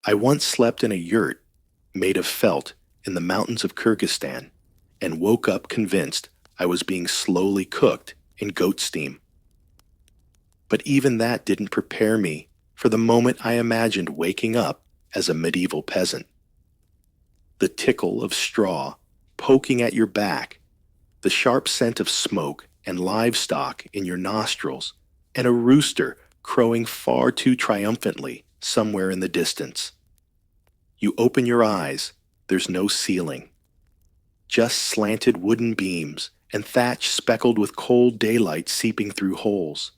I once slept in a yurt made of felt in the mountains of Kyrgyzstan and woke up convinced I was being slowly cooked in goat steam. But even that didn't prepare me for the moment I imagined waking up as a medieval peasant. The tickle of straw poking at your back, the sharp scent of smoke and livestock in your nostrils, and a rooster crowing far too triumphantly somewhere in the distance. You open your eyes, there's no ceiling, just slanted wooden beams and thatch speckled with cold daylight seeping through holes.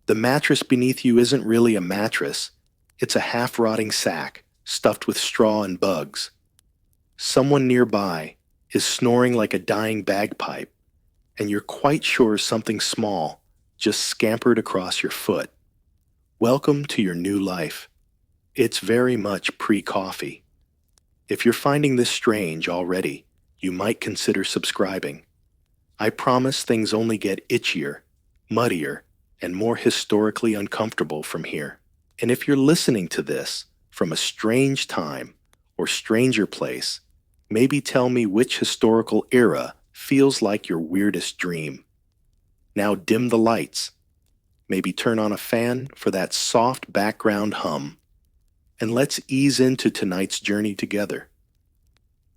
The mattress beneath you isn't really a mattress, it's a half-rotting sack stuffed with straw and bugs. Someone nearby is snoring like a dying bagpipe, and you're quite sure something small just scampered across your foot. Welcome to your new life. It's very much pre-coffee. If you're finding this strange already, you might consider subscribing. I promise things only get itchier, muddier, and more historically uncomfortable from here. And if you're listening to this from a strange time or stranger place, maybe tell me which historical era feels like your weirdest dream. Now dim the lights. Maybe turn on a fan for that soft background hum. And let's ease into tonight's journey together.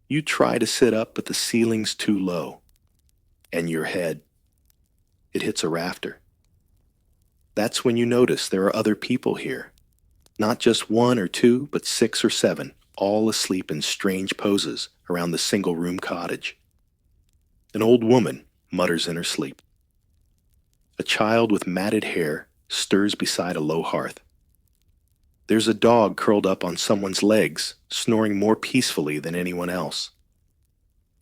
You try to sit up, but the ceiling's too low. And your head, it hits a rafter. That's when you notice there are other people here. Not just one or two, but 6 or 7, all asleep in strange poses around the single-room cottage. An old woman mutters in her sleep. A child with matted hair stirs beside a low hearth. There's a dog curled up on someone's legs, snoring more peacefully than anyone else.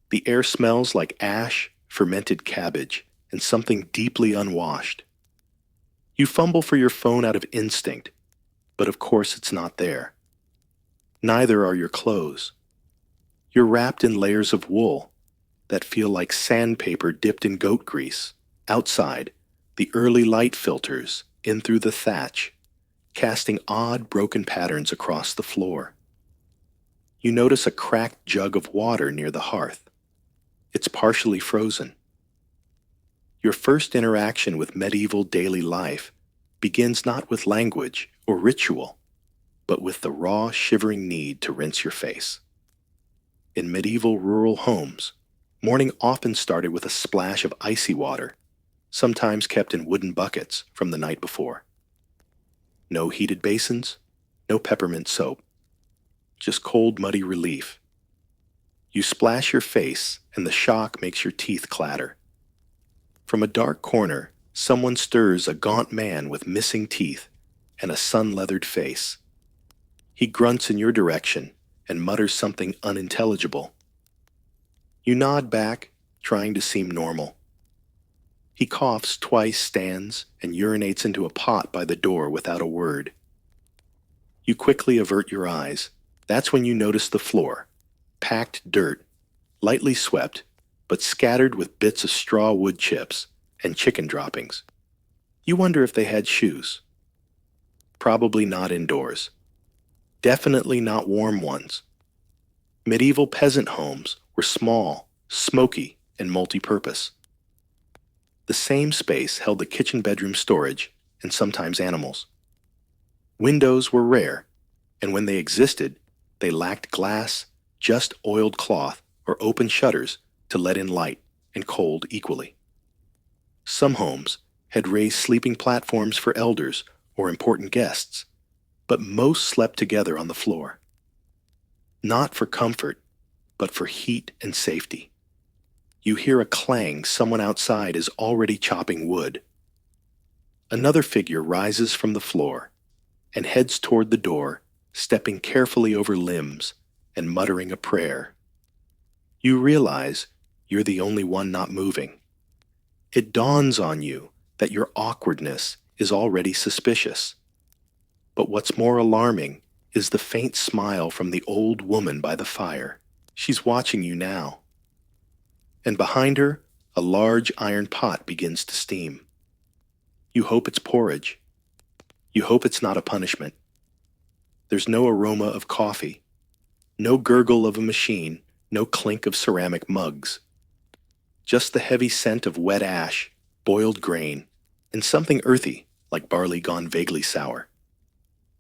The air smells like ash, fermented cabbage, and something deeply unwashed. You fumble for your phone out of instinct, but of course it's not there. Neither are your clothes. You're wrapped in layers of wool that feel like sandpaper dipped in goat grease. Outside, the early light filters in through the thatch, casting odd broken patterns across the floor. You notice a cracked jug of water near the hearth. It's partially frozen. Your first interaction with medieval daily life begins not with language or ritual, but with the raw, shivering need to rinse your face. In medieval rural homes, morning often started with a splash of icy water, sometimes kept in wooden buckets from the night before. No heated basins, no peppermint soap, just cold, muddy relief. You splash your face, and the shock makes your teeth clatter. From a dark corner, someone stirs a gaunt man with missing teeth and a sun-leathered face. He grunts in your direction and mutters something unintelligible. You nod back, trying to seem normal. He coughs twice, stands, and urinates into a pot by the door without a word. You quickly avert your eyes. That's when you notice the floor, packed dirt, lightly swept, but scattered with bits of straw wood chips and chicken droppings. You wonder if they had shoes. Probably not indoors. Definitely not warm ones. Medieval peasant homes were small, smoky, and multi-purpose. The same space held the kitchen bedroom storage and sometimes animals. Windows were rare, and when they existed, they lacked glass, just oiled cloth or open shutters to let in light and cold equally. Some homes had raised sleeping platforms for elders or important guests, but most slept together on the floor. Not for comfort, but for heat and safety. You hear a clang. Someone outside is already chopping wood. Another figure rises from the floor and heads toward the door, stepping carefully over limbs and muttering a prayer. You realize you're the only one not moving. It dawns on you that your awkwardness is already suspicious. But what's more alarming is the faint smile from the old woman by the fire. She's watching you now. And behind her, a large iron pot begins to steam. You hope it's porridge. You hope it's not a punishment. There's no aroma of coffee, no gurgle of a machine, no clink of ceramic mugs. Just the heavy scent of wet ash, boiled grain, and something earthy, like barley gone vaguely sour.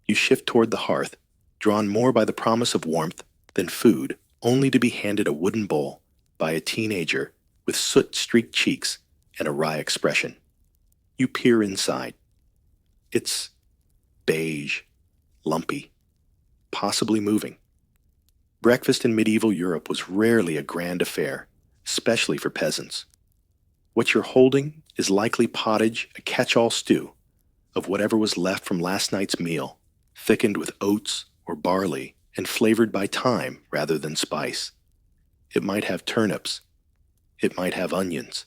You shift toward the hearth, drawn more by the promise of warmth than food, only to be handed a wooden bowl by a teenager with soot-streaked cheeks and a wry expression. You peer inside. It's beige, lumpy, possibly moving. Breakfast in medieval Europe was rarely a grand affair, especially for peasants. What you're holding is likely pottage, a catch-all stew of whatever was left from last night's meal, thickened with oats or barley and flavored by thyme rather than spice. It might have turnips. It might have onions.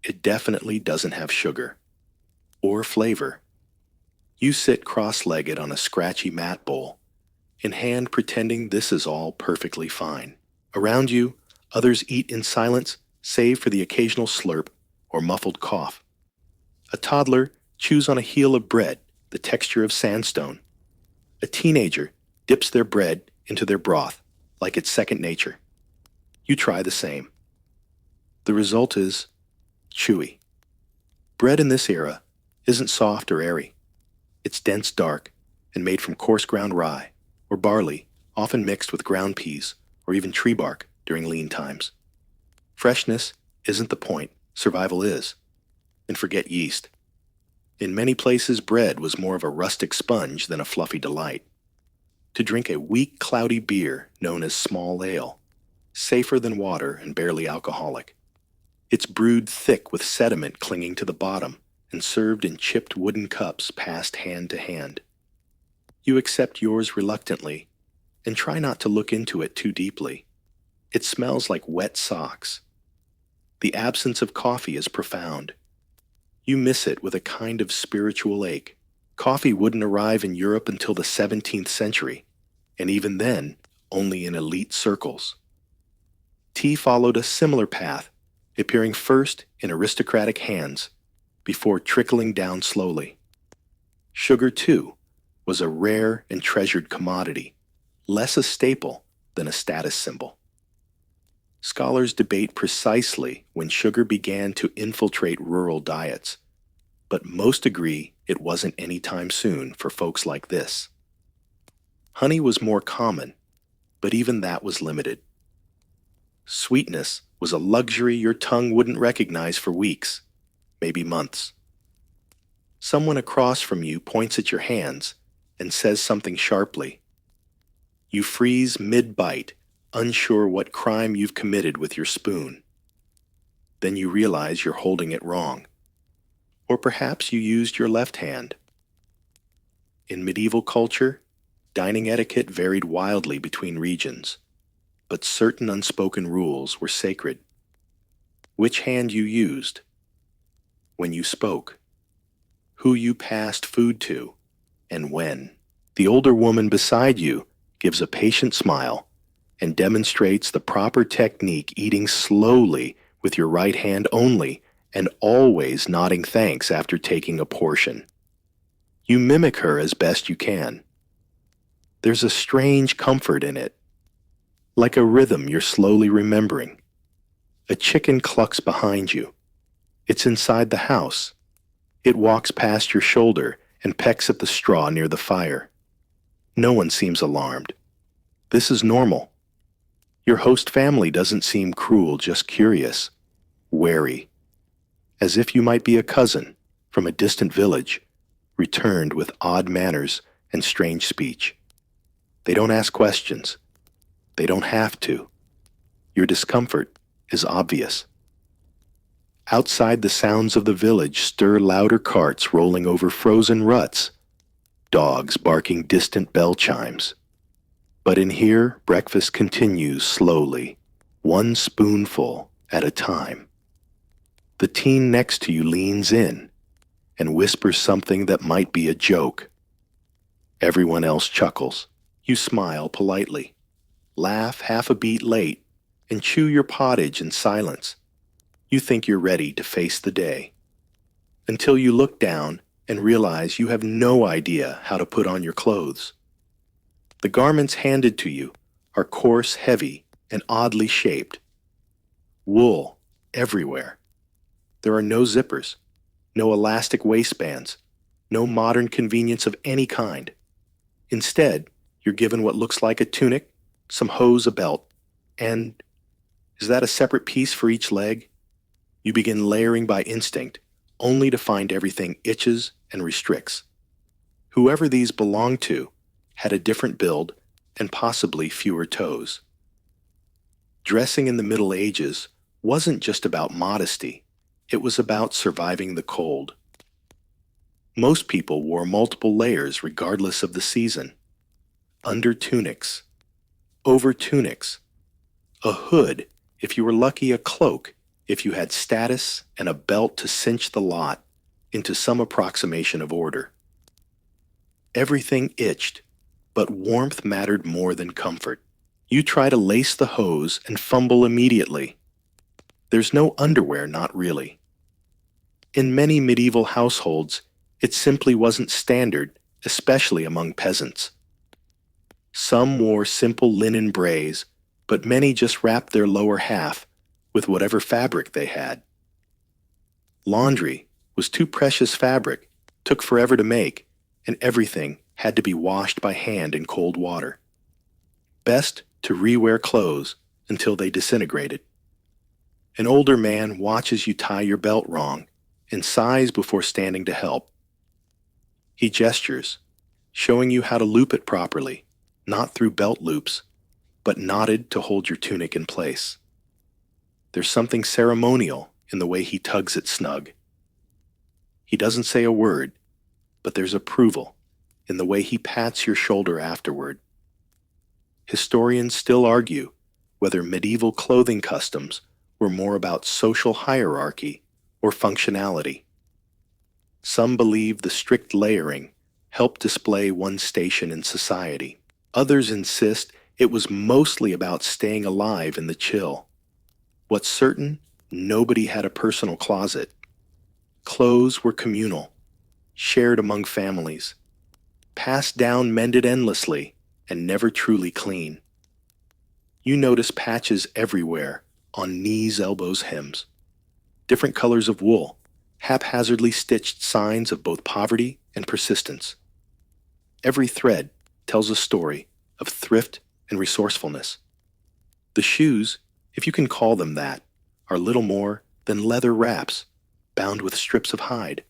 It definitely doesn't have sugar or flavor. You sit cross-legged on a scratchy mat bowl, in hand pretending this is all perfectly fine. Around you, others eat in silence, save for the occasional slurp or muffled cough. A toddler chews on a heel of bread, the texture of sandstone. A teenager dips their bread into their broth, like it's second nature. You try the same. The result is chewy. Bread in this era isn't soft or airy. It's dense dark and made from coarse ground rye or barley, often mixed with ground peas or even tree bark during lean times. Freshness isn't the point, survival is. And forget yeast. In many places, bread was more of a rustic sponge than a fluffy delight. To drink a weak, cloudy beer known as small ale, safer than water and barely alcoholic. It's brewed thick with sediment clinging to the bottom and served in chipped wooden cups passed hand to hand. You accept yours reluctantly and try not to look into it too deeply. It smells like wet socks. The absence of coffee is profound. You miss it with a kind of spiritual ache. Coffee wouldn't arrive in Europe until the 17th century, and even then, only in elite circles. Tea followed a similar path, appearing first in aristocratic hands, before trickling down slowly. Sugar, too, was a rare and treasured commodity, less a staple than a status symbol. Scholars debate precisely when sugar began to infiltrate rural diets, but most agree it wasn't any time soon for folks like this. Honey was more common, but even that was limited. Sweetness was a luxury your tongue wouldn't recognize for weeks, maybe months. Someone across from you points at your hands and says something sharply. You freeze mid-bite, unsure what crime you've committed with your spoon. Then you realize you're holding it wrong. Or perhaps you used your left hand. In medieval culture, dining etiquette varied wildly between regions, but certain unspoken rules were sacred. Which hand you used, when you spoke, who you passed food to, and when. The older woman beside you gives a patient smile and demonstrates the proper technique, eating slowly with your right hand only and always nodding thanks after taking a portion. You mimic her as best you can. There's a strange comfort in it, like a rhythm you're slowly remembering. A chicken clucks behind you. It's inside the house. It walks past your shoulder and pecks at the straw near the fire. No one seems alarmed. This is normal. Your host family doesn't seem cruel, just curious, wary, as if you might be a cousin from a distant village, returned with odd manners and strange speech. They don't ask questions. They don't have to. Your discomfort is obvious. Outside, the sounds of the village stir louder carts rolling over frozen ruts, dogs barking distant bell chimes. But in here, breakfast continues slowly, one spoonful at a time. The teen next to you leans in and whispers something that might be a joke. Everyone else chuckles. You smile politely, laugh half a beat late, and chew your pottage in silence. You think you're ready to face the day, until you look down and realize you have no idea how to put on your clothes. The garments handed to you are coarse, heavy, and oddly shaped. Wool everywhere. There are no zippers, no elastic waistbands, no modern convenience of any kind. Instead, you're given what looks like a tunic, some hose, a belt, and is that a separate piece for each leg? You begin layering by instinct, only to find everything itches and restricts. Whoever these belonged to had a different build and possibly fewer toes. Dressing in the Middle Ages wasn't just about modesty, it was about surviving the cold. Most people wore multiple layers regardless of the season. Under tunics, over tunics, a hood, if you were lucky, a cloak, if you had status, and a belt to cinch the lot into some approximation of order. Everything itched, but warmth mattered more than comfort. You try to lace the hose and fumble immediately. There's no underwear, not really. In many medieval households, it simply wasn't standard, especially among peasants. Some wore simple linen braids, but many just wrapped their lower half with whatever fabric they had. Laundry was too precious fabric, took forever to make, and everything had to be washed by hand in cold water. Best to rewear clothes until they disintegrated. An older man watches you tie your belt wrong and sighs before standing to help. He gestures, showing you how to loop it properly, not through belt loops, but knotted to hold your tunic in place. There's something ceremonial in the way he tugs it snug. He doesn't say a word, but there's approval in the way he pats your shoulder afterward. Historians still argue whether medieval clothing customs were more about social hierarchy or functionality. Some believe the strict layering helped display one's station in society. Others insist it was mostly about staying alive in the chill. What's certain, nobody had a personal closet. Clothes were communal, shared among families, passed down mended endlessly, and never truly clean. You notice patches everywhere, on knees, elbows, hems. Different colors of wool, haphazardly stitched signs of both poverty and persistence. Every thread tells a story of thrift and resourcefulness. The shoes, if you can call them that, are little more than leather wraps bound with strips of hide.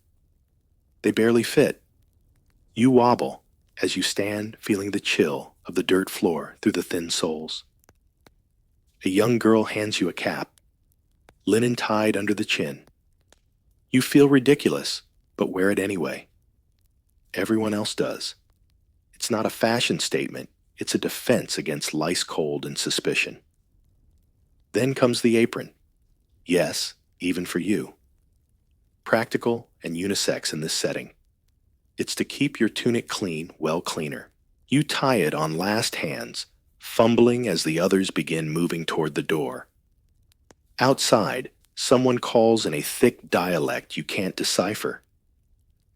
They barely fit. You wobble as you stand feeling the chill of the dirt floor through the thin soles. A young girl hands you a cap, linen tied under the chin. You feel ridiculous, but wear it anyway. Everyone else does. It's not a fashion statement, it's a defense against lice, cold, and suspicion. Then comes the apron. Yes, even for you. Practical and unisex in this setting. It's to keep your tunic clean, well cleaner. You tie it on last hands, fumbling as the others begin moving toward the door. Outside, someone calls in a thick dialect you can't decipher.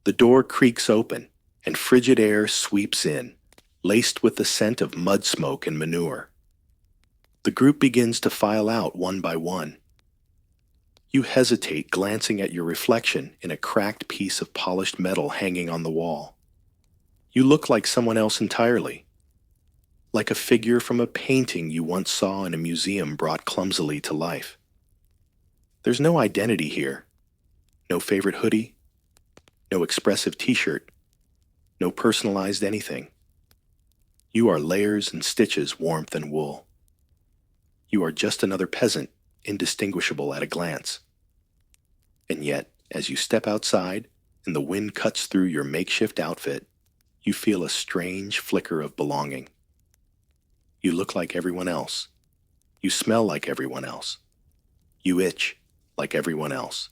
The door creaks open, and frigid air sweeps in, laced with the scent of mud smoke and manure. The group begins to file out one by one. You hesitate, glancing at your reflection in a cracked piece of polished metal hanging on the wall. You look like someone else entirely, like a figure from a painting you once saw in a museum brought clumsily to life. There's no identity here. No favorite hoodie, no expressive t-shirt, no personalized anything. You are layers and stitches, warmth and wool. You are just another peasant, indistinguishable at a glance. And yet, as you step outside and the wind cuts through your makeshift outfit, you feel a strange flicker of belonging. You look like everyone else. You smell like everyone else. You itch like everyone else.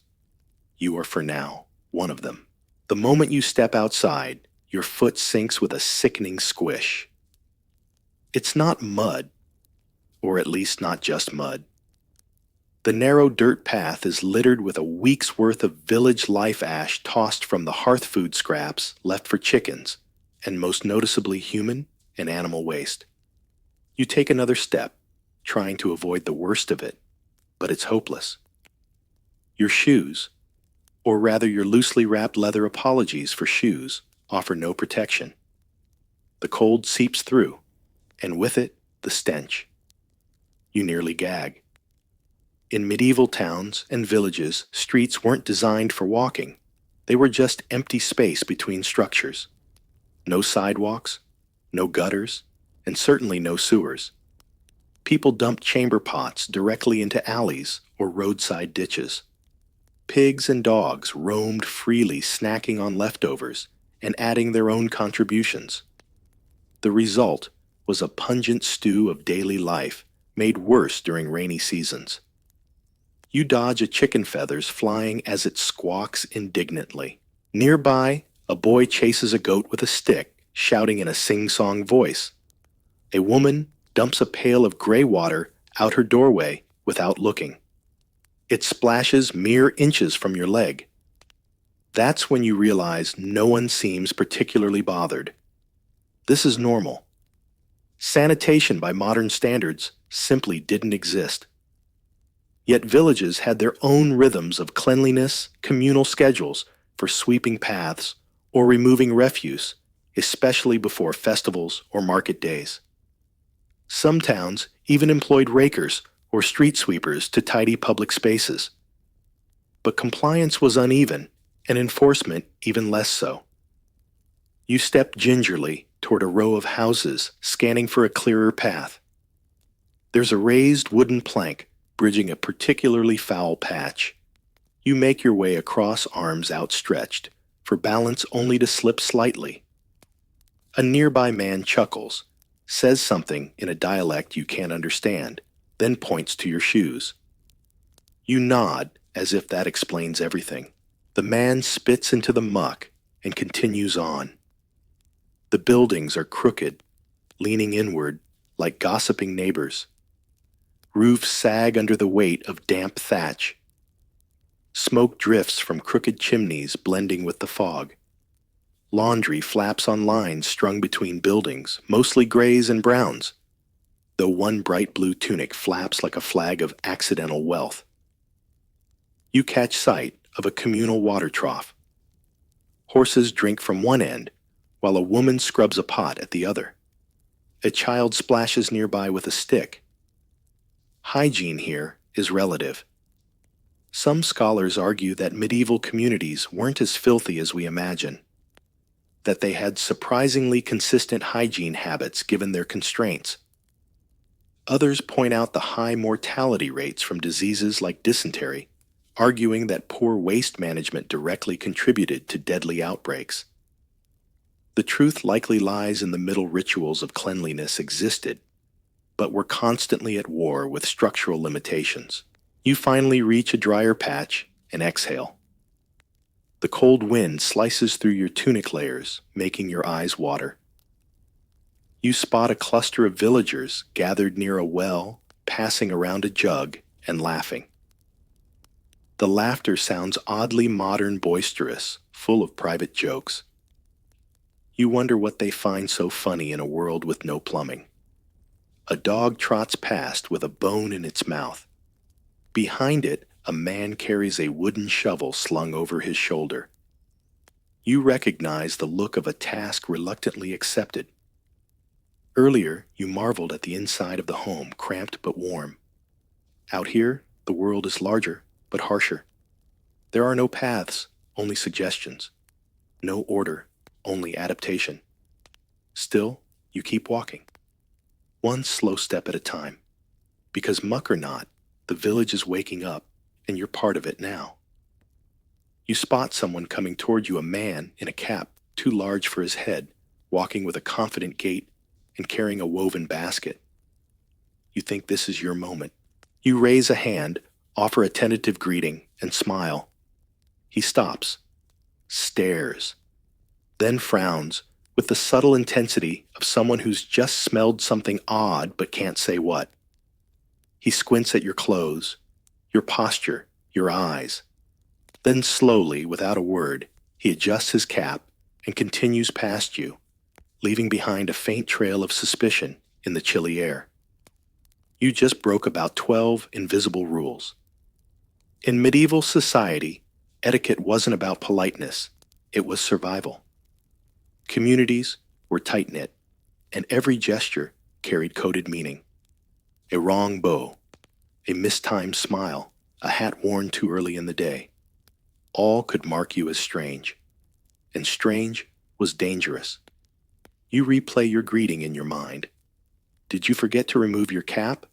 You are, for now, one of them. The moment you step outside, your foot sinks with a sickening squish. It's not mud, or at least not just mud. The narrow dirt path is littered with a week's worth of village life ash tossed from the hearth food scraps left for chickens, and most noticeably human and animal waste. You take another step, trying to avoid the worst of it, but it's hopeless. Your shoes, or rather your loosely wrapped leather apologies for shoes, offer no protection. The cold seeps through, and with it, the stench. You nearly gag. In medieval towns and villages, streets weren't designed for walking. They were just empty space between structures. No sidewalks, no gutters, and certainly no sewers. People dumped chamber pots directly into alleys or roadside ditches. Pigs and dogs roamed freely, snacking on leftovers and adding their own contributions. The result was a pungent stew of daily life, made worse during rainy seasons. You dodge a chicken feathers flying as it squawks indignantly. Nearby, a boy chases a goat with a stick, shouting in a sing-song voice. A woman dumps a pail of gray water out her doorway without looking. It splashes mere inches from your leg. That's when you realize no one seems particularly bothered. This is normal. Sanitation by modern standards simply didn't exist. Yet villages had their own rhythms of cleanliness, communal schedules for sweeping paths or removing refuse, especially before festivals or market days. Some towns even employed rakers or street sweepers to tidy public spaces. But compliance was uneven, and enforcement even less so. You step gingerly toward a row of houses, scanning for a clearer path. There's a raised wooden plank bridging a particularly foul patch. You make your way across, arms outstretched, for balance only to slip slightly. A nearby man chuckles, says something in a dialect you can't understand, then points to your shoes. You nod as if that explains everything. The man spits into the muck and continues on. The buildings are crooked, leaning inward like gossiping neighbors. Roofs sag under the weight of damp thatch. Smoke drifts from crooked chimneys blending with the fog. Laundry flaps on lines strung between buildings, mostly grays and browns, though one bright blue tunic flaps like a flag of accidental wealth. You catch sight of a communal water trough. Horses drink from one end, while a woman scrubs a pot at the other. A child splashes nearby with a stick. Hygiene here is relative. Some scholars argue that medieval communities weren't as filthy as we imagine, that they had surprisingly consistent hygiene habits given their constraints. Others point out the high mortality rates from diseases like dysentery, arguing that poor waste management directly contributed to deadly outbreaks. The truth likely lies in the middle. Rituals of cleanliness existed, but were constantly at war with structural limitations. You finally reach a drier patch and exhale. The cold wind slices through your tunic layers, making your eyes water. You spot a cluster of villagers gathered near a well, passing around a jug and laughing. The laughter sounds oddly modern, boisterous, full of private jokes. You wonder what they find so funny in a world with no plumbing. A dog trots past with a bone in its mouth. Behind it, a man carries a wooden shovel slung over his shoulder. You recognize the look of a task reluctantly accepted. Earlier, you marveled at the inside of the home, cramped but warm. Out here, the world is larger but harsher. There are no paths, only suggestions. No order, only adaptation. Still, you keep walking. One slow step at a time. Because muck or not, the village is waking up, and you're part of it now. You spot someone coming toward you, a man in a cap too large for his head, walking with a confident gait and carrying a woven basket. You think this is your moment. You raise a hand, offer a tentative greeting, and smile. He stops, stares, then frowns with the subtle intensity of someone who's just smelled something odd but can't say what. He squints at your clothes, your posture, your eyes. Then slowly, without a word, he adjusts his cap and continues past you, leaving behind a faint trail of suspicion in the chilly air. You just broke about 12 invisible rules. In medieval society, etiquette wasn't about politeness, it was survival. Communities were tight-knit, and every gesture carried coded meaning. A wrong bow, a mistimed smile, a hat worn too early in the day. All could mark you as strange. And strange was dangerous. You replay your greeting in your mind. Did you forget to remove your cap?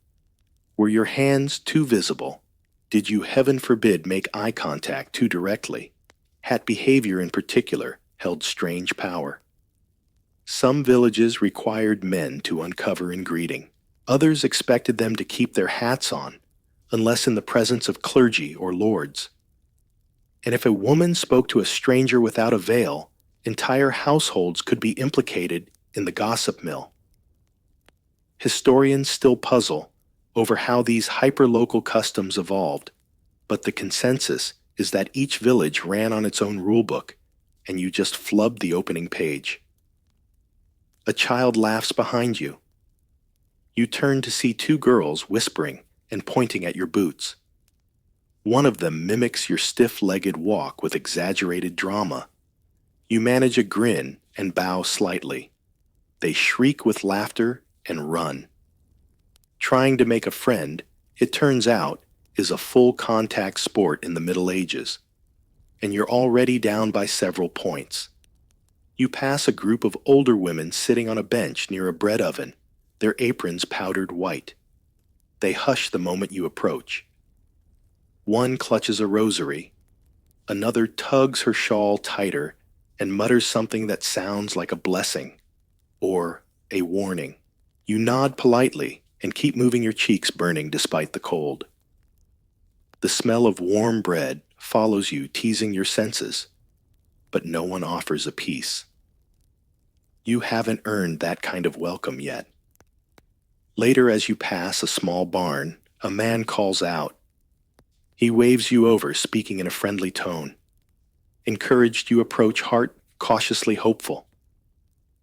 Were your hands too visible? Did you, heaven forbid, make eye contact too directly? Hat behavior in particular held strange power. Some villages required men to uncover in greeting. Others expected them to keep their hats on, unless in the presence of clergy or lords. And if a woman spoke to a stranger without a veil, entire households could be implicated in the gossip mill. Historians still puzzle over how these hyper-local customs evolved, but the consensus is that each village ran on its own rulebook, and you just flubbed the opening page. A child laughs behind you. You turn to see two girls whispering and pointing at your boots. One of them mimics your stiff-legged walk with exaggerated drama. You manage a grin and bow slightly. They shriek with laughter and run. Trying to make a friend, it turns out, is a full-contact sport in the Middle Ages, and you're already down by several points. You pass a group of older women sitting on a bench near a bread oven, their aprons powdered white. They hush the moment you approach. One clutches a rosary, another tugs her shawl tighter and mutters something that sounds like a blessing or a warning. You nod politely and keep moving your cheeks burning despite the cold. The smell of warm bread follows you, teasing your senses, but no one offers a piece. You haven't earned that kind of welcome yet. Later, as you pass a small barn, a man calls out. He waves you over, speaking in a friendly tone. Encouraged, you approach, heart cautiously hopeful.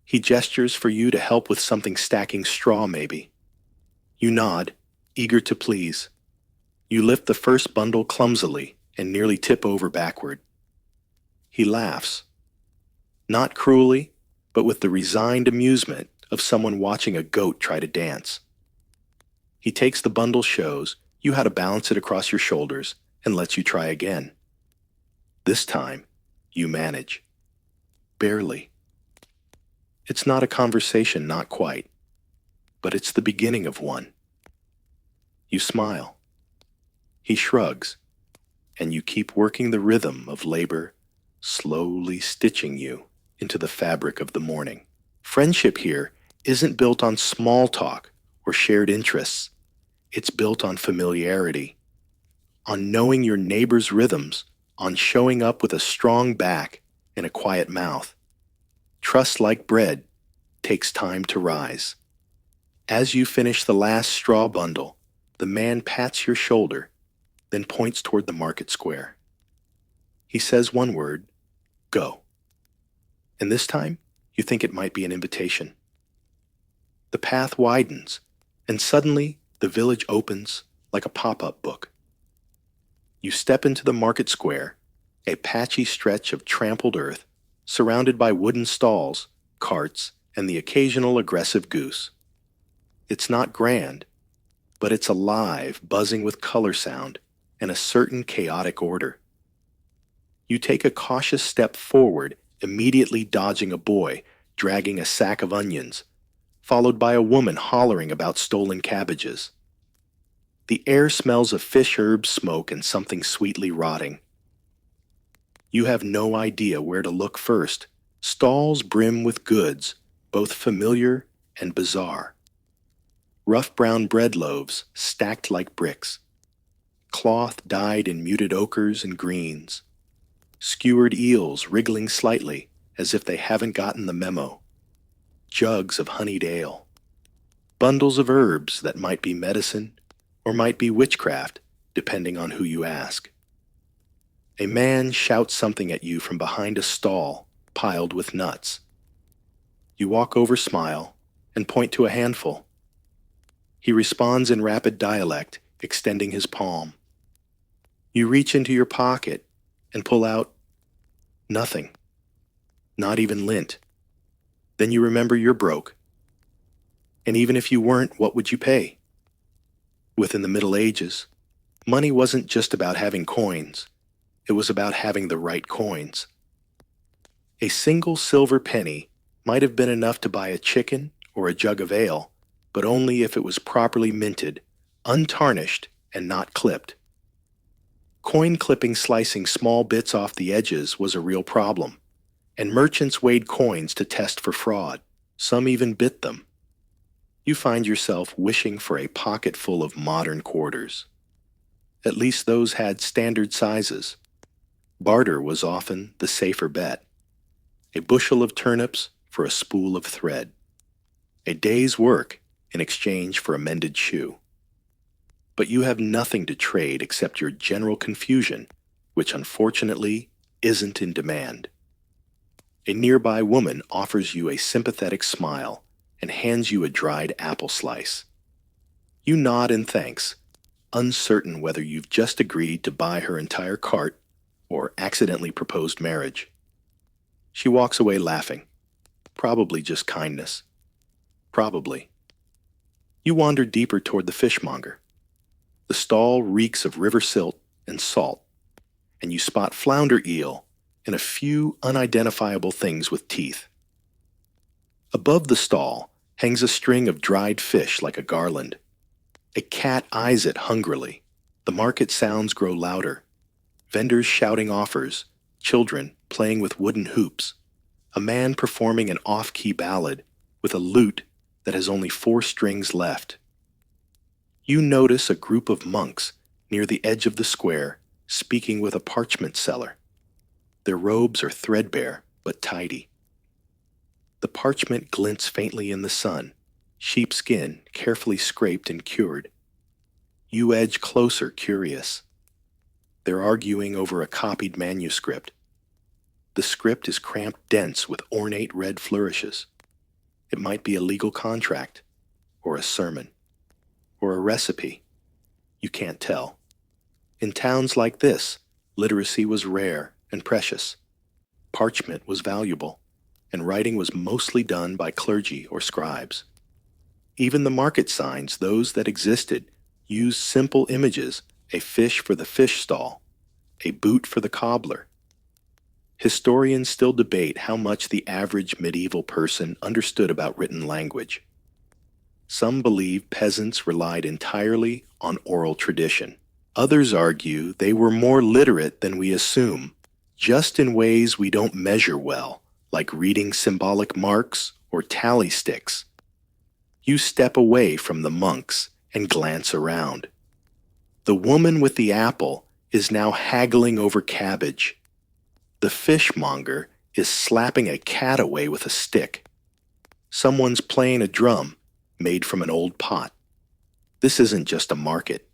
He gestures for you to help with something, stacking straw maybe. You nod, eager to please. You lift the first bundle clumsily and nearly tip over backward. He laughs. Not cruelly, but with the resigned amusement of someone watching a goat try to dance. He takes the bundle, shows you how to balance it across your shoulders, and lets you try again. This time, you manage. Barely. It's not a conversation, not quite, but it's the beginning of one. You smile. He shrugs, and you keep working the rhythm of labor, slowly stitching you into the fabric of the morning. Friendship here isn't built on small talk or shared interests. It's built on familiarity, on knowing your neighbor's rhythms, on showing up with a strong back and a quiet mouth. Trust, like bread, takes time to rise. As you finish the last straw bundle, the man pats your shoulder, then points toward the market square. He says one word, go. And this time, you think it might be an invitation. The path widens, and suddenly the village opens like a pop-up book. You step into the market square, a patchy stretch of trampled earth, surrounded by wooden stalls, carts, and the occasional aggressive goose. It's not grand, but it's alive, buzzing with color sound and a certain chaotic order. You take a cautious step forward, immediately dodging a boy dragging a sack of onions, followed by a woman hollering about stolen cabbages. The air smells of fish, herbs, smoke, and something sweetly rotting. You have no idea where to look first. Stalls brim with goods, both familiar and bizarre. Rough brown bread loaves stacked like bricks. Cloth dyed in muted ochres and greens. Skewered eels wriggling slightly as if they haven't gotten the memo. Jugs of honeyed ale. Bundles of herbs that might be medicine or might be witchcraft, depending on who you ask. A man shouts something at you from behind a stall piled with nuts. You walk over, smile, and point to a handful. He responds in rapid dialect, extending his palm. You reach into your pocket and pull out nothing, not even lint. Then you remember you're broke. And even if you weren't, what would you pay? Within the Middle Ages, money wasn't just about having coins. It was about having the right coins. A single silver penny might have been enough to buy a chicken or a jug of ale, but only if it was properly minted, untarnished, and not clipped. Coin clipping slicing small bits off the edges was a real problem, and merchants weighed coins to test for fraud. Some even bit them. You find yourself wishing for a pocket full of modern quarters. At least those had standard sizes. Barter was often the safer bet. A bushel of turnips for a spool of thread. A day's work in exchange for a mended shoe. But you have nothing to trade except your general confusion, which unfortunately isn't in demand. A nearby woman offers you a sympathetic smile and hands you a dried apple slice. You nod in thanks, uncertain whether you've just agreed to buy her entire cart or accidentally proposed marriage. She walks away laughing. Probably just kindness. Probably. You wander deeper toward the fishmonger. The stall reeks of river silt and salt, and you spot flounder eel and a few unidentifiable things with teeth. Above the stall hangs a string of dried fish like a garland. A cat eyes it hungrily. The market sounds grow louder. Vendors shouting offers, children playing with wooden hoops, a man performing an off-key ballad with a lute that has only 4 strings left. You notice a group of monks near the edge of the square speaking with a parchment seller. Their robes are threadbare but tidy. The parchment glints faintly in the sun, sheepskin carefully scraped and cured. You edge closer, curious. They're arguing over a copied manuscript. The script is cramped dense with ornate red flourishes. It might be a legal contract, or a sermon, or a recipe. You can't tell. In towns like this, literacy was rare and precious. Parchment was valuable, and writing was mostly done by clergy or scribes. Even the market signs, those that existed, used simple images: a fish for the fish stall, a boot for the cobbler. Historians still debate how much the average medieval person understood about written language. Some believe peasants relied entirely on oral tradition. Others argue they were more literate than we assume, just in ways we don't measure well, like reading symbolic marks or tally sticks. You step away from the monks and glance around. The woman with the apple is now haggling over cabbage. The fishmonger is slapping a cat away with a stick. Someone's playing a drum made from an old pot. This isn't just a market.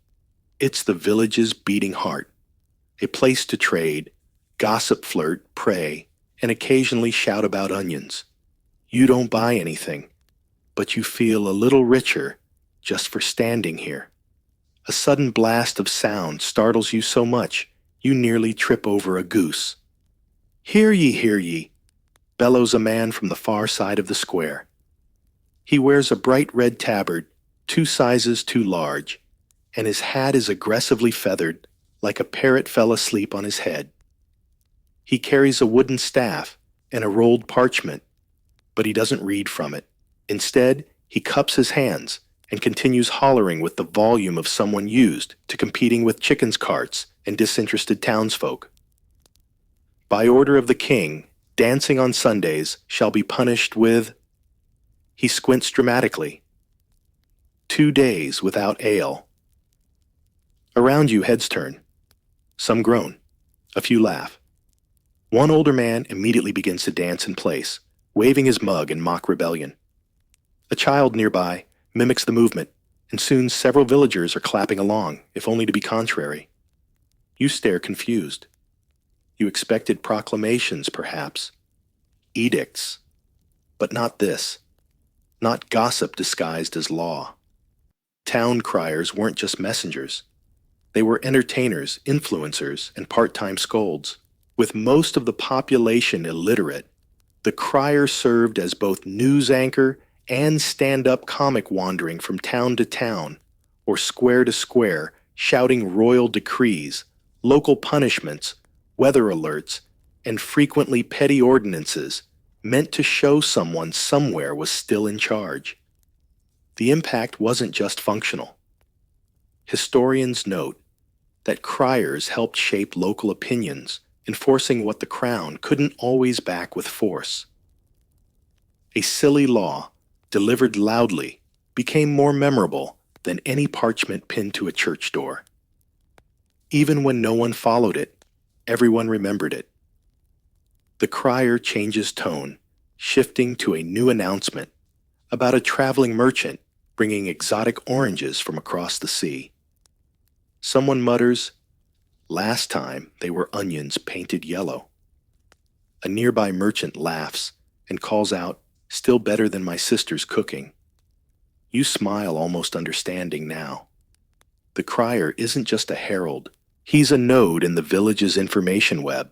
It's the village's beating heart, a place to trade, gossip, flirt, pray, and occasionally shout about onions. You don't buy anything, but you feel a little richer just for standing here. A sudden blast of sound startles you so much you nearly trip over a goose. Hear ye, bellows a man from the far side of the square. He wears a bright red tabard, 2 sizes too large, and his hat is aggressively feathered, like a parrot fell asleep on his head. He carries a wooden staff and a rolled parchment, but he doesn't read from it. Instead, he cups his hands and continues hollering with the volume of someone used to competing with chickens' carts and disinterested townsfolk. By order of the king, dancing on Sundays shall be punished with... He squints dramatically. 2 days without ale. Around you, heads turn. Some groan. A few laugh. One older man immediately begins to dance in place, waving his mug in mock rebellion. A child nearby mimics the movement, and soon several villagers are clapping along, if only to be contrary. You stare confused. You expected proclamations, perhaps. Edicts. But not this. Not gossip disguised as law. Town criers weren't just messengers. They were entertainers, influencers, and part-time scolds. With most of the population illiterate, the crier served as both news anchor and stand-up comic, wandering from town to town or square to square, shouting royal decrees, local punishments, weather alerts, and frequently petty ordinances meant to show someone somewhere was still in charge. The impact wasn't just functional. Historians note that criers helped shape local opinions, enforcing what the crown couldn't always back with force. A silly law, delivered loudly, became more memorable than any parchment pinned to a church door. Even when no one followed it, everyone remembered it. The crier changes tone, shifting to a new announcement about a traveling merchant bringing exotic oranges from across the sea. Someone mutters, "Last time they were onions painted yellow." A nearby merchant laughs and calls out, "Still better than my sister's cooking." You smile, almost understanding now. The crier isn't just a herald, he's a node in the village's information web.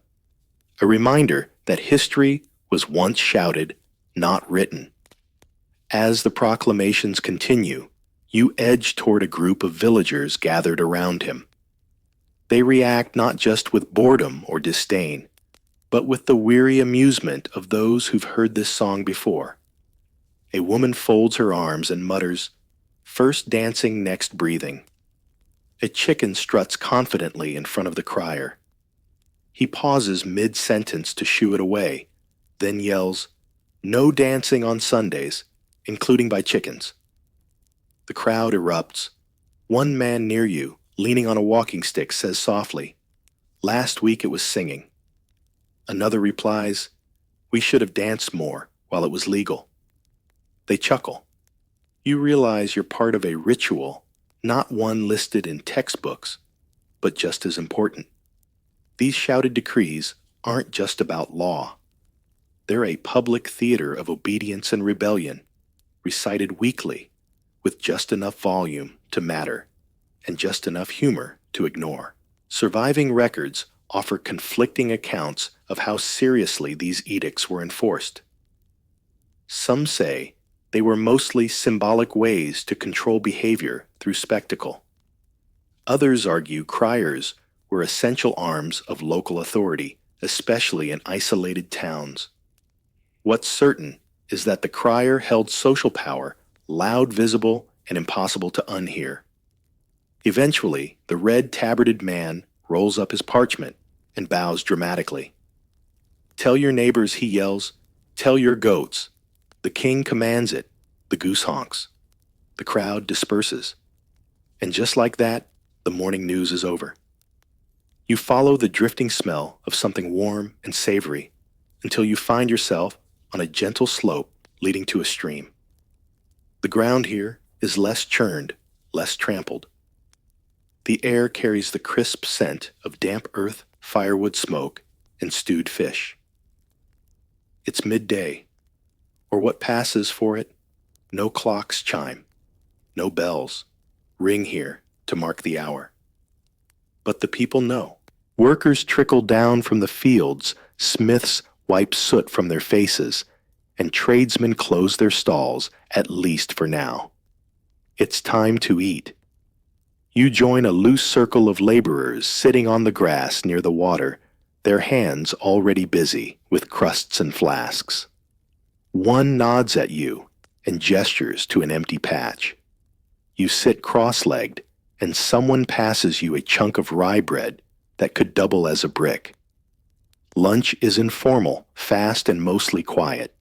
A reminder that history was once shouted, not written. As the proclamations continue, you edge toward a group of villagers gathered around him. They react not just with boredom or disdain, but with the weary amusement of those who've heard this song before. A woman folds her arms and mutters, "First dancing, next breathing." A chicken struts confidently in front of the crier. He pauses mid-sentence to shoo it away, then yells, "No dancing on Sundays, including by chickens." The crowd erupts. One man near you, leaning on a walking stick, says softly, "Last week it was singing." Another replies, "We should have danced more while it was legal." They chuckle. You realize you're part of a ritual, not one listed in textbooks, but just as important. These shouted decrees aren't just about law. They're a public theater of obedience and rebellion, recited weekly, with just enough volume to matter and just enough humor to ignore. Surviving records offer conflicting accounts of how seriously these edicts were enforced. Some say they were mostly symbolic ways to control behavior through spectacle. Others argue criers were essential arms of local authority, especially in isolated towns. What's certain is that the crier held social power, loud, visible, and impossible to unhear. Eventually, the red-tabarded man rolls up his parchment and bows dramatically. "Tell your neighbors," he yells, "tell your goats. The king commands it." The goose honks. The crowd disperses. And just like that, the morning news is over. You follow the drifting smell of something warm and savory until you find yourself on a gentle slope leading to a stream. The ground here is less churned, less trampled. The air carries the crisp scent of damp earth, firewood smoke, and stewed fish. It's midday, or what passes for it. No clocks chime, no bells ring here to mark the hour. But the people know. Workers trickle down from the fields, smiths wipe soot from their faces, and tradesmen close their stalls, at least for now. It's time to eat. You join a loose circle of laborers sitting on the grass near the water, their hands already busy with crusts and flasks. One nods at you and gestures to an empty patch. You sit cross-legged, and someone passes you a chunk of rye bread that could double as a brick. Lunch is informal, fast, and mostly quiet.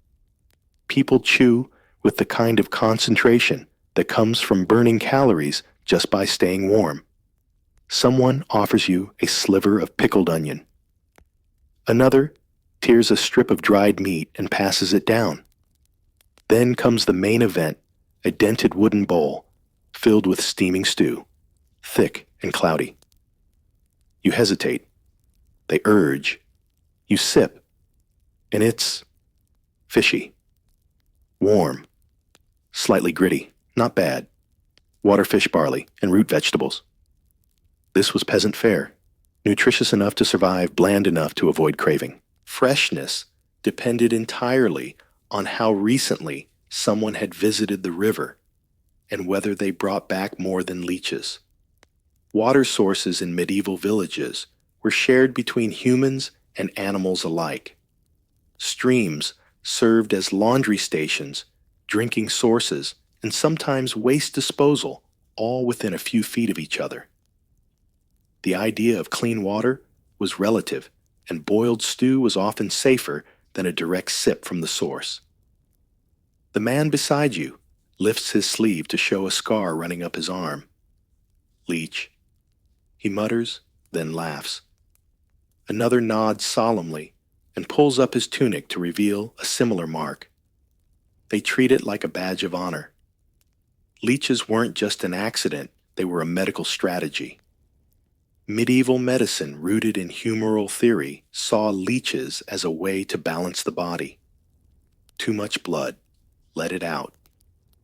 People chew with the kind of concentration that comes from burning calories just by staying warm. Someone offers you a sliver of pickled onion. Another tears a strip of dried meat and passes it down. Then comes the main event, a dented wooden bowl filled with steaming stew, thick and cloudy. You hesitate. They urge. You sip. And it's fishy. Warm, slightly gritty, not bad. Waterfish barley and root vegetables. This was peasant fare, nutritious enough to survive, bland enough to avoid craving. Freshness depended entirely on how recently someone had visited the river and whether they brought back more than leeches. Water sources in medieval villages were shared between humans and animals alike. Streams served as laundry stations, drinking sources, and sometimes waste disposal, all within a few feet of each other. The idea of clean water was relative, and boiled stew was often safer than a direct sip from the source. The man beside you lifts his sleeve to show a scar running up his arm. Leech. He mutters, then laughs. Another nods solemnly and pulls up his tunic to reveal a similar mark. They treat it like a badge of honor. Leeches weren't just an accident, they were a medical strategy. Medieval medicine, rooted in humoral theory, saw leeches as a way to balance the body. Too much blood, let it out.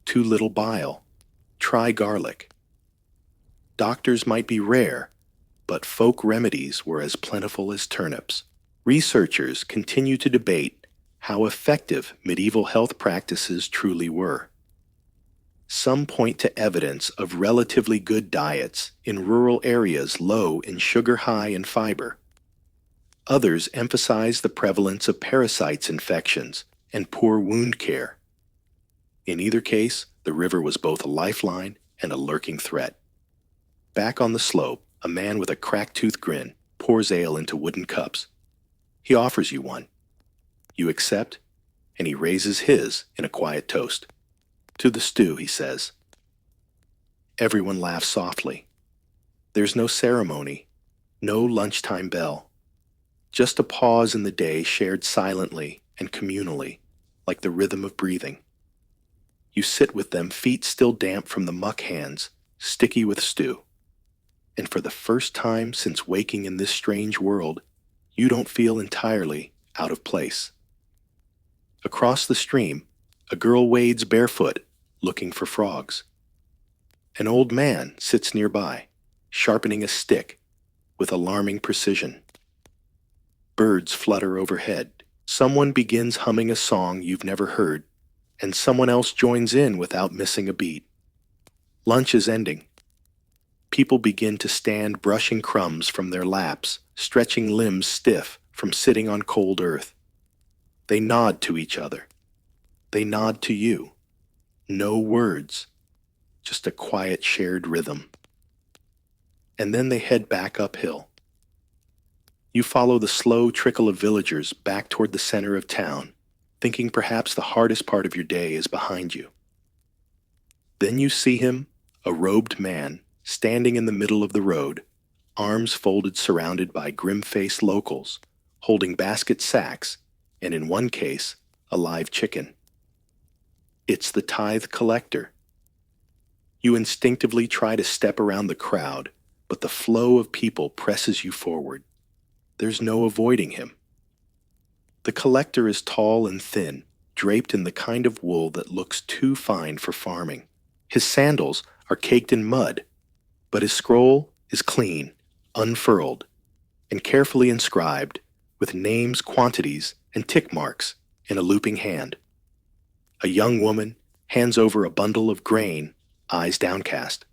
Too little bile, try garlic. Doctors might be rare, but folk remedies were as plentiful as turnips. Researchers continue to debate how effective medieval health practices truly were. Some point to evidence of relatively good diets in rural areas low in sugar, high in fiber. Others emphasize the prevalence of parasites infections and poor wound care. In either case, the river was both a lifeline and a lurking threat. Back on the slope, a man with a crack-toothed grin pours ale into wooden cups. He offers you one. You accept, and he raises his in a quiet toast. To the stew, he says. Everyone laughs softly. There's no ceremony, no lunchtime bell. Just a pause in the day shared silently and communally, like the rhythm of breathing. You sit with them, feet still damp from the muck hands, sticky with stew. And for the first time since waking in this strange world, you don't feel entirely out of place. Across the stream, a girl wades barefoot, looking for frogs. An old man sits nearby, sharpening a stick with alarming precision. Birds flutter overhead. Someone begins humming a song you've never heard, and someone else joins in without missing a beat. Lunch is ending. People begin to stand, brushing crumbs from their laps, stretching limbs stiff from sitting on cold earth. They nod to each other. They nod to you. No words, just a quiet shared rhythm. And then they head back uphill. You follow the slow trickle of villagers back toward the center of town, thinking perhaps the hardest part of your day is behind you. Then you see him, a robed man, standing in the middle of the road, arms folded, surrounded by grim-faced locals, holding basket sacks, and in one case, a live chicken. It's the tithe collector. You instinctively try to step around the crowd, but the flow of people presses you forward. There's no avoiding him. The collector is tall and thin, draped in the kind of wool that looks too fine for farming. His sandals are caked in mud, but his scroll is clean, unfurled, and carefully inscribed with names, quantities, and tick marks in a looping hand. A young woman hands over a bundle of grain, eyes downcast.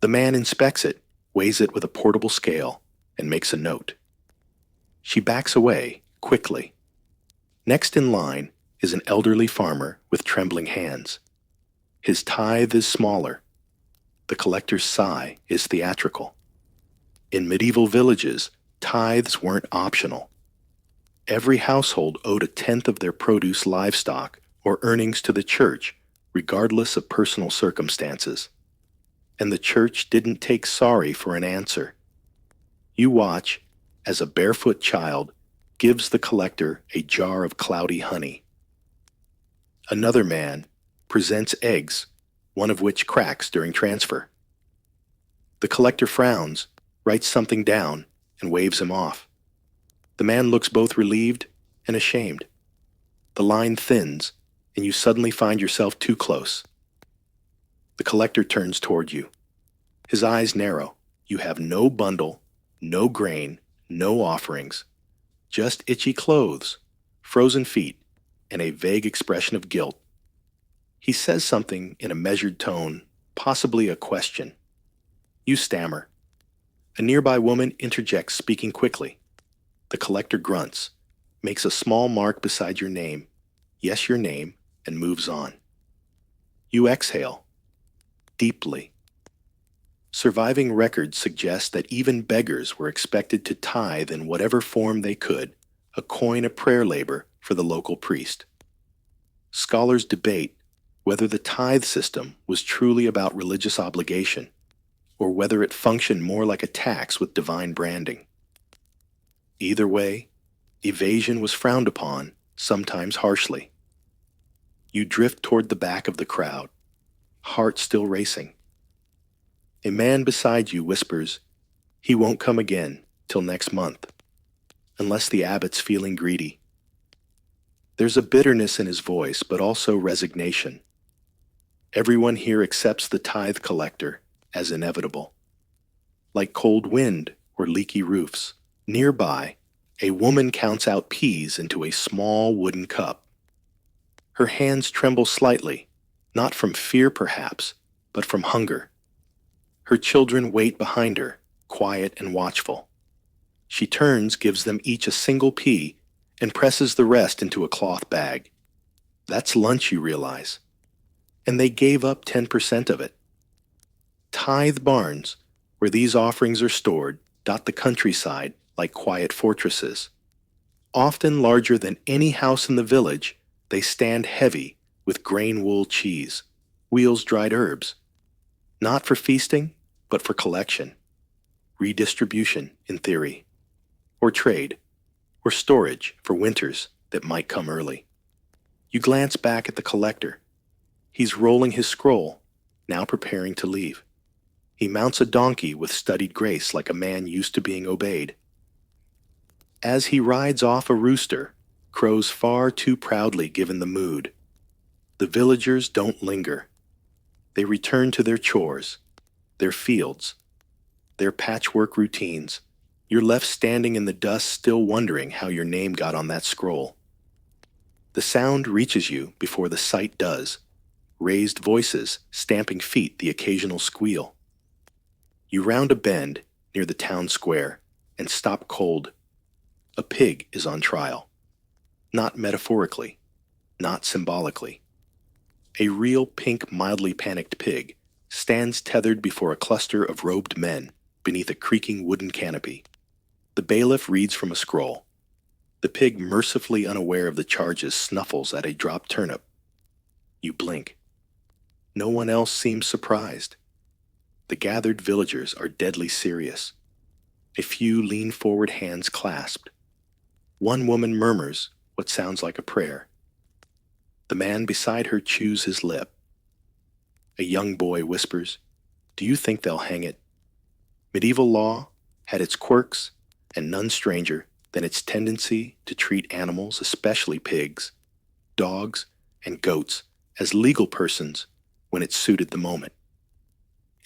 The man inspects it, weighs it with a portable scale, and makes a note. She backs away quickly. Next in line is an elderly farmer with trembling hands. His tithe is smaller. The collector's sigh is theatrical. In medieval villages, tithes weren't optional. Every household owed a tenth of their produce, livestock, or earnings to the church, regardless of personal circumstances. And the church didn't take sorry for an answer. You watch as a barefoot child gives the collector a jar of cloudy honey. Another man presents eggs, one of which cracks during transfer. The collector frowns, writes something down, and waves him off. The man looks both relieved and ashamed. The line thins, and you suddenly find yourself too close. The collector turns toward you. His eyes narrow. You have no bundle, no grain, no offerings, just itchy clothes, frozen feet, and a vague expression of guilt. He says something in a measured tone, possibly a question. You stammer. A nearby woman interjects, speaking quickly. The collector grunts, makes a small mark beside your name, yes, your name, and moves on. You exhale, deeply. Surviving records suggest that even beggars were expected to tithe in whatever form they could, a coin of prayer labor for the local priest. Scholars debate whether the tithe system was truly about religious obligation, or whether it functioned more like a tax with divine branding. Either way, evasion was frowned upon, sometimes harshly. You drift toward the back of the crowd, heart still racing. A man beside you whispers, "He won't come again till next month, unless the abbot's feeling greedy." There's a bitterness in his voice, but also resignation. Everyone here accepts the tithe collector as inevitable. Like cold wind or leaky roofs, nearby, a woman counts out peas into a small wooden cup. Her hands tremble slightly, not from fear perhaps, but from hunger. Her children wait behind her, quiet and watchful. She turns, gives them each a single pea, and presses the rest into a cloth bag. That's lunch, you realize. And they gave up 10% of it. Tithe barns, where these offerings are stored, dot the countryside like quiet fortresses. Often larger than any house in the village, they stand heavy with grain wool cheese, wheels dried herbs. Not for feasting, but for collection. Redistribution, in theory. Or trade. Or storage for winters that might come early. You glance back at the collector. He's rolling his scroll, now preparing to leave. He mounts a donkey with studied grace like a man used to being obeyed. As he rides off, a rooster crows far too proudly given the mood. The villagers don't linger. They return to their chores, their fields, their patchwork routines. You're left standing in the dust, still wondering how your name got on that scroll. The sound reaches you before the sight does. Raised voices, stamping feet, the occasional squeal. You round a bend near the town square and stop cold. A pig is on trial. Not metaphorically, not symbolically. A real pink, mildly panicked pig stands tethered before a cluster of robed men beneath a creaking wooden canopy. The bailiff reads from a scroll. The pig, mercifully unaware of the charges, snuffles at a dropped turnip. You blink. No one else seems surprised. The gathered villagers are deadly serious. A few lean forward, hands clasped. One woman murmurs what sounds like a prayer. The man beside her chews his lip. A young boy whispers, "Do you think they'll hang it?" Medieval law had its quirks, and none stranger than its tendency to treat animals, especially pigs, dogs, and goats, as legal persons when it suited the moment.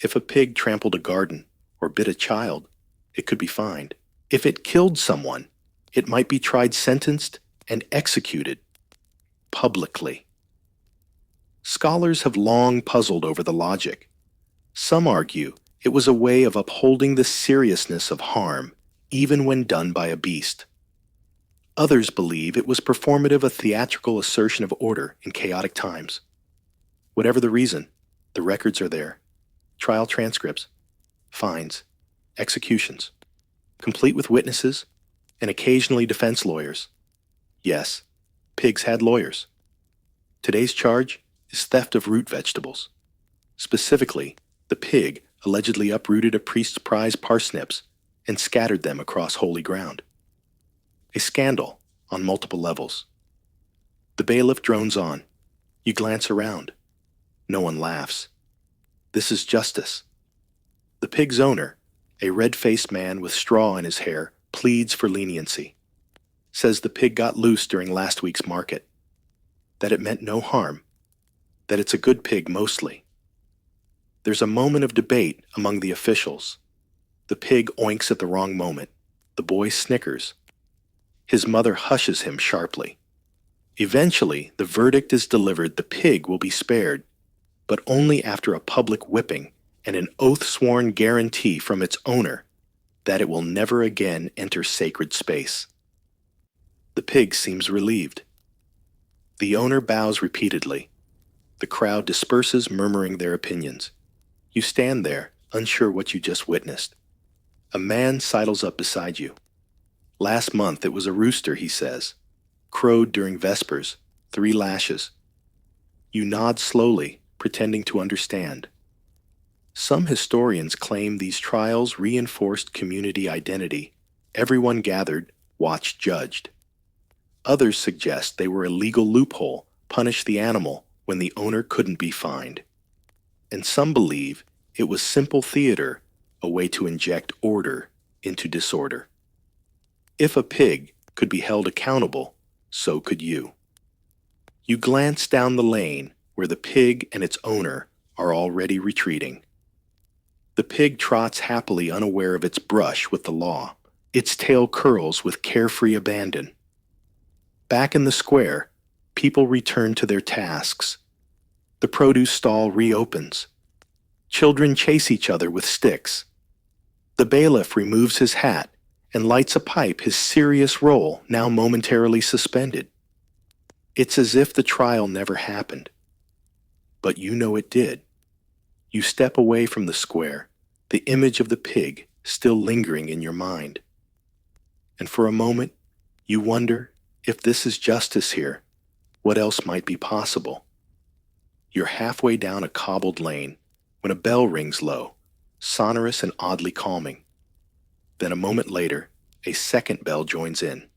If a pig trampled a garden or bit a child, it could be fined. If it killed someone, it might be tried, sentenced, and executed publicly. Scholars have long puzzled over the logic. Some argue it was a way of upholding the seriousness of harm, even when done by a beast. Others believe it was performative, a theatrical assertion of order in chaotic times. Whatever the reason, the records are there. Trial transcripts, fines, executions, complete with witnesses and occasionally defense lawyers. Yes, pigs had lawyers. Today's charge is theft of root vegetables. Specifically, the pig allegedly uprooted a priest's prize parsnips and scattered them across holy ground. A scandal on multiple levels. The bailiff drones on. You glance around. No one laughs. This is justice. The pig's owner, a red-faced man with straw in his hair, pleads for leniency. Says the pig got loose during last week's market. that it meant no harm, that it's a good pig mostly. There's a moment of debate among the officials. The pig oinks at the wrong moment. The boy snickers. His mother hushes him sharply. Eventually, the verdict is delivered: the pig will be spared, but only after a public whipping and an oath-sworn guarantee from its owner that it will never again enter sacred space. The pig seems relieved. The owner bows repeatedly. The crowd disperses, murmuring their opinions. You stand there, unsure what you just witnessed. A man sidles up beside you. Last month it was a rooster, he says. Crowed during vespers, 3 lashes. You nod slowly, pretending to understand. Some historians claim these trials reinforced community identity. Everyone gathered, watched, judged. Others suggest they were a legal loophole, punish the animal when the owner couldn't be fined. And some believe it was simple theater, a way to inject order into disorder. If a pig could be held accountable, so could you. You glance down the lane where the pig and its owner are already retreating. The pig trots happily, unaware of its brush with the law. Its tail curls with carefree abandon. Back in the square, people return to their tasks. The produce stall reopens. Children chase each other with sticks. The bailiff removes his hat and lights a pipe, his serious role now momentarily suspended. It's as if the trial never happened. But you know it did. You step away from the square, the image of the pig still lingering in your mind. And for a moment, you wonder, if this is justice here, what else might be possible? You're halfway down a cobbled lane when a bell rings low, sonorous and oddly calming. Then a moment later, a second bell joins in.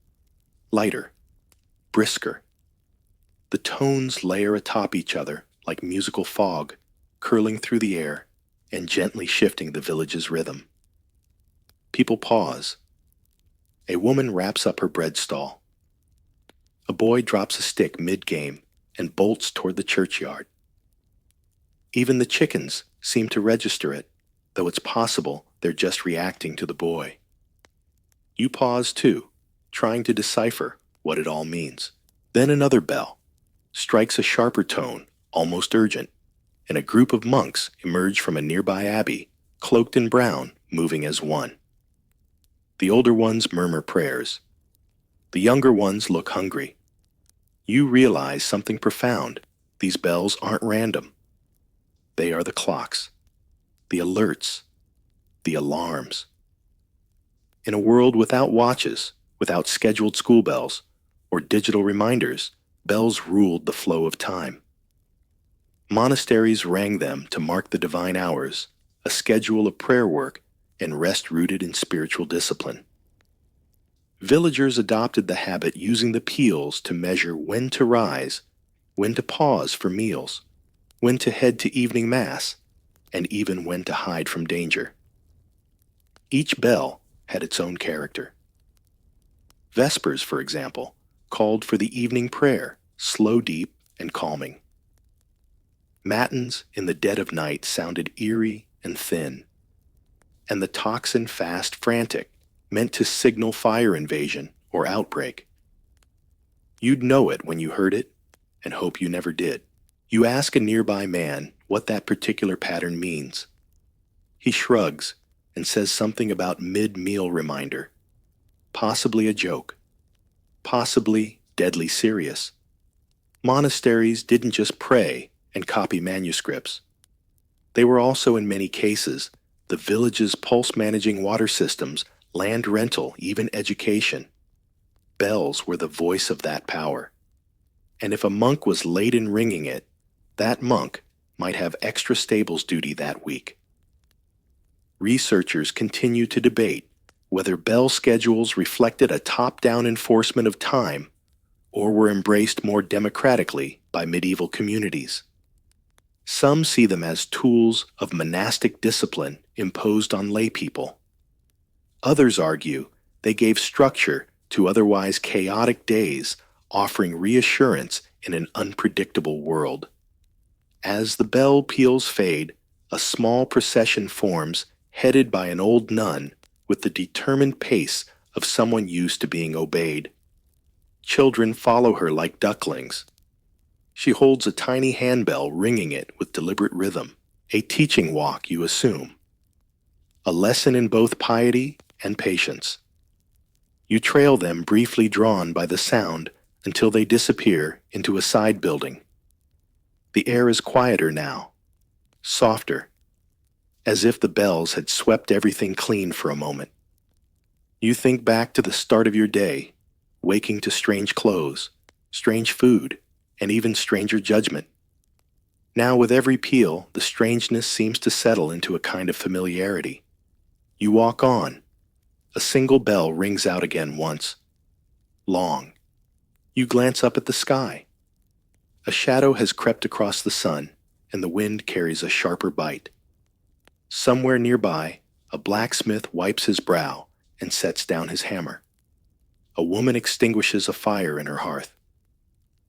Lighter, brisker. The tones layer atop each other like musical fog, curling through the air and gently shifting the village's rhythm. People pause. A woman wraps up her bread stall. A boy drops a stick mid-game and bolts toward the churchyard. Even the chickens seem to register it, though it's possible they're just reacting to the boy. You pause too, trying to decipher what it all means. Then another bell strikes a sharper tone, almost urgent, and a group of monks emerge from a nearby abbey, cloaked in brown, moving as one. The older ones murmur prayers. The younger ones look hungry. You realize something profound. These bells aren't random. They are the clocks, the alerts, the alarms. In a world without watches, without scheduled school bells, or digital reminders, bells ruled the flow of time. Monasteries rang them to mark the divine hours, a schedule of prayer work and rest rooted in spiritual discipline. Villagers adopted the habit, using the peals to measure when to rise, when to pause for meals, when to head to evening mass, and even when to hide from danger. Each bell had its own character. Vespers, for example, called for the evening prayer, slow, deep, and calming. Matins in the dead of night sounded eerie and thin, and the tocsin fast, frantic, meant to signal fire invasion or outbreak. You'd know it when you heard it, and hope you never did. You ask a nearby man what that particular pattern means. He shrugs and says something about mid-meal reminder, possibly a joke, possibly deadly serious. Monasteries didn't just pray and copy manuscripts. They were also, in many cases, the village's pulse-managing water systems, land rental, even education. Bells were the voice of that power. And if a monk was late in ringing it, that monk might have extra stables duty that week. Researchers continue to debate whether bell schedules reflected a top-down enforcement of time or were embraced more democratically by medieval communities. Some see them as tools of monastic discipline imposed on lay people. Others argue they gave structure to otherwise chaotic days, offering reassurance in an unpredictable world. As the bell peals fade, a small procession forms, headed by an old nun with the determined pace of someone used to being obeyed. Children follow her like ducklings. She holds a tiny handbell, ringing it with deliberate rhythm, a teaching walk, you assume. A lesson in both piety and patience. You trail them, briefly drawn by the sound, until they disappear into a side building. The air is quieter now, softer, as if the bells had swept everything clean for a moment. You think back to the start of your day, waking to strange clothes, strange food, and even stranger judgment. Now, with every peal, the strangeness seems to settle into a kind of familiarity. You walk on. A single bell rings out again once. Long. You glance up at the sky. A shadow has crept across the sun, and the wind carries a sharper bite. Somewhere nearby, a blacksmith wipes his brow and sets down his hammer. A woman extinguishes a fire in her hearth.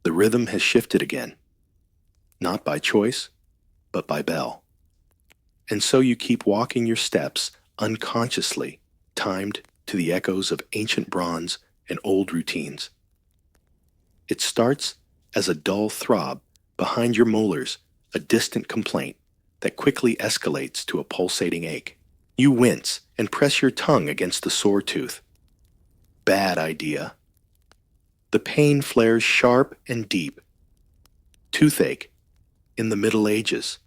The rhythm has shifted again. Not by choice, but by bell. And so you keep walking your steps unconsciously, timed to the echoes of ancient bronze and old routines. It starts as a dull throb behind your molars, a distant complaint that quickly escalates to a pulsating ache. You wince and press your tongue against the sore tooth. Bad idea. The pain flares sharp and deep. Toothache in the Middle Ages.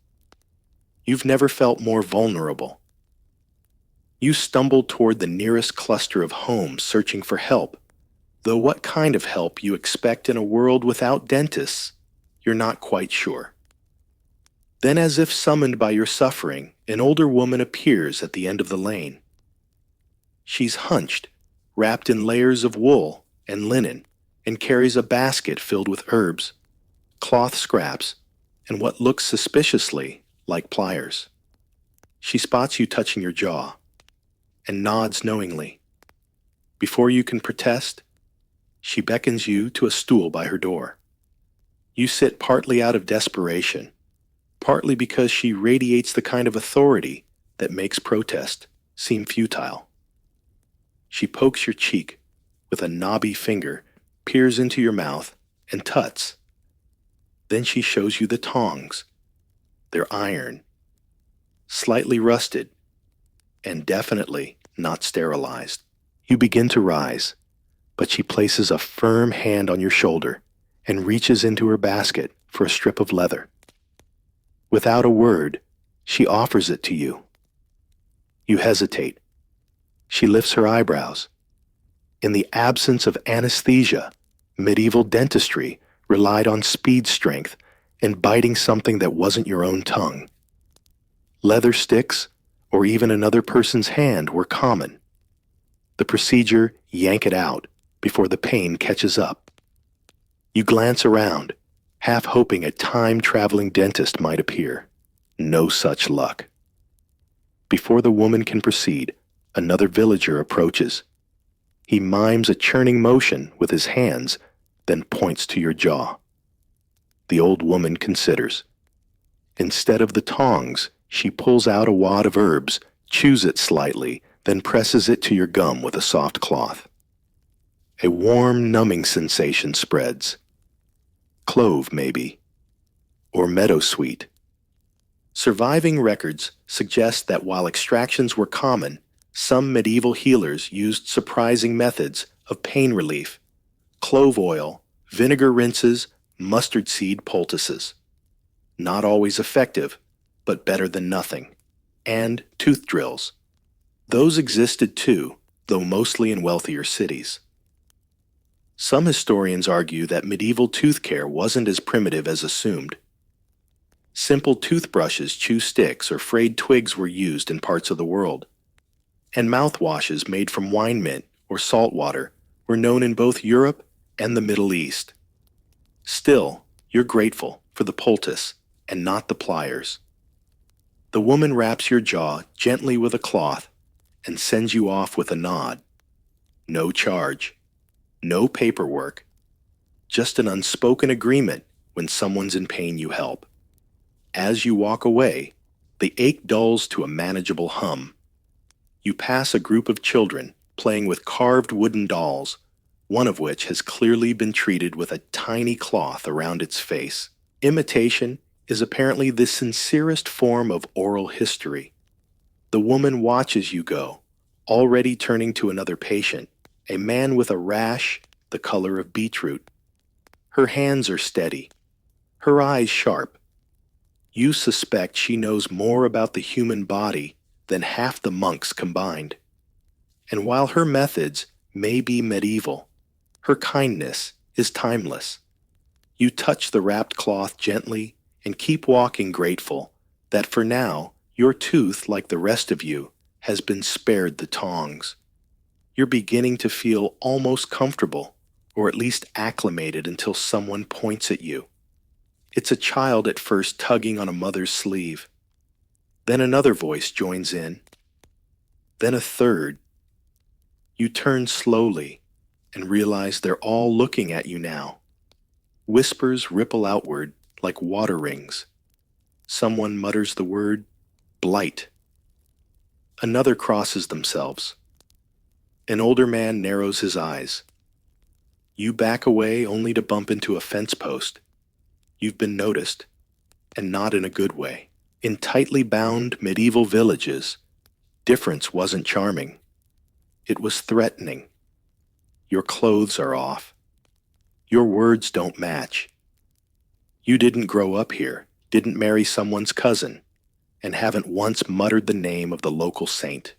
You've never felt more vulnerable. You stumble toward the nearest cluster of homes searching for help, though what kind of help you expect in a world without dentists, you're not quite sure. Then, as if summoned by your suffering, an older woman appears at the end of the lane. She's hunched, wrapped in layers of wool and linen, and carries a basket filled with herbs, cloth scraps, and what looks suspiciously like pliers. She spots you touching your jaw and nods knowingly. Before you can protest, she beckons you to a stool by her door. You sit partly out of desperation, partly because she radiates the kind of authority that makes protest seem futile. She pokes your cheek with a knobby finger, peers into your mouth, and tuts. Then she shows you the tongs. They're iron, slightly rusted, and definitely not sterilized. You begin to rise, but she places a firm hand on your shoulder and reaches into her basket for a strip of leather. Without a word, she offers it to you. You hesitate. She lifts her eyebrows. In the absence of anesthesia, medieval dentistry relied on speed strength and biting something that wasn't your own tongue. Leather sticks, or even another person's hand, were common. The procedure: yank it out before the pain catches up. You glance around, half hoping a time-traveling dentist might appear. No such luck. Before the woman can proceed, another villager approaches. He mimes a churning motion with his hands, then points to your jaw. The old woman considers. Instead of the tongs, she pulls out a wad of herbs, chews it slightly, then presses it to your gum with a soft cloth. A warm, numbing sensation spreads. Clove, maybe. Or meadowsweet. Surviving records suggest that while extractions were common, some medieval healers used surprising methods of pain relief: clove oil, vinegar rinses, mustard seed poultices. Not always effective, but better than nothing. And tooth drills. Those existed too, though mostly in wealthier cities. Some historians argue that medieval tooth care wasn't as primitive as assumed. Simple toothbrushes, chew sticks, or frayed twigs were used in parts of the world. And mouthwashes made from wine mint or salt water were known in both Europe and the Middle East. Still, you're grateful for the poultice and not the pliers. The woman wraps your jaw gently with a cloth and sends you off with a nod. No charge. No paperwork. just an unspoken agreement when someone's in pain you help. As you walk away, the ache dulls to a manageable hum. You pass a group of children playing with carved wooden dolls, one of which has clearly been treated with a tiny cloth around its face. Imitation is apparently the sincerest form of oral history. The woman watches you go, already turning to another patient, a man with a rash the color of beetroot. Her hands are steady, her eyes sharp. You suspect she knows more about the human body than half the monks combined. And while her methods may be medieval, her kindness is timeless. You touch the wrapped cloth gently and keep walking, grateful that for now your tooth, like the rest of you, has been spared the tongs. You're beginning to feel almost comfortable, or at least acclimated, until someone points at you. It's a child at first tugging on a mother's sleeve. Then another voice joins in. Then a third. You turn slowly and realize they're all looking at you now. Whispers ripple outward like water rings. Someone mutters the word blight. Another crosses themselves. An older man narrows his eyes. You back away only to bump into a fence post. You've been noticed, and not in a good way. In tightly bound medieval villages, difference wasn't charming. It was threatening. Your clothes are off. Your words don't match. You didn't grow up here, didn't marry someone's cousin, and haven't once muttered the name of the local saint.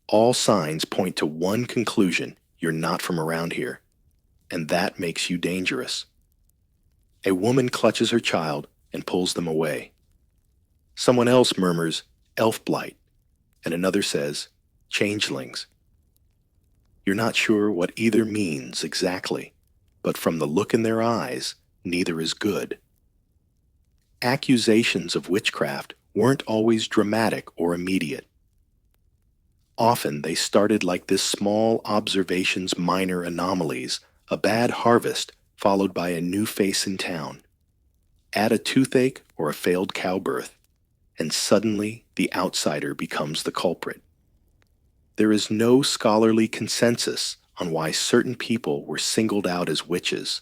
All signs point to one conclusion: you're not from around here, and that makes you dangerous. A woman clutches her child and pulls them away. Someone else murmurs, elf blight, and another says, changelings. You're not sure what either means exactly, but from the look in their eyes, neither is good. Accusations of witchcraft weren't always dramatic or immediate. Often they started like this: small observations, minor anomalies, a bad harvest followed by a new face in town. Add a toothache or a failed cow birth, and suddenly the outsider becomes the culprit. There is no scholarly consensus on why certain people were singled out as witches.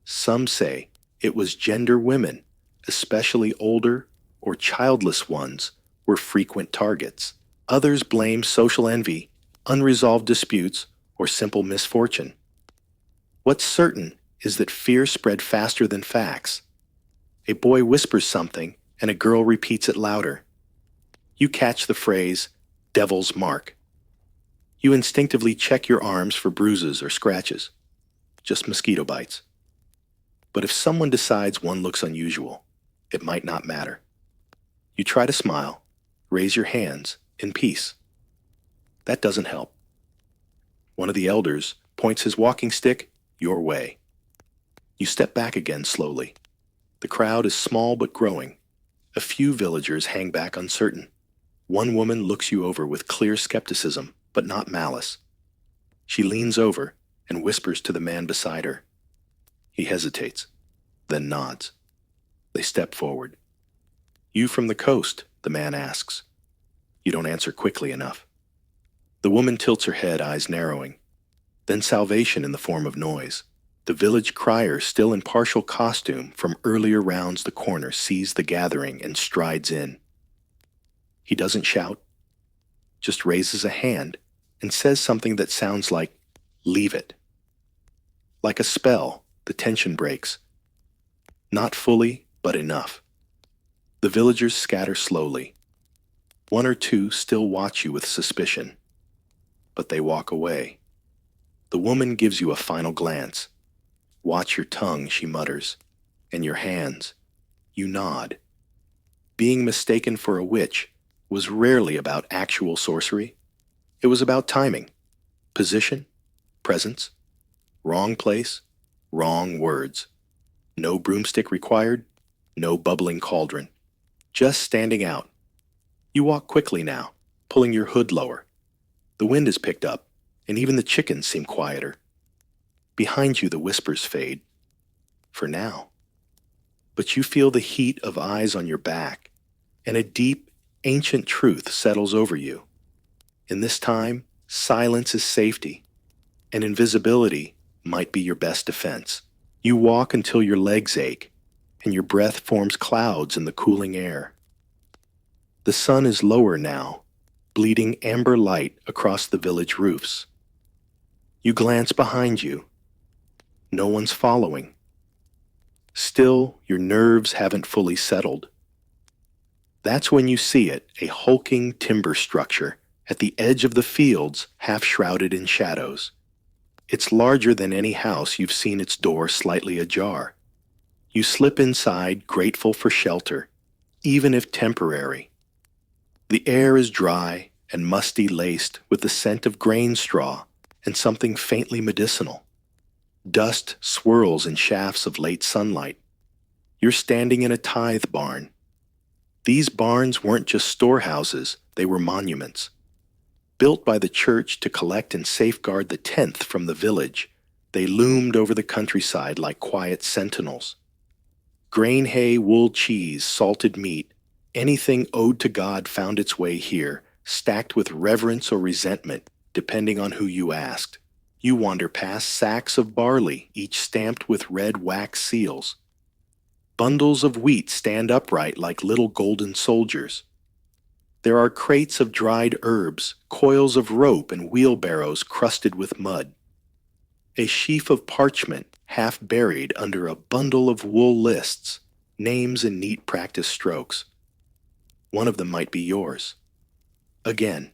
Some say it was gender women, especially older or childless ones, were frequent targets. Others blame social envy, unresolved disputes, or simple misfortune. What's certain is that fear spread faster than facts. A boy whispers something, and a girl repeats it louder. You catch the phrase, devil's mark. You instinctively check your arms for bruises or scratches, just mosquito bites. But if someone decides one looks unusual, it might not matter. You try to smile, raise your hands in peace. That doesn't help. One of the elders points his walking stick your way. You step back again slowly. The crowd is small but growing. A few villagers hang back uncertain. One woman looks you over with clear skepticism, but not malice. She leans over and whispers to the man beside her. He hesitates, then nods. They step forward. You from the coast? The man asks. You don't answer quickly enough. The woman tilts her head, eyes narrowing. Then salvation in the form of noise. The village crier, still in partial costume from earlier rounds the corner, sees the gathering and strides in. He doesn't shout, just raises a hand and says something that sounds like, leave it. Like a spell, the tension breaks. Not fully, but enough. The villagers scatter slowly. One or two still watch you with suspicion, but they walk away. The woman gives you a final glance. Watch your tongue, she mutters, and your hands. You nod. Being mistaken for a witch was rarely about actual sorcery. It was about timing, position, presence, wrong place, wrong words. No broomstick required, no bubbling cauldron. Just standing out. You walk quickly now, pulling your hood lower. The wind is picked up, and even the chickens seem quieter. Behind you, the whispers fade, for now. But you feel the heat of eyes on your back, and a deep, ancient truth settles over you. In this time, silence is safety, and invisibility might be your best defense. You walk until your legs ache, and your breath forms clouds in the cooling air. The sun is lower now, bleeding amber light across the village roofs. You glance behind you. No one's following. Still, your nerves haven't fully settled. That's when you see it, a hulking timber structure at the edge of the fields, half shrouded in shadows. It's larger than any house you've seen, its door slightly ajar. You slip inside, grateful for shelter, even if temporary. The air is dry and musty, laced with the scent of grain straw and something faintly medicinal. Dust swirls in shafts of late sunlight. You're standing in a tithe barn. These barns weren't just storehouses, they were monuments. Built by the church to collect and safeguard the tenth from the village, they loomed over the countryside like quiet sentinels. Grain, hay, wool, cheese, salted meat, anything owed to God found its way here, stacked with reverence or resentment, depending on who you asked. You wander past sacks of barley, each stamped with red wax seals. Bundles of wheat stand upright like little golden soldiers. There are crates of dried herbs, coils of rope, and wheelbarrows crusted with mud. A sheaf of parchment half buried under a bundle of wool lists, names in neat practice strokes. One of them might be yours. Again.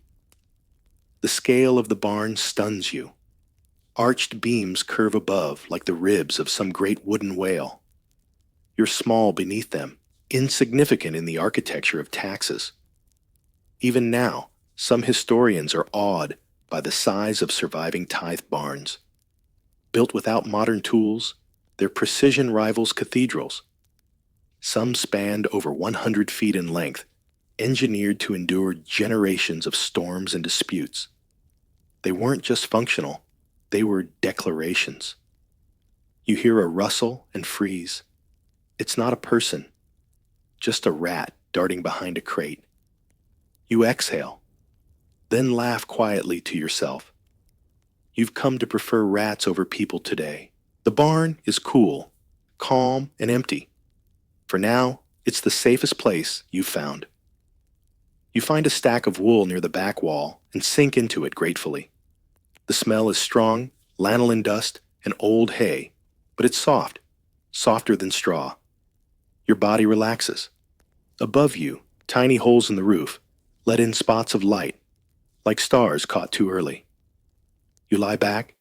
The scale of the barn stuns you. Arched beams curve above like the ribs of some great wooden whale. You're small beneath them, insignificant in the architecture of taxes. Even now, some historians are awed by the size of surviving tithe barns. Built without modern tools, their precision rivals cathedrals. Some spanned over 100 feet in length, engineered to endure generations of storms and disputes. They weren't just functional, they were declarations. You hear a rustle and freeze. It's not a person, just a rat darting behind a crate. You exhale, then laugh quietly to yourself. You've come to prefer rats over people today. The barn is cool, calm, and empty. For now, it's the safest place you've found. You find a stack of wool near the back wall and sink into it gratefully. The smell is strong, lanolin dust, and old hay, but it's soft, softer than straw. Your body relaxes. Above you, tiny holes in the roof let in spots of light, like stars caught too early. You lie back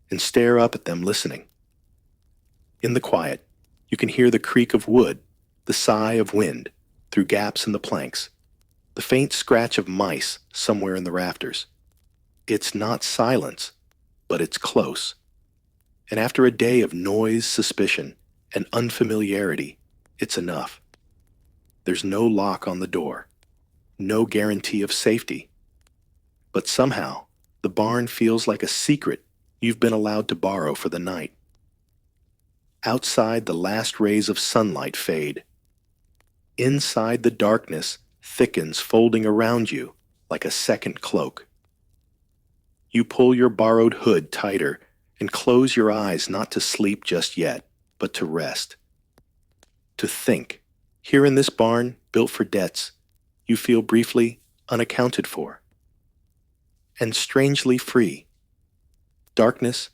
and stare up at them, listening. In the quiet, you can hear the creak of wood, the sigh of wind through gaps in the planks, the faint scratch of mice somewhere in the rafters. It's not silence, but it's close. And after a day of noise, suspicion, and unfamiliarity, it's enough. There's no lock on the door, no guarantee of safety. But somehow, the barn feels like a secret you've been allowed to borrow for the night. Outside, the last rays of sunlight fade. Inside, the darkness thickens, folding around you like a second cloak. You pull your borrowed hood tighter and close your eyes, not to sleep just yet, but to rest. To think. Here in this barn, built for debts, you feel briefly unaccounted for. And strangely free. Darkness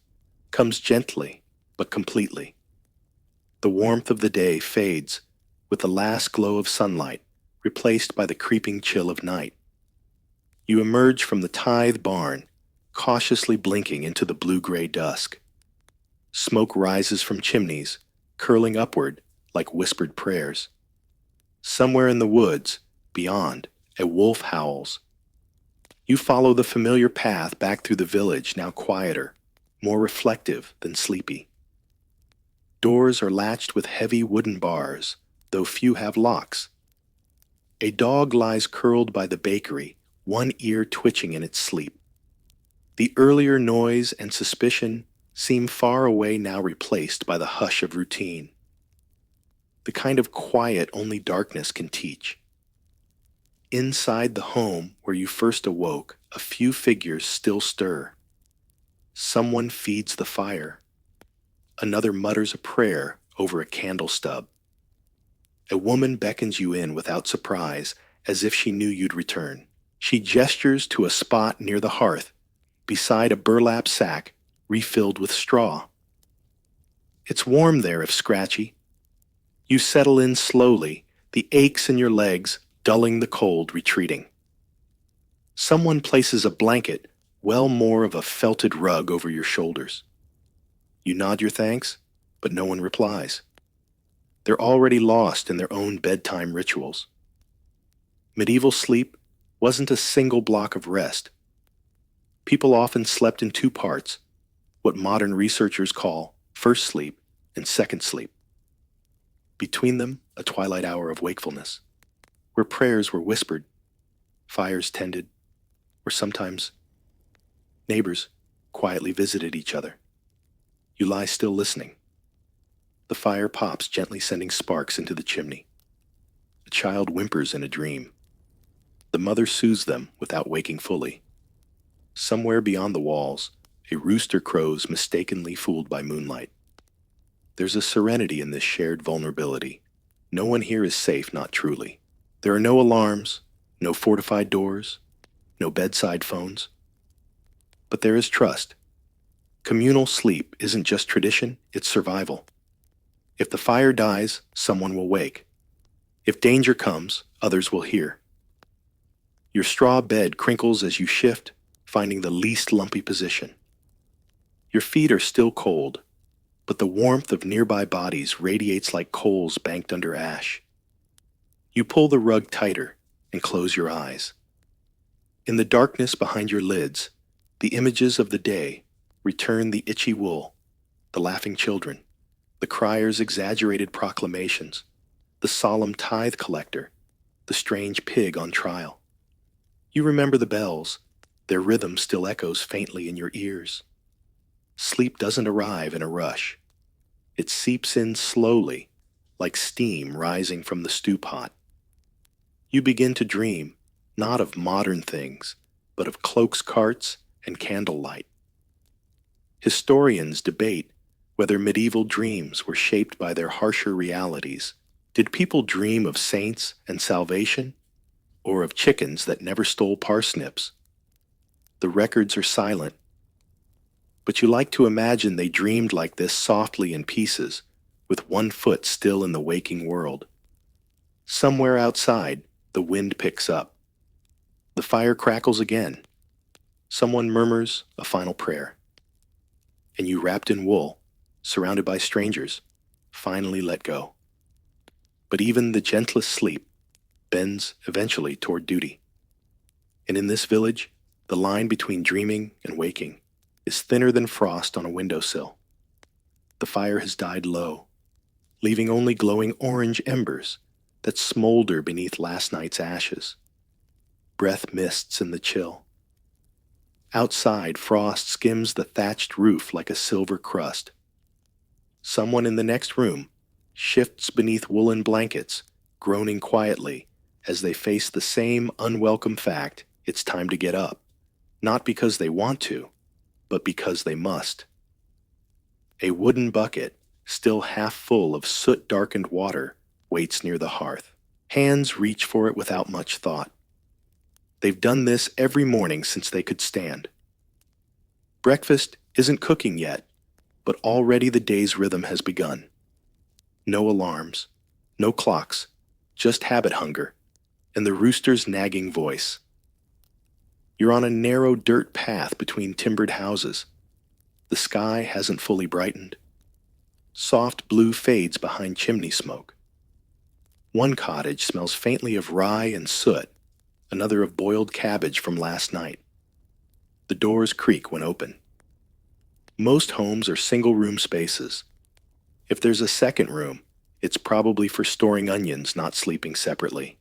comes gently, but completely. The warmth of the day fades with the last glow of sunlight, replaced by the creeping chill of night. You emerge from the tithe barn, cautiously blinking into the blue-gray dusk. Smoke rises from chimneys, curling upward like whispered prayers. Somewhere in the woods, beyond, a wolf howls. You follow the familiar path back through the village, now quieter, more reflective than sleepy. Doors are latched with heavy wooden bars, though few have locks. A dog lies curled by the bakery, one ear twitching in its sleep. The earlier noise and suspicion seem far away now replaced by the hush of routine, the kind of quiet only darkness can teach. Inside the home where you first awoke, a few figures still stir. Someone feeds the fire. Another mutters a prayer over a candle stub. A woman beckons you in without surprise, as if she knew you'd return. She gestures to a spot near the hearth, beside a burlap sack refilled with straw. It's warm there if scratchy. You settle in slowly, the aches in your legs dulling the cold retreating. Someone places a blanket, well more of a felted rug over your shoulders. You nod your thanks, but no one replies. They're already lost in their own bedtime rituals. Medieval sleep wasn't a single block of rest. People often slept in two parts, what modern researchers call first sleep and second sleep. Between them, a twilight hour of wakefulness, where prayers were whispered, fires tended, or sometimes neighbors quietly visited each other. You lie still listening. The fire pops, gently sending sparks into the chimney. A child whimpers in a dream. The mother soothes them without waking fully. Somewhere beyond the walls, a rooster crows mistakenly fooled by moonlight. There's a serenity in this shared vulnerability. No one here is safe, not truly. There are no alarms, no fortified doors, no bedside phones. But there is trust. Communal sleep isn't just tradition, it's survival. If the fire dies, someone will wake. If danger comes, others will hear. Your straw bed crinkles as you shift, finding the least lumpy position. Your feet are still cold, but the warmth of nearby bodies radiates like coals banked under ash. You pull the rug tighter and close your eyes. In the darkness behind your lids, the images of the day return: the itchy wool, the laughing children, the crier's exaggerated proclamations, the solemn tithe collector, the strange pig on trial. You remember the bells, their rhythm still echoes faintly in your ears. Sleep doesn't arrive in a rush. It seeps in slowly, like steam rising from the stew pot. You begin to dream, not of modern things, but of cloaks, carts, and candlelight. Historians debate whether medieval dreams were shaped by their harsher realities. Did people dream of saints and salvation, or of chickens that never stole parsnips? The records are silent, but you like to imagine they dreamed like this softly in pieces, with one foot still in the waking world. Somewhere outside, the wind picks up. The fire crackles again. Someone murmurs a final prayer. And you, wrapped in wool, surrounded by strangers, finally let go. But even the gentlest sleep bends eventually toward duty. And in this village, the line between dreaming and waking is thinner than frost on a windowsill. The fire has died low, leaving only glowing orange embers that smolder beneath last night's ashes. Breath mists in the chill. Outside, frost skims the thatched roof like a silver crust. Someone in the next room shifts beneath woolen blankets, groaning quietly as they face the same unwelcome fact: it's time to get up, not because they want to, but because they must. A wooden bucket, still half full of soot-darkened water, waits near the hearth. Hands reach for it without much thought. They've done this every morning since they could stand. Breakfast isn't cooking yet, but already the day's rhythm has begun. No alarms, no clocks, just habit hunger, and the rooster's nagging voice. You're on a narrow dirt path between timbered houses. The sky hasn't fully brightened. Soft blue fades behind chimney smoke. One cottage smells faintly of rye and soot, another of boiled cabbage from last night. The doors creak when open. Most homes are single-room spaces. If there's a second room, it's probably for storing onions, not sleeping separately.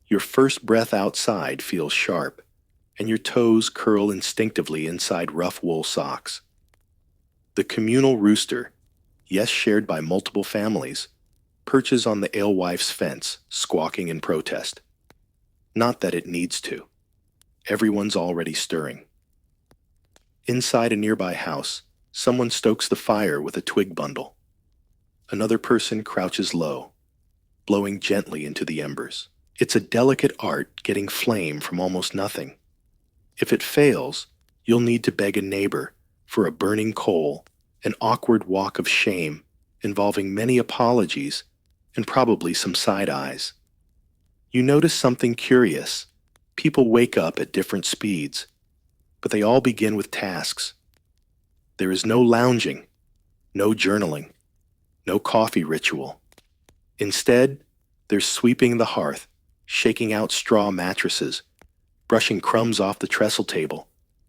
Your first breath outside feels sharp, and your toes curl instinctively inside rough wool socks. The communal rooster, yes shared by multiple families, perches on the alewife's fence, squawking in protest. Not that it needs to. Everyone's already stirring. Inside a nearby house, someone stokes the fire with a twig bundle. Another person crouches low, blowing gently into the embers. It's a delicate art getting flame from almost nothing. If it fails, you'll need to beg a neighbor for a burning coal, an awkward walk of shame involving many apologies and probably some side eyes. You notice something curious. People wake up at different speeds, but they all begin with tasks. There is no lounging, no journaling, no coffee ritual. Instead, there's sweeping the hearth, shaking out straw mattresses, brushing crumbs off the trestle table,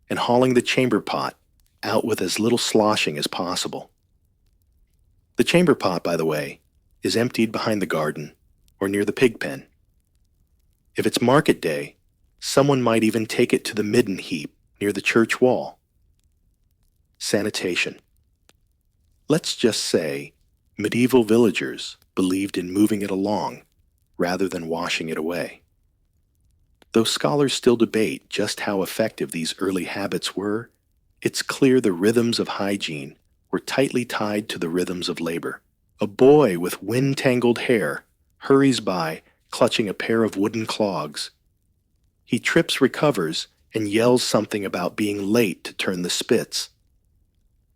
and hauling the chamber pot out with as little sloshing as possible. The chamber pot, by the way, is emptied behind the garden or near the pig pen. If it's market day, someone might even take it to the midden heap near the church wall. Sanitation. Let's just say medieval villagers believed in moving it along rather than washing it away. Though scholars still debate just how effective these early habits were, it's clear the rhythms of hygiene were tightly tied to the rhythms of labor. A boy with wind-tangled hair hurries by, clutching a pair of wooden clogs. He trips, recovers, and yells something about being late to turn the spits.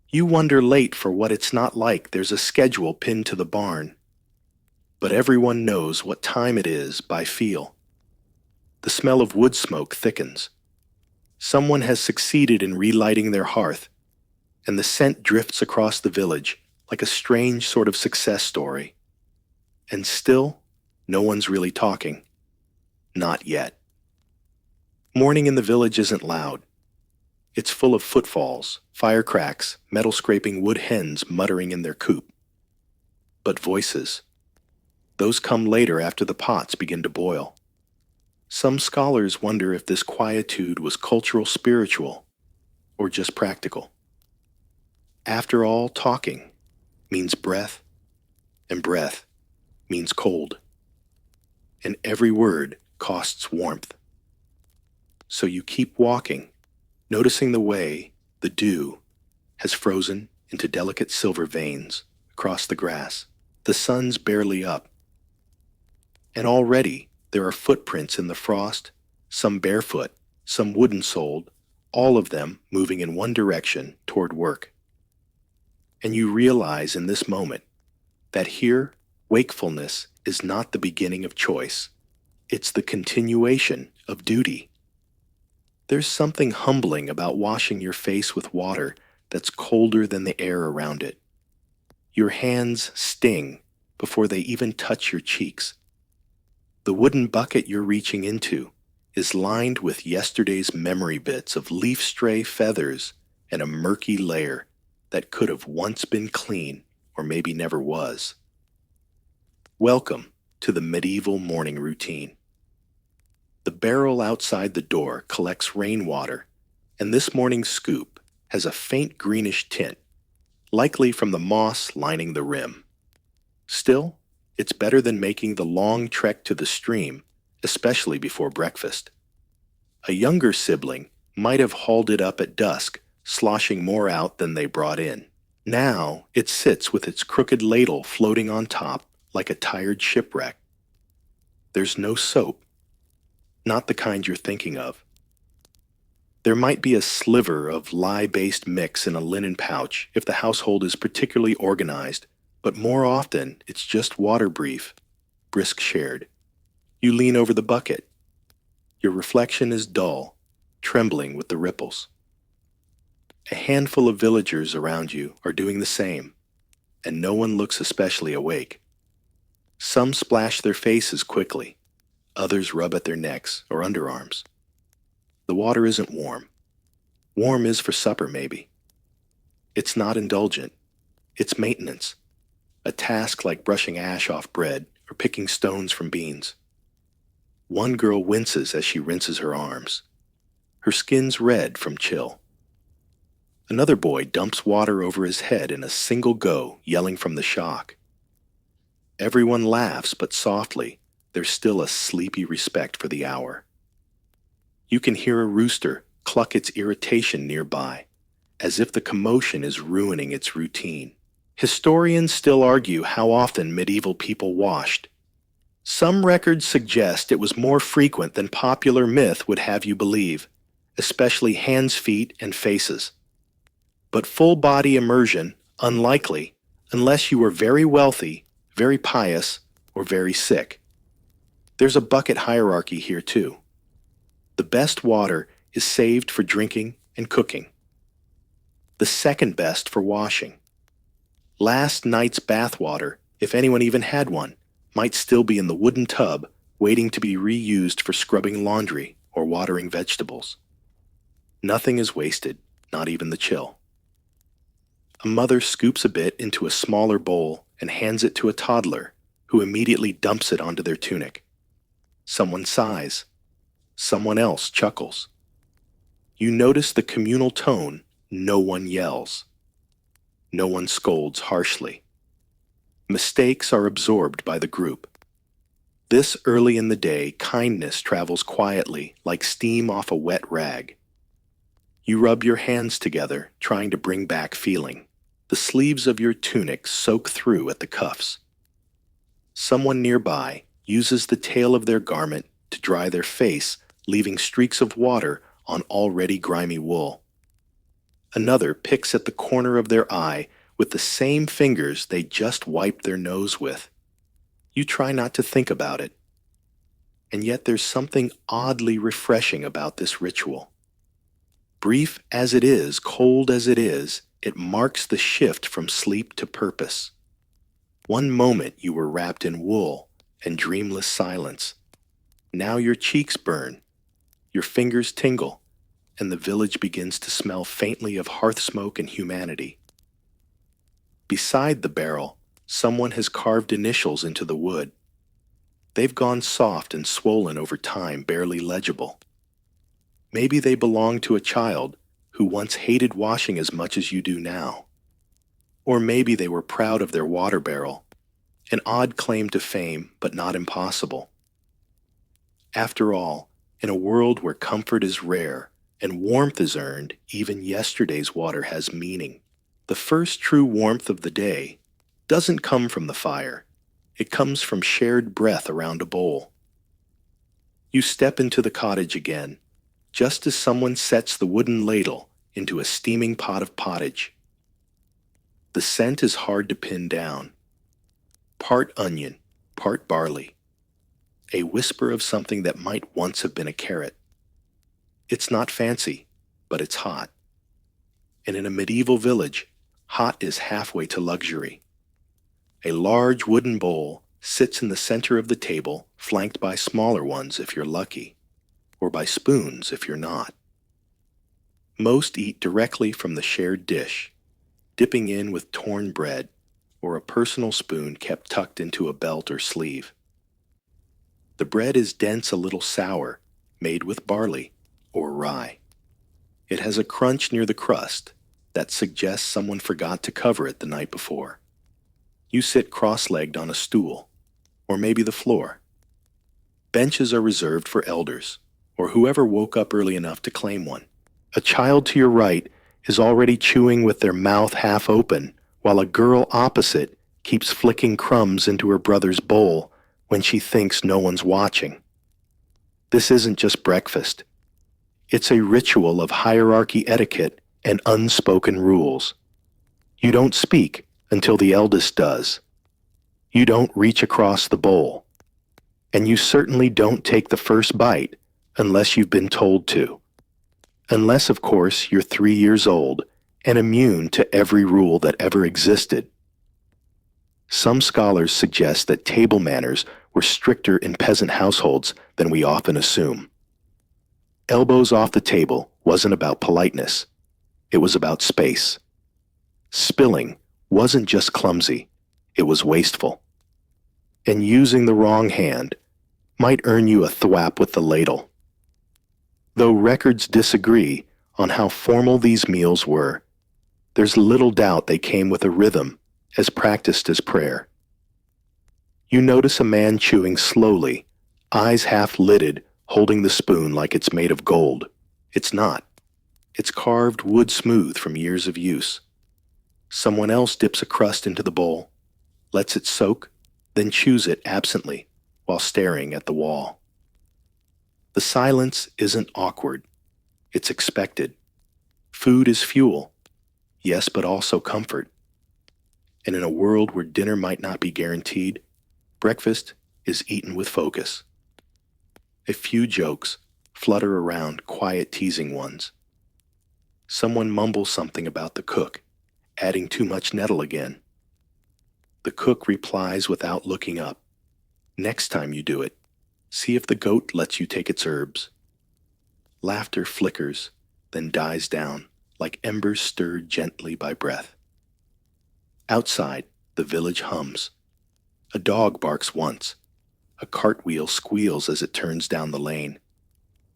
You wonder late for what it's not like there's a schedule pinned to the barn. But everyone knows what time it is by feel. The smell of wood smoke thickens. Someone has succeeded in relighting their hearth, and the scent drifts across the village like a strange sort of success story. And still, no one's really talking. Not yet. Morning in the village isn't loud. It's full of footfalls, firecracks, metal-scraping wood hens muttering in their coop. But voices. Those come later after the pots begin to boil. Some scholars wonder if this quietude was cultural spiritual or just practical. After all, talking means breath, and breath means cold. And every word costs warmth. So you keep walking, noticing the way the dew has frozen into delicate silver veins across the grass. The sun's barely up. And already there are footprints in the frost, some barefoot, some wooden-soled, all of them moving in one direction toward work. And you realize in this moment that here, wakefulness is not the beginning of choice. It's the continuation of duty. There's something humbling about washing your face with water that's colder than the air around it. Your hands sting before they even touch your cheeks. The wooden bucket you're reaching into is lined with yesterday's memory bits of leaf-stray feathers and a murky layer that could have once been clean or maybe never was. Welcome to the medieval morning routine. The barrel outside the door collects rainwater, and this morning's scoop has a faint greenish tint, likely from the moss lining the rim. Still, it's better than making the long trek to the stream, especially before breakfast. A younger sibling might have hauled it up at dusk, sloshing more out than they brought in. Now it sits with its crooked ladle floating on top like a tired shipwreck. There's no soap, not the kind you're thinking of. There might be a sliver of lye-based mix in a linen pouch if the household is particularly organized, but more often it's just water brisk shared. You lean over the bucket. Your reflection is dull, trembling with the ripples. A handful of villagers around you are doing the same, and no one looks especially awake. Some splash their faces quickly, others rub at their necks or underarms. The water isn't warm. Warm is for supper, maybe. It's not indulgent. It's maintenance, a task like brushing ash off bread or picking stones from beans. One girl winces as she rinses her arms. Her skin's red from chill. Another boy dumps water over his head in a single go, yelling from the shock. Everyone laughs, but softly. There's still a sleepy respect for the hour. You can hear a rooster cluck its irritation nearby, as if the commotion is ruining its routine. Historians still argue how often medieval people washed. Some records suggest it was more frequent than popular myth would have you believe, especially hands, feet, and faces. But full body immersion, unlikely, unless you were very wealthy, very pious, or very sick. There's a bucket hierarchy here too. The best water is saved for drinking and cooking. The second best for washing. Last night's bath water, if anyone even had one, might still be in the wooden tub waiting to be reused for scrubbing laundry or watering vegetables. Nothing is wasted, not even the chill. A mother scoops a bit into a smaller bowl and hands it to a toddler, who immediately dumps it onto their tunic. Someone sighs. Someone else chuckles. You notice the communal tone. No one yells. No one scolds harshly. Mistakes are absorbed by the group. This early in the day, kindness travels quietly like steam off a wet rag. You rub your hands together, trying to bring back feeling. The sleeves of your tunic soak through at the cuffs. Someone nearby uses the tail of their garment to dry their face, leaving streaks of water on already grimy wool. Another picks at the corner of their eye with the same fingers they just wiped their nose with. You try not to think about it. And yet there's something oddly refreshing about this ritual. Brief as it is, cold as it is, it marks the shift from sleep to purpose. One moment you were wrapped in wool and dreamless silence. Now your cheeks burn, your fingers tingle, and the village begins to smell faintly of hearth smoke and humanity. Beside the barrel, someone has carved initials into the wood. They've gone soft and swollen over time, barely legible. Maybe they belong to a child who once hated washing as much as you do now. Or maybe they were proud of their water barrel, an odd claim to fame, but not impossible. After all, in a world where comfort is rare and warmth is earned, even yesterday's water has meaning. The first true warmth of the day doesn't come from the fire. It comes from shared breath around a bowl. You step into the cottage again, just as someone sets the wooden ladle into a steaming pot of pottage. The scent is hard to pin down. Part onion, part barley. A whisper of something that might once have been a carrot. It's not fancy, but it's hot. And in a medieval village, hot is halfway to luxury. A large wooden bowl sits in the center of the table, flanked by smaller ones if you're lucky, or by spoons if you're not. Most eat directly from the shared dish, dipping in with torn bread or a personal spoon kept tucked into a belt or sleeve. The bread is dense, a little sour, made with barley or rye. It has a crunch near the crust that suggests someone forgot to cover it the night before. You sit cross-legged on a stool, or maybe the floor. Benches are reserved for elders, or whoever woke up early enough to claim one. A child to your right is already chewing with their mouth half open, while a girl opposite keeps flicking crumbs into her brother's bowl when she thinks no one's watching. This isn't just breakfast. It's a ritual of hierarchy, etiquette, and unspoken rules. You don't speak until the eldest does. You don't reach across the bowl. And you certainly don't take the first bite unless you've been told to. Unless, of course, you're 3 years old and immune to every rule that ever existed. Some scholars suggest that table manners were stricter in peasant households than we often assume. Elbows off the table wasn't about politeness. It was about space. Spilling wasn't just clumsy, it was wasteful. And using the wrong hand might earn you a thwap with the ladle. Though records disagree on how formal these meals were, there's little doubt they came with a rhythm, as practiced as prayer. You notice a man chewing slowly, eyes half-lidded, holding the spoon like it's made of gold. It's not. It's carved wood smooth from years of use. Someone else dips a crust into the bowl, lets it soak, then chews it absently while staring at the wall. The silence isn't awkward. It's expected. Food is fuel, yes, but also comfort. And in a world where dinner might not be guaranteed, breakfast is eaten with focus. A few jokes flutter around, quiet teasing ones. Someone mumbles something about the cook, adding too much nettle again. The cook replies without looking up. Next time you do it, see if the goat lets you take its herbs. Laughter flickers, then dies down, like embers stirred gently by breath. Outside, the village hums. A dog barks once. A cartwheel squeals as it turns down the lane.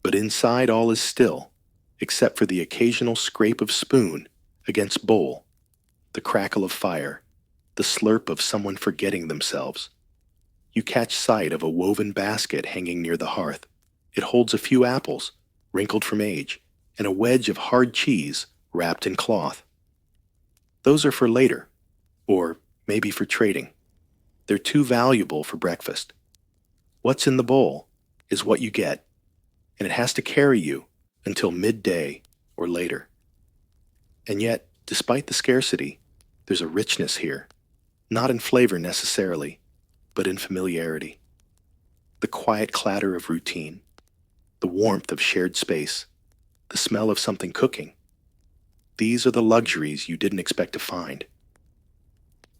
But inside all is still, except for the occasional scrape of spoon against bowl, the crackle of fire, the slurp of someone forgetting themselves. You catch sight of a woven basket hanging near the hearth. It holds a few apples, wrinkled from age, and a wedge of hard cheese wrapped in cloth. Those are for later, or maybe for trading. They're too valuable for breakfast. What's in the bowl is what you get, and it has to carry you until midday or later. And yet, despite the scarcity, there's a richness here, not in flavor necessarily, but in familiarity. The quiet clatter of routine, the warmth of shared space, the smell of something cooking. These are the luxuries you didn't expect to find.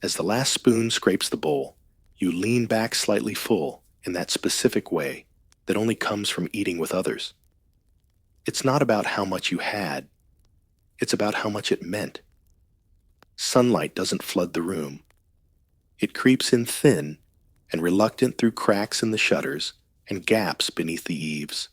As the last spoon scrapes the bowl, you lean back slightly full in that specific way that only comes from eating with others. It's not about how much you had, it's about how much it meant. Sunlight doesn't flood the room. It creeps in thin and reluctant through cracks in the shutters and gaps beneath the eaves.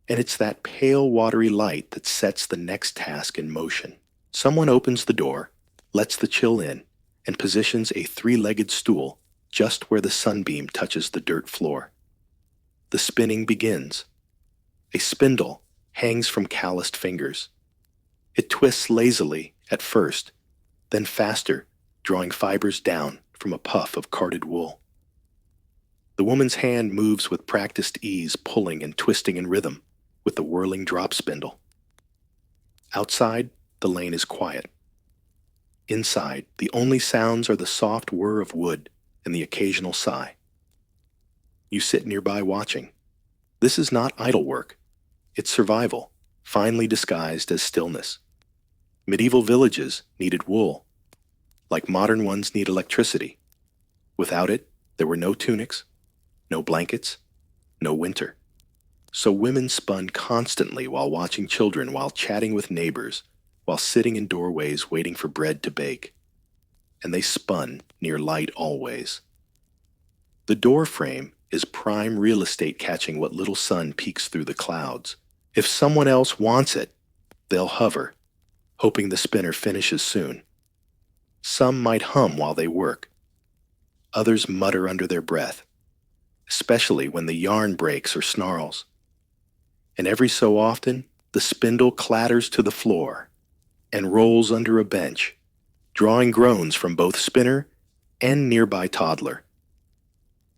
And it's that pale, watery light that sets the next task in motion. Someone opens the door, lets the chill in, and positions a three-legged stool just where the sunbeam touches the dirt floor. The spinning begins. A spindle hangs from calloused fingers. It twists lazily at first, then faster, drawing fibers down from a puff of carded wool. The woman's hand moves with practiced ease, pulling and twisting in rhythm with the whirling drop spindle. Outside, the lane is quiet. Inside, the only sounds are the soft whir of wood and the occasional sigh. You sit nearby watching. This is not idle work. It's survival, finely disguised as stillness. Medieval villages needed wool, like modern ones need electricity. Without it, there were no tunics, no blankets, no winter. So women spun constantly while watching children, while chatting with neighbors, while sitting in doorways waiting for bread to bake. And they spun near light always. The door frame is prime real estate, catching what little sun peeks through the clouds. If someone else wants it, they'll hover, hoping the spinner finishes soon. Some might hum while they work. Others mutter under their breath, especially when the yarn breaks or snarls. And every so often, the spindle clatters to the floor and rolls under a bench, drawing groans from both spinner and nearby toddler.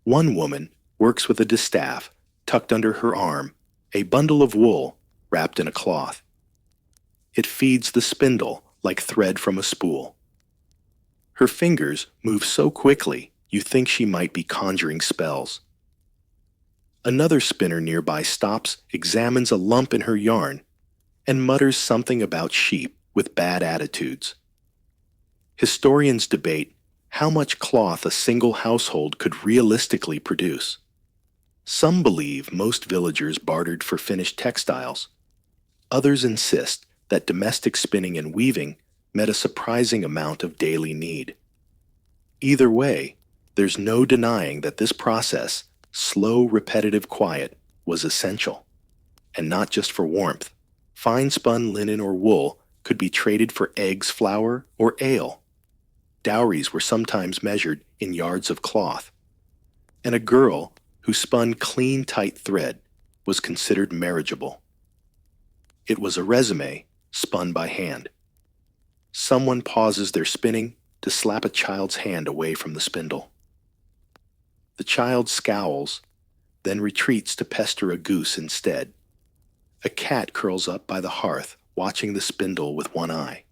One woman works with a distaff tucked under her arm, a bundle of wool wrapped in a cloth. It feeds the spindle like thread from a spool. Her fingers move so quickly you think she might be conjuring spells. Another spinner nearby stops, examines a lump in her yarn, and mutters something about sheep with bad attitudes. Historians debate how much cloth a single household could realistically produce. Some believe most villagers bartered for finished textiles. Others insist that domestic spinning and weaving met a surprising amount of daily need. Either way, there's no denying that this process, slow, repetitive quiet, was essential. And not just for warmth. Fine-spun linen or wool could be traded for eggs, flour, or ale. Dowries were sometimes measured in yards of cloth, and a girl who spun clean, tight thread was considered marriageable. It was a resume spun by hand. Someone pauses their spinning to slap a child's hand away from the spindle. The child scowls, then retreats to pester a goose instead. A cat curls up by the hearth, watching the spindle with one eye.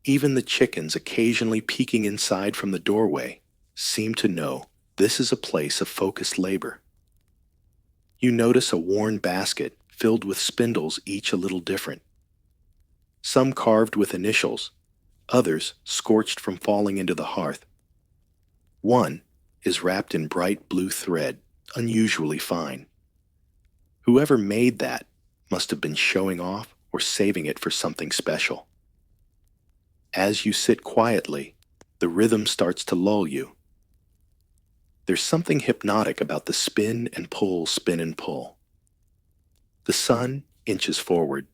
Even the chickens occasionally peeking inside from the doorway seem to know this is a place of focused labor. You notice a worn basket filled with spindles, each a little different. Some carved with initials, others scorched from falling into the hearth. One is wrapped in bright blue thread, unusually fine. Whoever made that must have been showing off or saving it for something special. As you sit quietly, the rhythm starts to lull you. There's something hypnotic about the spin and pull, spin and pull. The sun inches forward.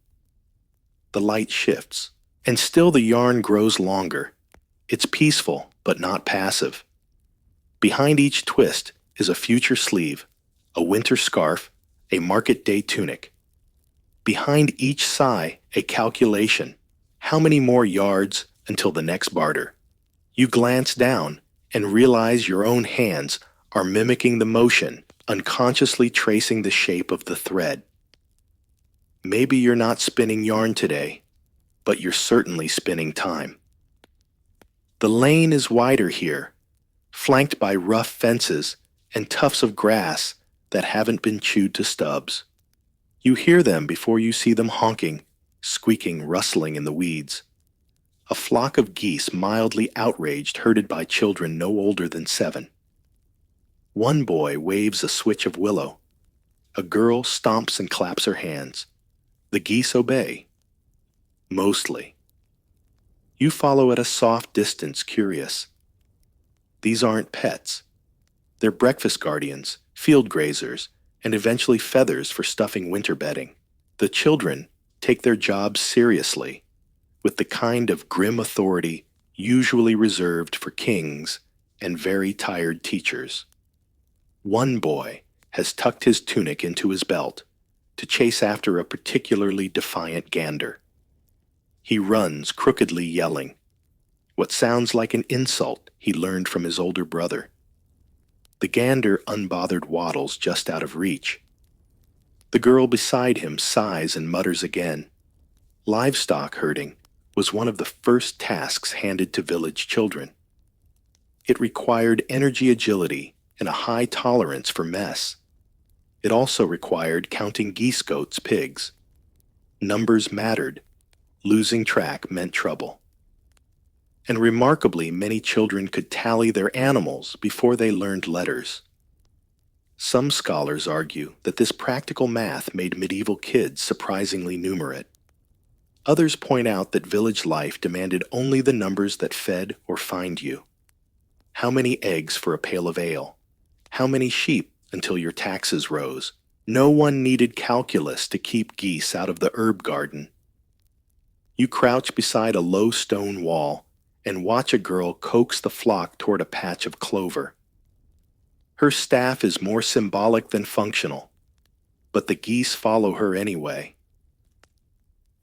The light shifts, and still the yarn grows longer. It's peaceful, but not passive. Behind each twist is a future sleeve, a winter scarf, a market day tunic. Behind each sigh, a calculation. How many more yards until the next barter? You glance down and realize your own hands are mimicking the motion, unconsciously tracing the shape of the thread. Maybe you're not spinning yarn today, but you're certainly spinning time. The lane is wider here, flanked by rough fences and tufts of grass that haven't been chewed to stubs. You hear them before you see them honking, squeaking, rustling in the weeds. A flock of geese mildly outraged, herded by children no older than 7. One boy waves a switch of willow. A girl stomps and claps her hands. The geese obey. Mostly. You follow at a soft distance, curious. These aren't pets. They're breakfast guardians, field grazers, and eventually feathers for stuffing winter bedding. The children take their jobs seriously, with the kind of grim authority usually reserved for kings and very tired teachers. One boy has tucked his tunic into his belt to chase after a particularly defiant gander. He runs crookedly, yelling, what sounds like an insult he learned from his older brother. The gander unbothered waddles just out of reach. The girl beside him sighs and mutters again. Livestock herding was one of the first tasks handed to village children. It required energy, agility, and a high tolerance for mess. It also required counting geese, goats, pigs. Numbers mattered. Losing track meant trouble. And remarkably, many children could tally their animals before they learned letters. Some scholars argue that this practical math made medieval kids surprisingly numerate. Others point out that village life demanded only the numbers that fed or fined you. How many eggs for a pail of ale? How many sheep until your taxes rose? No one needed calculus to keep geese out of the herb garden. You crouch beside a low stone wall and watch a girl coax the flock toward a patch of clover. Her staff is more symbolic than functional, but the geese follow her anyway.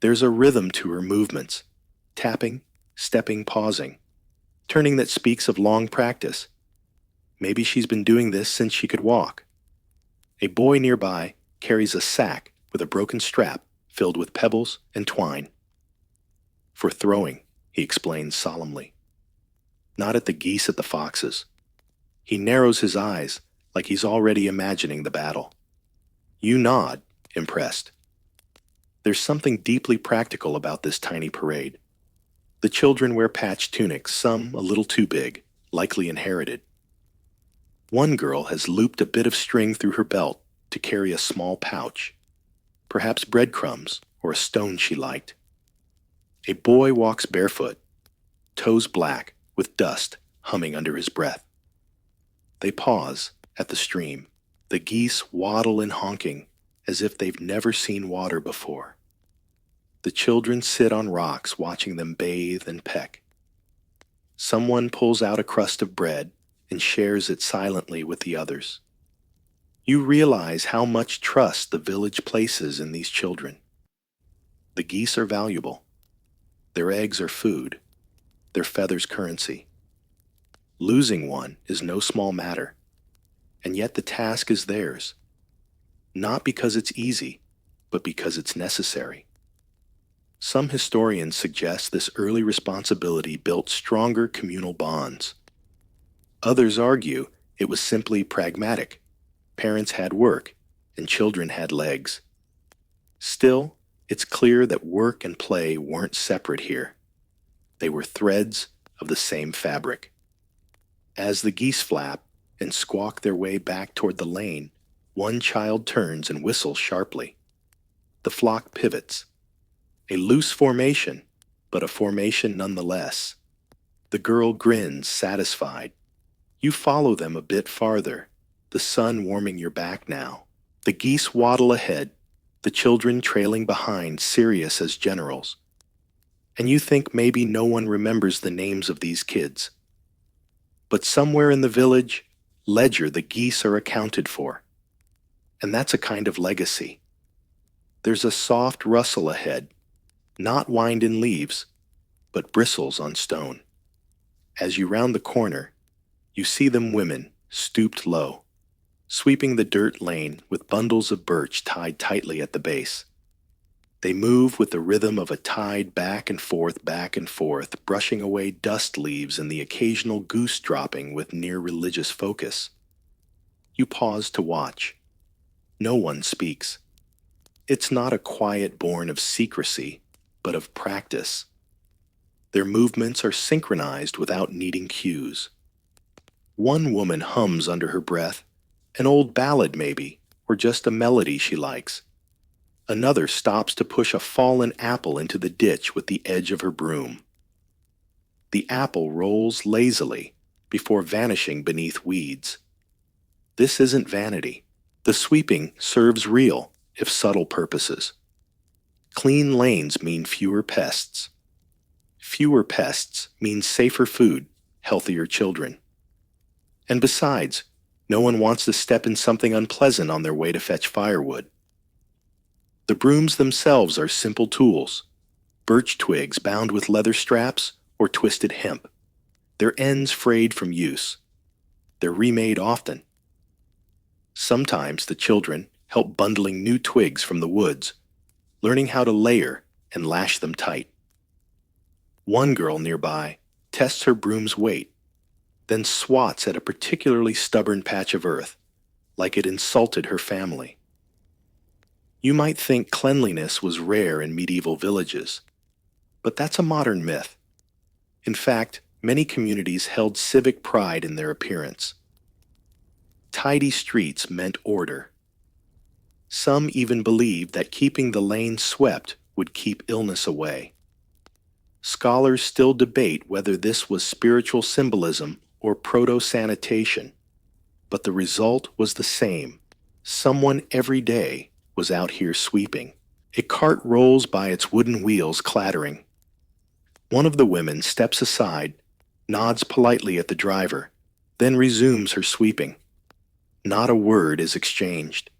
There's a rhythm to her movements, tapping, stepping, pausing, turning that speaks of long practice. Maybe she's been doing this since she could walk. A boy nearby carries a sack with a broken strap filled with pebbles and twine. For throwing, he explains solemnly. Not at the geese, at the foxes. He narrows his eyes like he's already imagining the battle. You nod, impressed. There's something deeply practical about this tiny parade. The children wear patched tunics, some a little too big, likely inherited. One girl has looped a bit of string through her belt to carry a small pouch, perhaps breadcrumbs or a stone she liked. A boy walks barefoot, toes black with dust humming under his breath. They pause at the stream. The geese waddle in honking as if they've never seen water before. The children sit on rocks watching them bathe and peck. Someone pulls out a crust of bread and shares it silently with the others. You realize how much trust the village places in these children. The geese are valuable. Their eggs are food, their feathers currency. Losing one is no small matter, and yet the task is theirs, not because it's easy, but because it's necessary. Some historians suggest this early responsibility built stronger communal bonds. Others argue it was simply pragmatic. Parents had work, and children had legs. Still, it's clear that work and play weren't separate here. They were threads of the same fabric. As the geese flap and squawk their way back toward the lane, one child turns and whistles sharply. The flock pivots. A loose formation, but a formation nonetheless. The girl grins, satisfied. You follow them a bit farther, the sun warming your back now. The geese waddle ahead, the children trailing behind, serious as generals. And you think maybe no one remembers the names of these kids. But somewhere in the village ledger the geese are accounted for. And that's a kind of legacy. There's a soft rustle ahead, not wind in leaves, but bristles on stone. As you round the corner, you see them women, stooped low, sweeping the dirt lane with bundles of birch tied tightly at the base. They move with the rhythm of a tide back and forth, brushing away dust leaves and the occasional goose dropping with near religious focus. You pause to watch. No one speaks. It's not a quiet born of secrecy, but of practice. Their movements are synchronized without needing cues. One woman hums under her breath, an old ballad maybe, or just a melody she likes. Another stops to push a fallen apple into the ditch with the edge of her broom. The apple rolls lazily before vanishing beneath weeds. This isn't vanity. The sweeping serves real, if subtle purposes. Clean lanes mean fewer pests. Fewer pests mean safer food, healthier children. And besides, no one wants to step in something unpleasant on their way to fetch firewood. The brooms themselves are simple tools, birch twigs bound with leather straps or twisted hemp, their ends frayed from use. They're remade often. Sometimes the children help bundling new twigs from the woods, learning how to layer and lash them tight. One girl nearby tests her broom's weight, then swats at a particularly stubborn patch of earth, like it insulted her family. You might think cleanliness was rare in medieval villages, but that's a modern myth. In fact, many communities held civic pride in their appearance. Tidy streets meant order. Some even believed that keeping the lane swept would keep illness away. Scholars still debate whether this was spiritual symbolism or proto-sanitation, but the result was the same. Someone every day was out here sweeping. A cart rolls by, its wooden wheels clattering. One of the women steps aside, nods politely at the driver, then resumes her sweeping. Not a word is exchanged.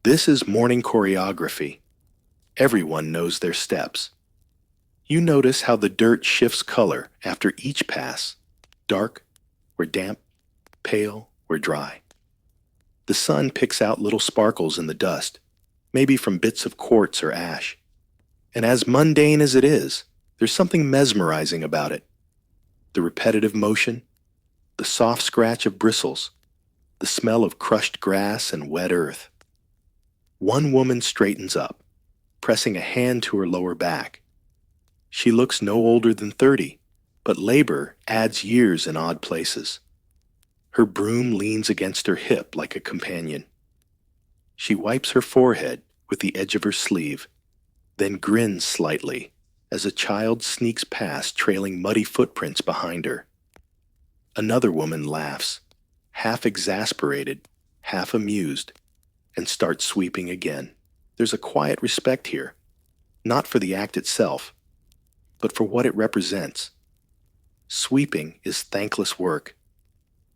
This is morning choreography. Everyone knows their steps. You notice how the dirt shifts color after each pass, dark or damp, pale or dry. The sun picks out little sparkles in the dust, maybe from bits of quartz or ash. And as mundane as it is, there's something mesmerizing about it. The repetitive motion, the soft scratch of bristles, the smell of crushed grass and wet earth. One woman straightens up, pressing a hand to her lower back. She looks no older than 30, but labor adds years in odd places. Her broom leans against her hip like a companion. She wipes her forehead with the edge of her sleeve, then grins slightly as a child sneaks past trailing muddy footprints behind her. Another woman laughs, half exasperated, half amused, and starts sweeping again. There's a quiet respect here. not for the act itself, but for what it represents. Sweeping is thankless work,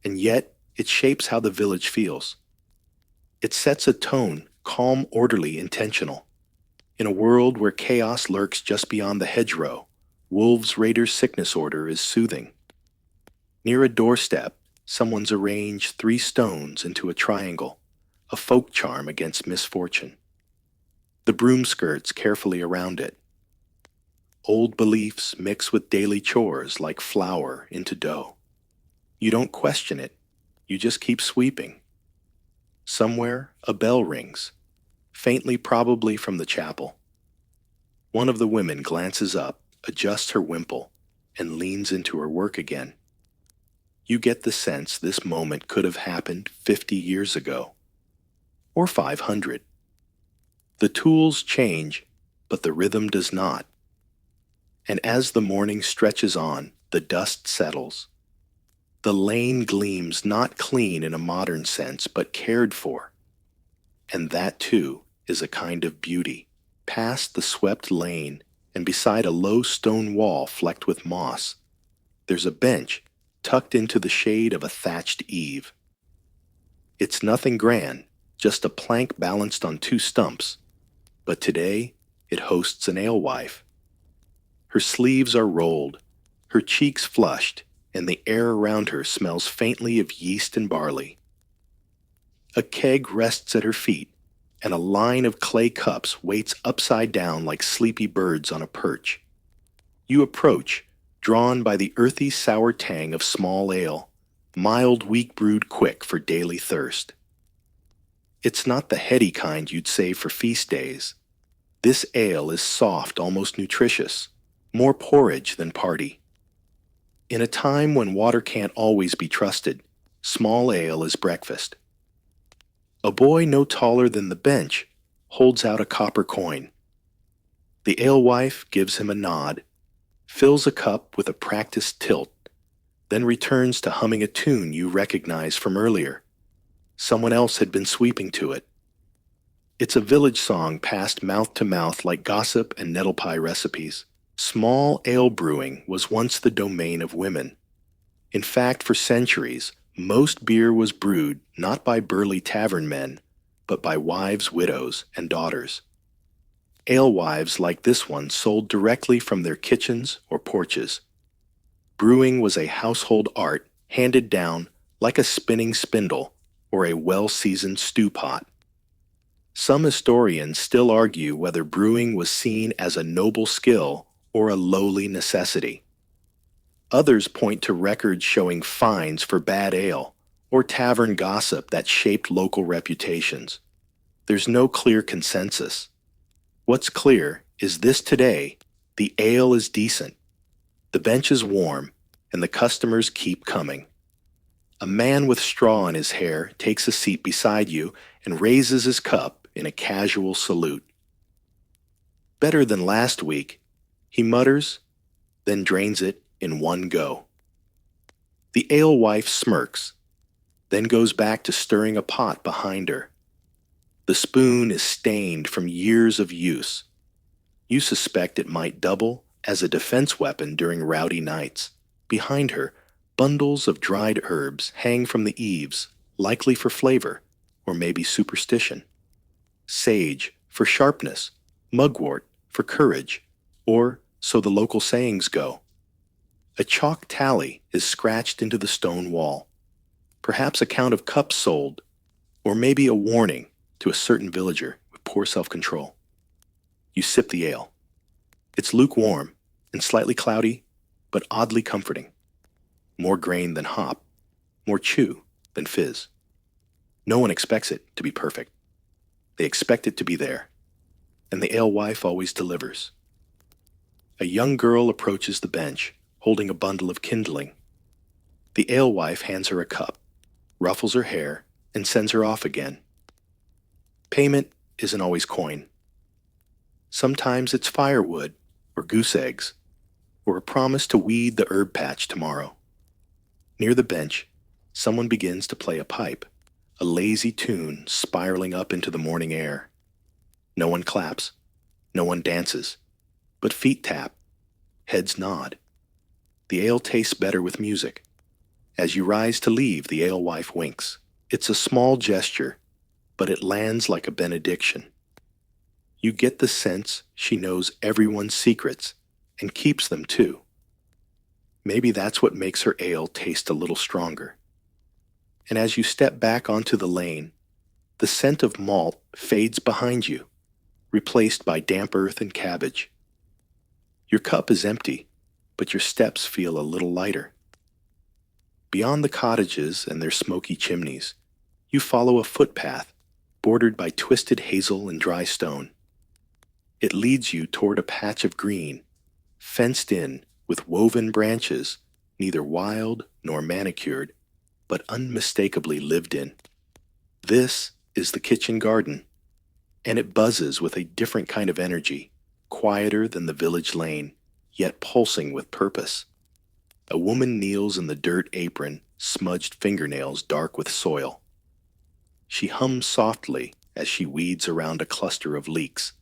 and yet it shapes how the village feels. It sets a tone, calm, orderly, intentional. In a world where chaos lurks just beyond the hedgerow, Wolves Raider's sickness order is soothing. Near a doorstep, someone's arranged 3 stones into a triangle, a folk charm against misfortune. The broom skirts carefully around it. Old beliefs mix with daily chores like flour into dough. You don't question it, you just keep sweeping. Somewhere, a bell rings, faintly probably from the chapel. One of the women glances up, adjusts her wimple, and leans into her work again. You get the sense this moment could have happened 50 years ago, or 500. The tools change, but the rhythm does not. And as the morning stretches on, the dust settles. The lane gleams not clean in a modern sense, but cared for. And that, too, is a kind of beauty. Past the swept lane, and beside a low stone wall flecked with moss, there's a bench tucked into the shade of a thatched eave. It's nothing grand, just a plank balanced on 2 stumps, but today it hosts an alewife. Her sleeves are rolled, her cheeks flushed, and the air around her smells faintly of yeast and barley. A keg rests at her feet, and a line of clay cups waits upside down like sleepy birds on a perch. You approach, drawn by the earthy sour tang of small ale, mild weak brewed quick for daily thirst. It's not the heady kind you'd save for feast days. This ale is soft, almost nutritious, more porridge than party. In a time when water can't always be trusted, small ale is breakfast. A boy no taller than the bench holds out a copper coin. The alewife gives him a nod, fills a cup with a practiced tilt, then returns to humming a tune you recognize from earlier. Someone else had been sweeping to it. It's a village song passed mouth to mouth like gossip and nettle pie recipes. Small ale brewing was once the domain of women. In fact, for centuries, most beer was brewed not by burly tavern men, but by wives, widows, and daughters. Alewives like this one sold directly from their kitchens or porches. Brewing was a household art handed down like a spinning spindle or a well-seasoned stew pot. Some historians still argue whether brewing was seen as a noble skill or a lowly necessity. Others point to records showing fines for bad ale or tavern gossip that shaped local reputations. There's no clear consensus. What's clear is this: today, the ale is decent, the bench is warm, and the customers keep coming. A man with straw in his hair takes a seat beside you and raises his cup in a casual salute. Better than last week, he mutters, then drains it in one go. The alewife smirks, then goes back to stirring a pot behind her. The spoon is stained from years of use. You suspect it might double as a defense weapon during rowdy nights. Behind her, bundles of dried herbs hang from the eaves, likely for flavor, or maybe superstition. Sage for sharpness, mugwort for courage, or so the local sayings go. A chalk tally is scratched into the stone wall, perhaps a count of cups sold, or maybe a warning to a certain villager with poor self-control. You sip the ale. It's lukewarm and slightly cloudy, but oddly comforting. More grain than hop, more chew than fizz. No one expects it to be perfect. They expect it to be there, and the alewife always delivers. A young girl approaches the bench, holding a bundle of kindling. The alewife hands her a cup, ruffles her hair, and sends her off again. Payment isn't always coin. Sometimes it's firewood, or goose eggs, or a promise to weed the herb patch tomorrow. Near the bench, someone begins to play a pipe, a lazy tune spiraling up into the morning air. No one claps. No one dances, but feet tap, heads nod. The ale tastes better with music. As you rise to leave, the alewife winks. It's a small gesture, but it lands like a benediction. You get the sense she knows everyone's secrets and keeps them too. Maybe that's what makes her ale taste a little stronger. And as you step back onto the lane, the scent of malt fades behind you, replaced by damp earth and cabbage. Your cup is empty, but your steps feel a little lighter. Beyond the cottages and their smoky chimneys, you follow a footpath bordered by twisted hazel and dry stone. It leads you toward a patch of green, fenced in with woven branches, neither wild nor manicured, but unmistakably lived in. This is the kitchen garden, and it buzzes with a different kind of energy, quieter than the village lane, yet pulsing with purpose. A woman kneels in the dirt apron, smudged fingernails dark with soil. She hums softly as she weeds around a cluster of leeks.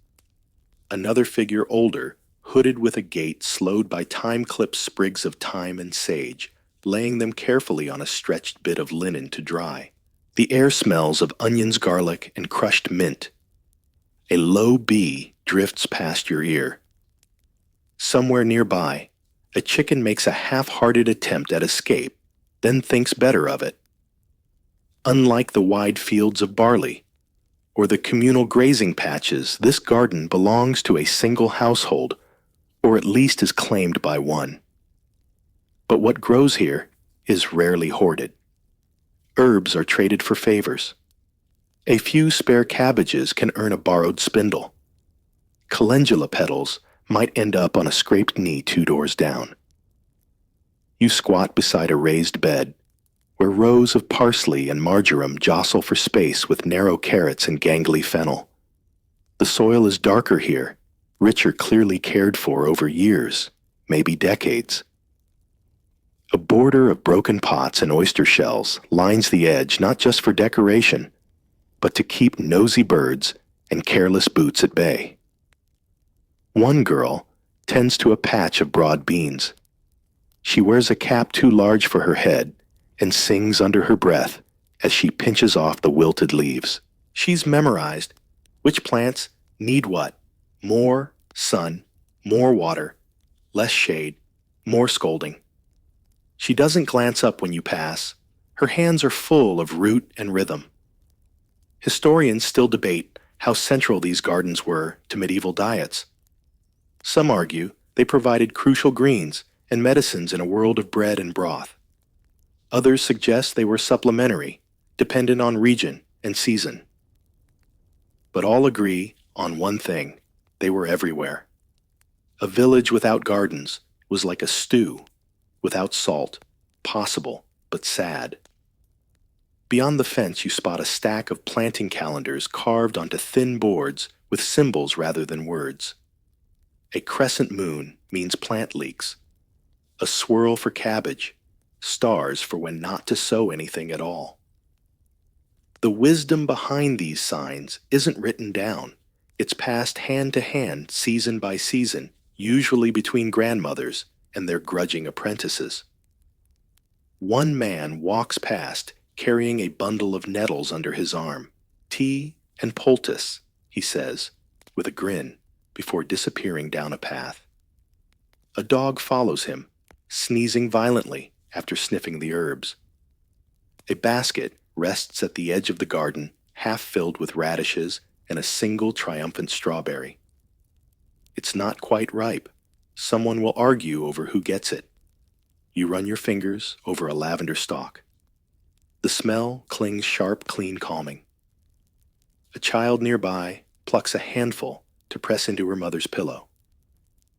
Another figure older, hooded with a gait slowed by time-clipped sprigs of thyme and sage, laying them carefully on a stretched bit of linen to dry. The air smells of onions, garlic, and crushed mint. A low bee drifts past your ear. Somewhere nearby, a chicken makes a half-hearted attempt at escape, then thinks better of it. Unlike the wide fields of barley, or the communal grazing patches, this garden belongs to a single household, or at least is claimed by one. But what grows here is rarely hoarded. Herbs are traded for favors. A few spare cabbages can earn a borrowed spindle. Calendula petals might end up on a scraped knee 2 doors down. You squat beside a raised bed, where rows of parsley and marjoram jostle for space with narrow carrots and gangly fennel. The soil is darker here, richer, clearly cared for over years, maybe decades. A border of broken pots and oyster shells lines the edge not just for decoration, but to keep nosy birds and careless boots at bay. One girl tends to a patch of broad beans. She wears a cap too large for her head and sings under her breath as she pinches off the wilted leaves. She's memorized which plants need what: more sun, more water, less shade, more scolding. She doesn't glance up when you pass. Her hands are full of root and rhythm. Historians still debate how central these gardens were to medieval diets. Some argue they provided crucial greens and medicines in a world of bread and broth. Others suggest they were supplementary, dependent on region and season. But all agree on one thing: they were everywhere. A village without gardens was like a stew without salt, possible but sad. Beyond the fence you spot a stack of planting calendars carved onto thin boards with symbols rather than words. A crescent moon means plant leaks, a swirl for cabbage, stars for when not to sow anything at all. The wisdom behind these signs isn't written down. It's passed hand to hand, season by season, usually between grandmothers and their grudging apprentices. One man walks past carrying a bundle of nettles under his arm. Tea and poultice, he says, with a grin, before disappearing down a path. A dog follows him, sneezing violently after sniffing the herbs. A basket rests at the edge of the garden, half filled with radishes and a single triumphant strawberry. It's not quite ripe. Someone will argue over who gets it. You run your fingers over a lavender stalk. The smell clings sharp, clean, calming. A child nearby plucks a handful to press into her mother's pillow.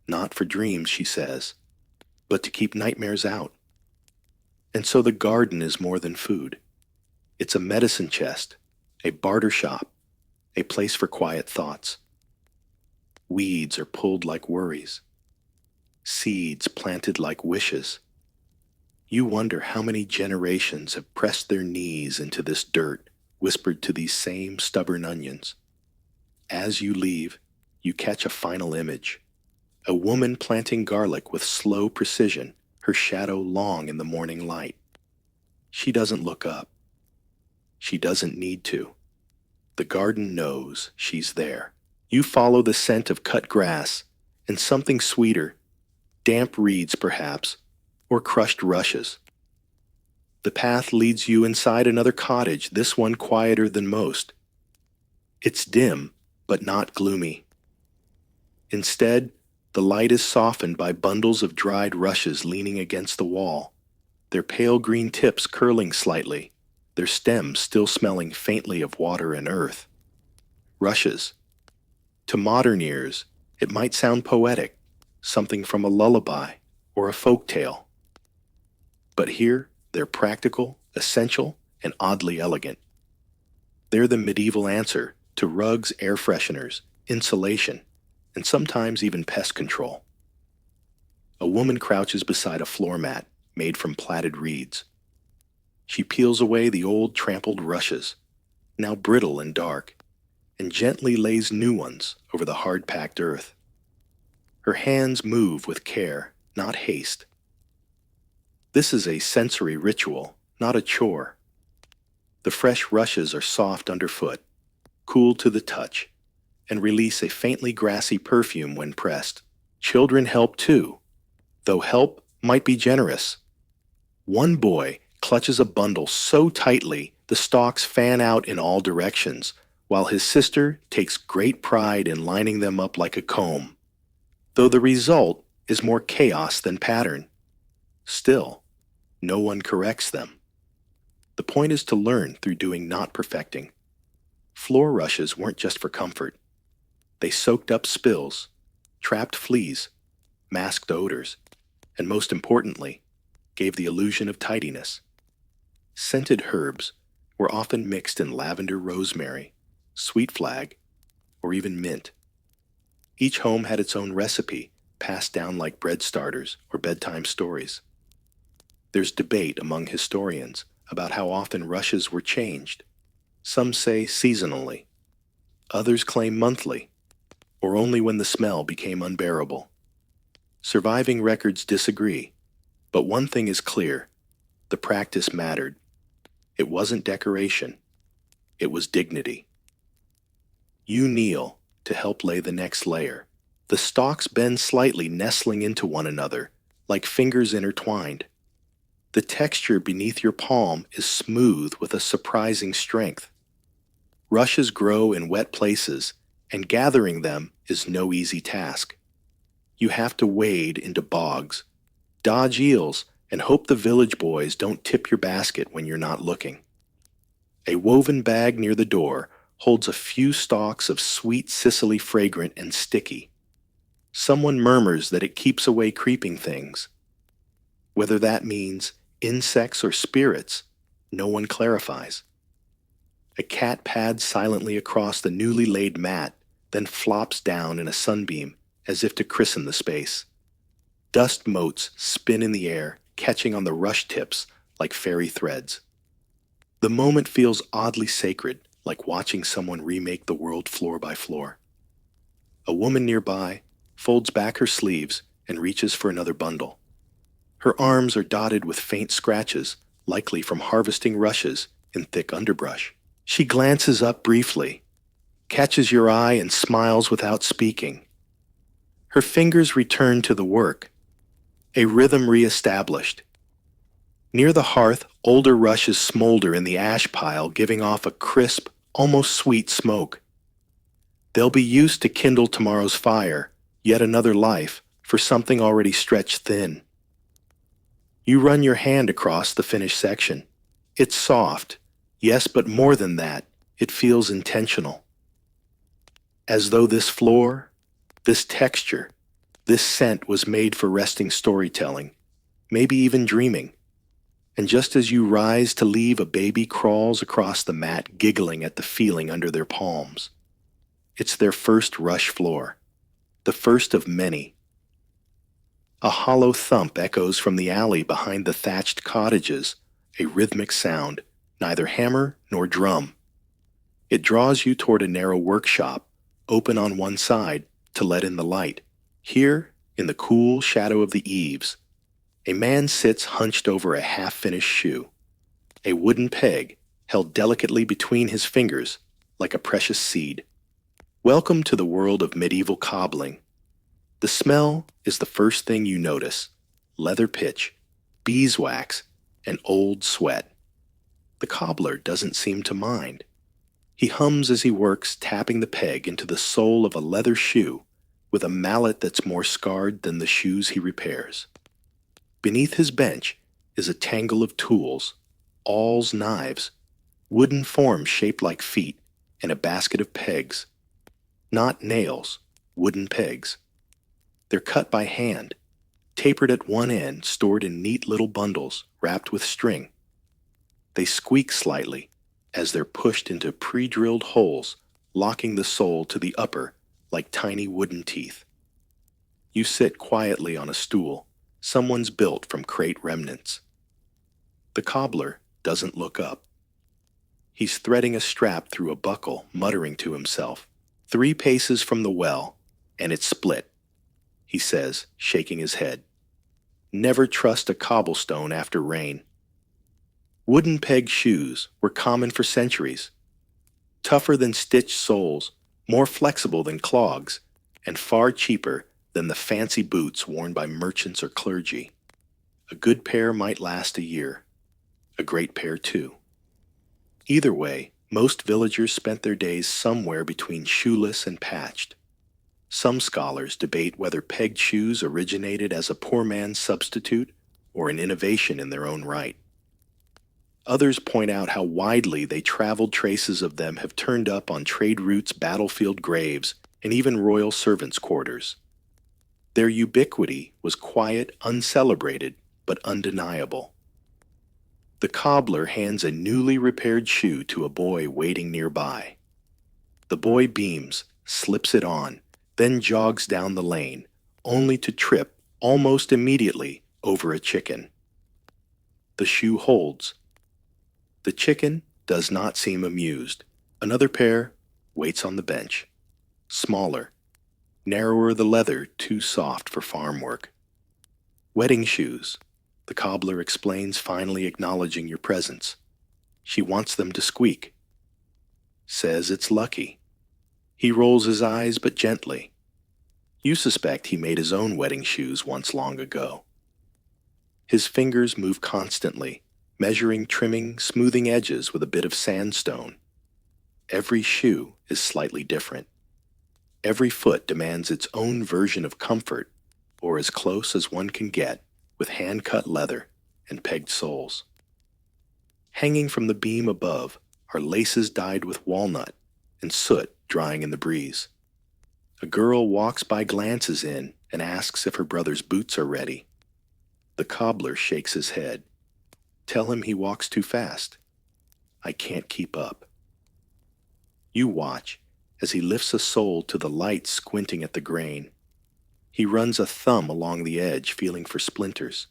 Not for dreams, she says, but to keep nightmares out. And so the garden is more than food. It's a medicine chest, a barter shop, a place for quiet thoughts. Weeds are pulled like worries. Seeds planted like wishes. You wonder how many generations have pressed their knees into this dirt, whispered to these same stubborn onions. As you leave, you catch a final image. A woman planting garlic with slow precision, her shadow long in the morning light. She doesn't look up. She doesn't need to. The garden knows she's there. You follow the scent of cut grass and something sweeter, damp reeds perhaps, or crushed rushes. The path leads you inside another cottage, this one quieter than most. It's dim, but not gloomy. Instead, the light is softened by bundles of dried rushes leaning against the wall, their pale green tips curling slightly, their stems still smelling faintly of water and earth. Rushes. To modern ears, it might sound poetic, something from a lullaby or a folk tale. But here, they're practical, essential, and oddly elegant. They're the medieval answer to rugs, air fresheners, insulation, and sometimes even pest control. A woman crouches beside a floor mat made from plaited reeds. She peels away the old trampled rushes, now brittle and dark, and gently lays new ones over the hard-packed earth. Her hands move with care, not haste. This is a sensory ritual, not a chore. The fresh rushes are soft underfoot, cool to the touch, and release a faintly grassy perfume when pressed. Children help too, though help might be generous. One boy clutches a bundle so tightly the stalks fan out in all directions, while his sister takes great pride in lining them up like a comb, though the result is more chaos than pattern. Still, no one corrects them. The point is to learn through doing, not perfecting. Floor rushes weren't just for comfort. They soaked up spills, trapped fleas, masked odors, and most importantly, gave the illusion of tidiness. Scented herbs were often mixed in lavender, rosemary, sweet flag, or even mint. Each home had its own recipe, passed down like bread starters or bedtime stories. There's debate among historians about how often rushes were changed. Some say seasonally, others claim monthly, or only when the smell became unbearable. Surviving records disagree, but one thing is clear: the practice mattered. It wasn't decoration, it was dignity. You kneel to help lay the next layer. The stalks bend slightly, nestling into one another, like fingers intertwined. The texture beneath your palm is smooth with a surprising strength. Rushes grow in wet places, and gathering them is no easy task. You have to wade into bogs, dodge eels, and hope the village boys don't tip your basket when you're not looking. A woven bag near the door holds a few stalks of sweet Sicily, fragrant and sticky. Someone murmurs that it keeps away creeping things. Whether that means insects or spirits, no one clarifies. A cat pads silently across the newly laid mat, then flops down in a sunbeam as if to christen the space. Dust motes spin in the air, catching on the rush tips like fairy threads. The moment feels oddly sacred, like watching someone remake the world floor by floor. A woman nearby folds back her sleeves and reaches for another bundle. Her arms are dotted with faint scratches, likely from harvesting rushes in thick underbrush. She glances up briefly, catches your eye, and smiles without speaking. Her fingers return to the work, a rhythm reestablished. Near the hearth, older rushes smolder in the ash pile, giving off a crisp, almost sweet smoke. They'll be used to kindle tomorrow's fire, yet another life for something already stretched thin. You run your hand across the finished section. It's soft, yes, but more than that, it feels intentional. As though this floor, this texture, this scent was made for resting storytelling, maybe even dreaming. And just as you rise to leave, a baby crawls across the mat, giggling at the feeling under their palms. It's their first rush floor, the first of many. A hollow thump echoes from the alley behind the thatched cottages, a rhythmic sound, neither hammer nor drum. It draws you toward a narrow workshop, open on one side, to let in the light. Here, in the cool shadow of the eaves, a man sits hunched over a half-finished shoe, a wooden peg held delicately between his fingers like a precious seed. Welcome to the world of medieval cobbling. The smell is the first thing you notice: leather pitch, beeswax, and old sweat. The cobbler doesn't seem to mind. He hums as he works, tapping the peg into the sole of a leather shoe with a mallet that's more scarred than the shoes he repairs. Beneath his bench is a tangle of tools, awls, knives, wooden forms shaped like feet, and a basket of pegs. Not nails, wooden pegs. They're cut by hand, tapered at one end, stored in neat little bundles wrapped with string. They squeak slightly as they're pushed into pre-drilled holes, locking the sole to the upper like tiny wooden teeth. You sit quietly on a stool someone's built from crate remnants. The cobbler doesn't look up. He's threading a strap through a buckle, muttering to himself. 3 paces from the well, and it's split, he says, shaking his head. Never trust a cobblestone after rain. Wooden peg shoes were common for centuries. Tougher than stitched soles, more flexible than clogs, and far cheaper than the fancy boots worn by merchants or clergy. A good pair might last a year. A great pair, too. Either way, most villagers spent their days somewhere between shoeless and patched. Some scholars debate whether pegged shoes originated as a poor man's substitute or an innovation in their own right. Others point out how widely they traveled. Traces of them have turned up on trade routes, battlefield graves, and even royal servants' quarters. Their ubiquity was quiet, uncelebrated, but undeniable. The cobbler hands a newly repaired shoe to a boy waiting nearby. The boy beams, slips it on, then jogs down the lane, only to trip almost immediately over a chicken. The shoe holds. The chicken does not seem amused. Another pair waits on the bench. Smaller, narrower the leather, too soft for farm work. Wedding shoes, the cobbler explains, finally acknowledging your presence. She wants them to squeak. Says it's lucky. He rolls his eyes, but gently. You suspect he made his own wedding shoes once long ago. His fingers move constantly, measuring, trimming, smoothing edges with a bit of sandstone. Every shoe is slightly different. Every foot demands its own version of comfort, or as close as one can get, with hand-cut leather and pegged soles. Hanging from the beam above are laces dyed with walnut and soot drying in the breeze. A girl walks by, glances in, and asks if her brother's boots are ready. The cobbler shakes his head. Tell him he walks too fast. I can't keep up. You watch as he lifts a sole to the light, squinting at the grain. He runs a thumb along the edge, feeling for splinters.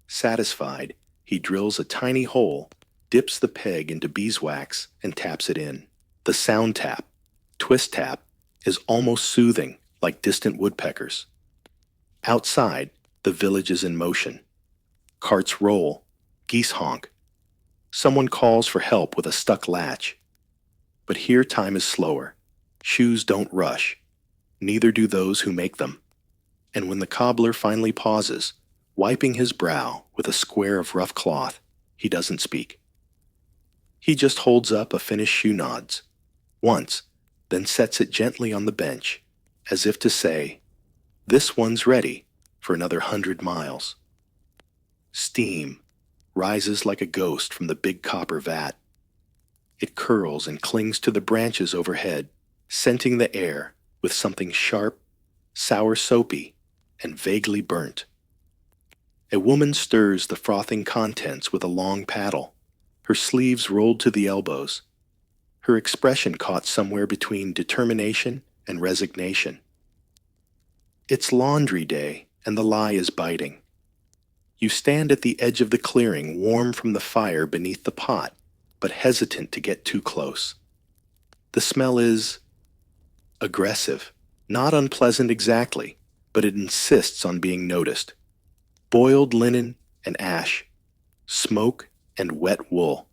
Satisfied, he drills a tiny hole, dips the peg into beeswax, and taps it in. The sound tap, twist tap, is almost soothing, like distant woodpeckers. Outside, the village is in motion. Carts roll, geese honk. Someone calls for help with a stuck latch. But here time is slower. Shoes don't rush. Neither do those who make them. And when the cobbler finally pauses, wiping his brow with a square of rough cloth, he doesn't speak. He just holds up a finished shoe, nods once, then sets it gently on the bench, as if to say, "This one's ready for another 100 miles." Steam rises like a ghost from the big copper vat. It curls and clings to the branches overhead, scenting the air with something sharp, sour, soapy, and vaguely burnt. A woman stirs the frothing contents with a long paddle, her sleeves rolled to the elbows, her expression caught somewhere between determination and resignation. It's laundry day, and the lie is biting. You stand at the edge of the clearing, warm from the fire beneath the pot, but hesitant to get too close. The smell is aggressive, Not unpleasant exactly, but it insists on being noticed. Boiled linen and ash, smoke and wet wool,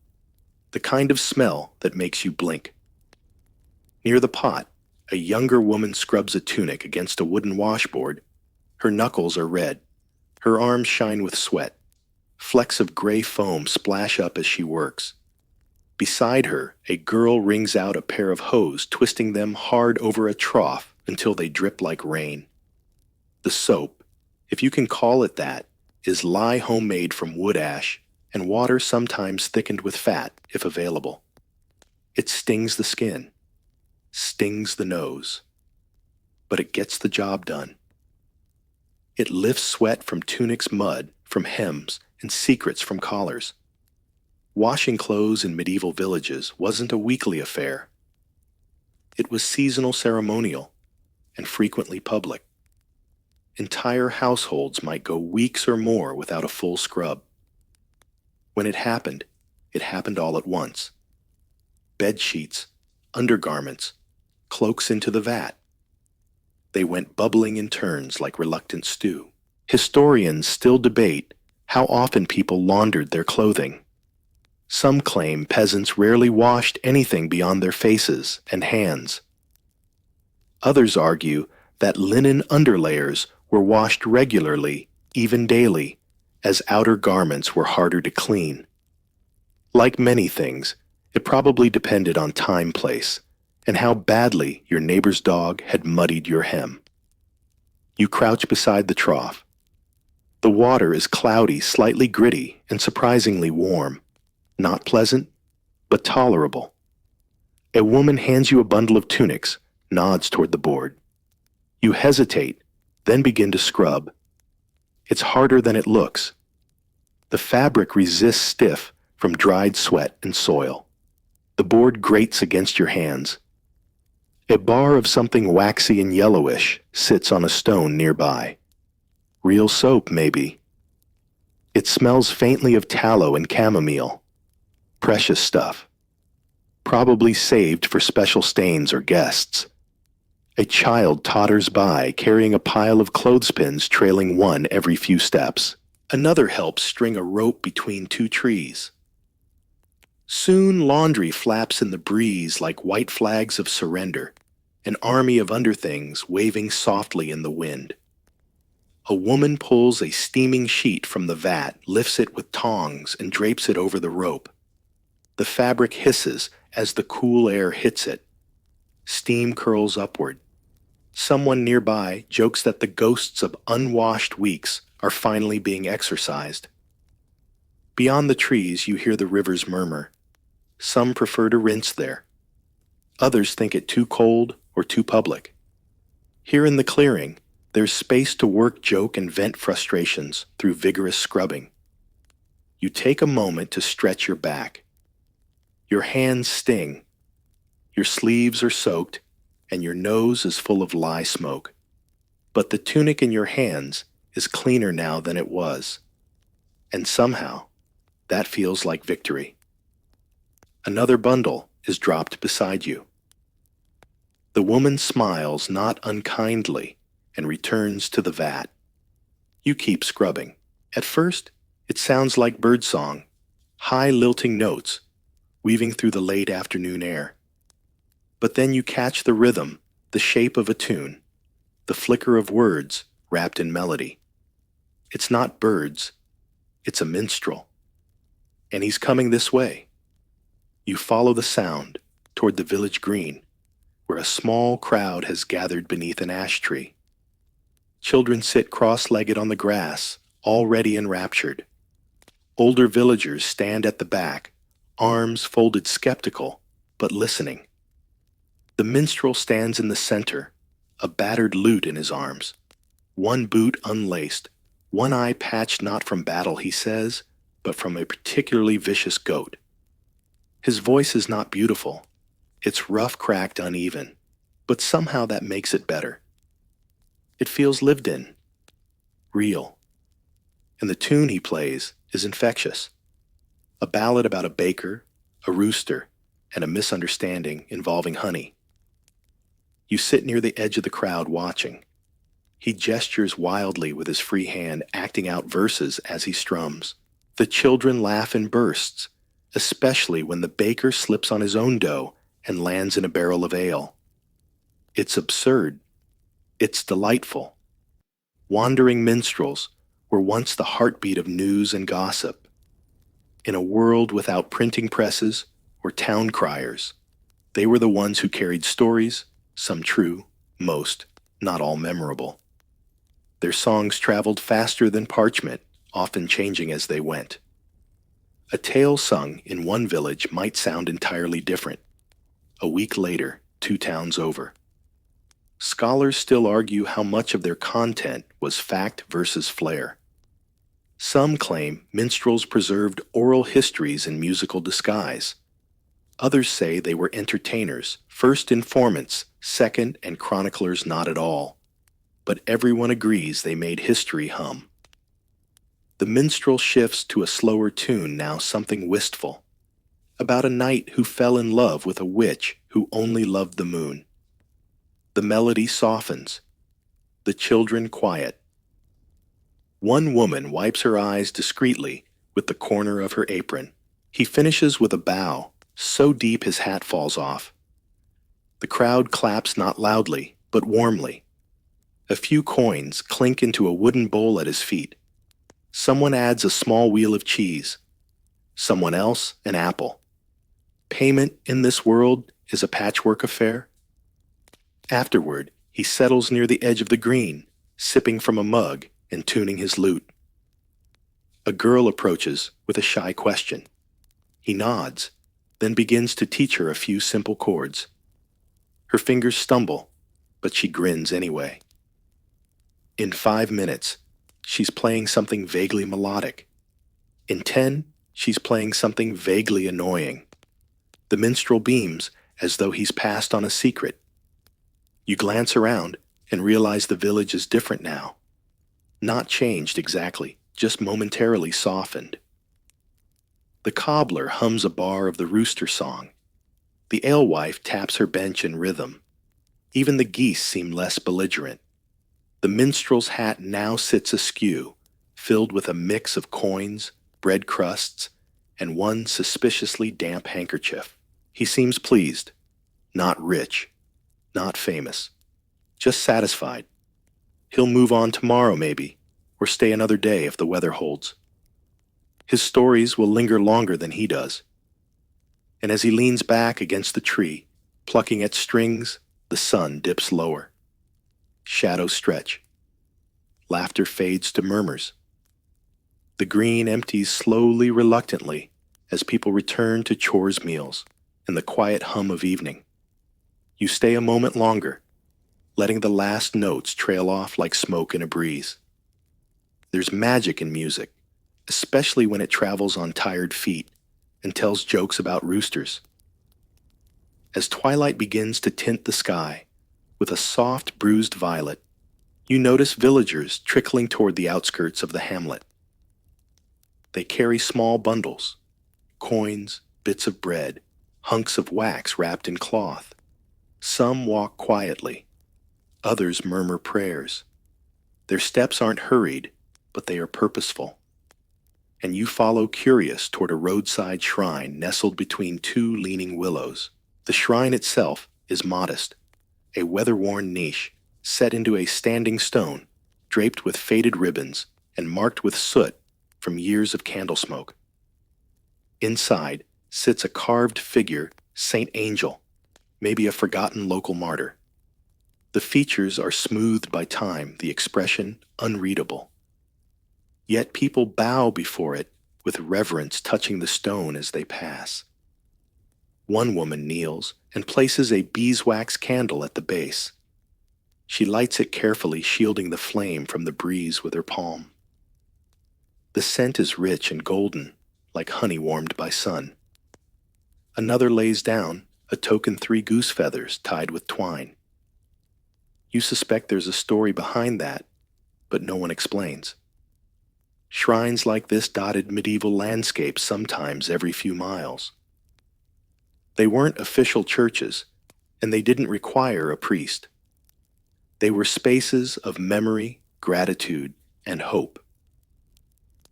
the kind of smell that makes you blink. Near the pot, a younger woman scrubs a tunic against a wooden washboard. Her knuckles are red. Her arms shine with sweat. Flecks of gray foam splash up as she works. Beside her, a girl wrings out a pair of hose, twisting them hard over a trough until they drip like rain. The soap, if you can call it that, is lye homemade from wood ash and water sometimes thickened with fat, if available. It stings the skin, stings the nose, but it gets the job done. It lifts sweat from tunics, mud from hems, and secrets from collars. Washing clothes in medieval villages wasn't a weekly affair. It was seasonal, ceremonial, and frequently public. Entire households might go weeks or more without a full scrub. When it happened all at once. Bed sheets, undergarments, cloaks into the vat. They went bubbling in turns like reluctant stew. Historians still debate how often people laundered their clothing. Some claim peasants rarely washed anything beyond their faces and hands. Others argue that linen underlayers were washed regularly, even daily, as outer garments were harder to clean. Like many things, it probably depended on time, place, and how badly your neighbor's dog had muddied your hem. You crouch beside the trough. The water is cloudy, slightly gritty, and surprisingly warm. Not pleasant, but tolerable. A woman hands you a bundle of tunics, nods toward the board. You hesitate, then begin to scrub. It's harder than it looks. The fabric resists stiff from dried sweat and soil. The board grates against your hands. A bar of something waxy and yellowish sits on a stone nearby. Real soap, maybe. It smells faintly of tallow and chamomile. Precious stuff. Probably saved for special stains or guests. A child totters by carrying a pile of clothespins, trailing one every few steps. Another helps string a rope between two trees. Soon laundry flaps in the breeze like white flags of surrender, an army of underthings waving softly in the wind. A woman pulls a steaming sheet from the vat, lifts it with tongs, and drapes it over the rope. The fabric hisses as the cool air hits it. Steam curls upward. Someone nearby jokes that the ghosts of unwashed weeks are finally being exorcised. Beyond the trees, you hear the river's murmur. Some prefer to rinse there. Others think it too cold or too public. Here in the clearing, there's space to work, joke, and vent frustrations through vigorous scrubbing. You take a moment to stretch your back. Your hands sting. Your sleeves are soaked, and your nose is full of lye smoke. But the tunic in your hands is cleaner now than it was. And somehow, that feels like victory. Another bundle is dropped beside you. The woman smiles not unkindly and returns to the vat. You keep scrubbing. At first, it sounds like birdsong, high lilting notes, weaving through the late afternoon air. But then you catch the rhythm, the shape of a tune, the flicker of words wrapped in melody. It's not birds, it's a minstrel. And he's coming this way. You follow the sound toward the village green, where a small crowd has gathered beneath an ash tree. Children sit cross-legged on the grass, already enraptured. Older villagers stand at the back, arms folded, skeptical, but listening. The minstrel stands in the center, a battered lute in his arms. One boot unlaced, one eye patched not from battle, he says, but from a particularly vicious goat. His voice is not beautiful. It's rough, cracked, uneven, but somehow that makes it better. It feels lived in, real. And the tune he plays is infectious. A ballad about a baker, a rooster, and a misunderstanding involving honey. You sit near the edge of the crowd watching. He gestures wildly with his free hand, acting out verses as he strums. The children laugh in bursts, especially when the baker slips on his own dough and lands in a barrel of ale. It's absurd. It's delightful. Wandering minstrels were once the heartbeat of news and gossip. In a world without printing presses or town criers, they were the ones who carried stories, some true, most, not all memorable. Their songs traveled faster than parchment, often changing as they went. A tale sung in one village might sound entirely different. A week later, 2 towns over. Scholars still argue how much of their content was fact versus flair. Some claim minstrels preserved oral histories in musical disguise. Others say they were entertainers, first informants, second and chroniclers not at all. But everyone agrees they made history hum. The minstrel shifts to a slower tune now, something wistful, about a knight who fell in love with a witch who only loved the moon. The melody softens, the children quiet. One woman wipes her eyes discreetly with the corner of her apron. He finishes with a bow, so deep his hat falls off. The crowd claps not loudly, but warmly. A few coins clink into a wooden bowl at his feet. Someone adds a small wheel of cheese. Someone else, an apple. Payment in this world is a patchwork affair. Afterward, he settles near the edge of the green, sipping from a mug and tuning his lute. A girl approaches with a shy question. He nods, then begins to teach her a few simple chords. Her fingers stumble, but she grins anyway. In 5 minutes, she's playing something vaguely melodic. In 10, she's playing something vaguely annoying. The minstrel beams as though he's passed on a secret. You glance around and realize the village is different now. Not changed exactly, just momentarily softened. The cobbler hums a bar of the rooster song. The alewife taps her bench in rhythm. Even the geese seem less belligerent. The minstrel's hat now sits askew, filled with a mix of coins, bread crusts, and one suspiciously damp handkerchief. He seems pleased, not rich, not famous, just satisfied. He'll move on tomorrow maybe, or stay another day if the weather holds. His stories will linger longer than he does. And as he leans back against the tree, plucking at strings, the sun dips lower. Shadows stretch. Laughter fades to murmurs. The green empties slowly, reluctantly, as people return to chores meals and the quiet hum of evening. You stay a moment longer, letting the last notes trail off like smoke in a breeze. There's magic in music, especially when it travels on tired feet and tells jokes about roosters. As twilight begins to tint the sky with a soft, bruised violet, you notice villagers trickling toward the outskirts of the hamlet. They carry small bundles, coins, bits of bread, hunks of wax wrapped in cloth. Some walk quietly, others murmur prayers. Their steps aren't hurried, but they are purposeful. And you follow curious toward a roadside shrine nestled between 2 leaning willows. The shrine itself is modest, a weather-worn niche set into a standing stone, draped with faded ribbons and marked with soot from years of candle smoke. Inside sits a carved figure, Saint Angel, maybe a forgotten local martyr. The features are smoothed by time, the expression unreadable. Yet people bow before it with reverence, touching the stone as they pass. One woman kneels and places a beeswax candle at the base. She lights it carefully, shielding the flame from the breeze with her palm. The scent is rich and golden, like honey warmed by sun. Another lays down a token 3 goose feathers tied with twine. You suspect there's a story behind that, but no one explains. Shrines like this dotted medieval landscapes sometimes every few miles. They weren't official churches, and they didn't require a priest. They were spaces of memory, gratitude, and hope.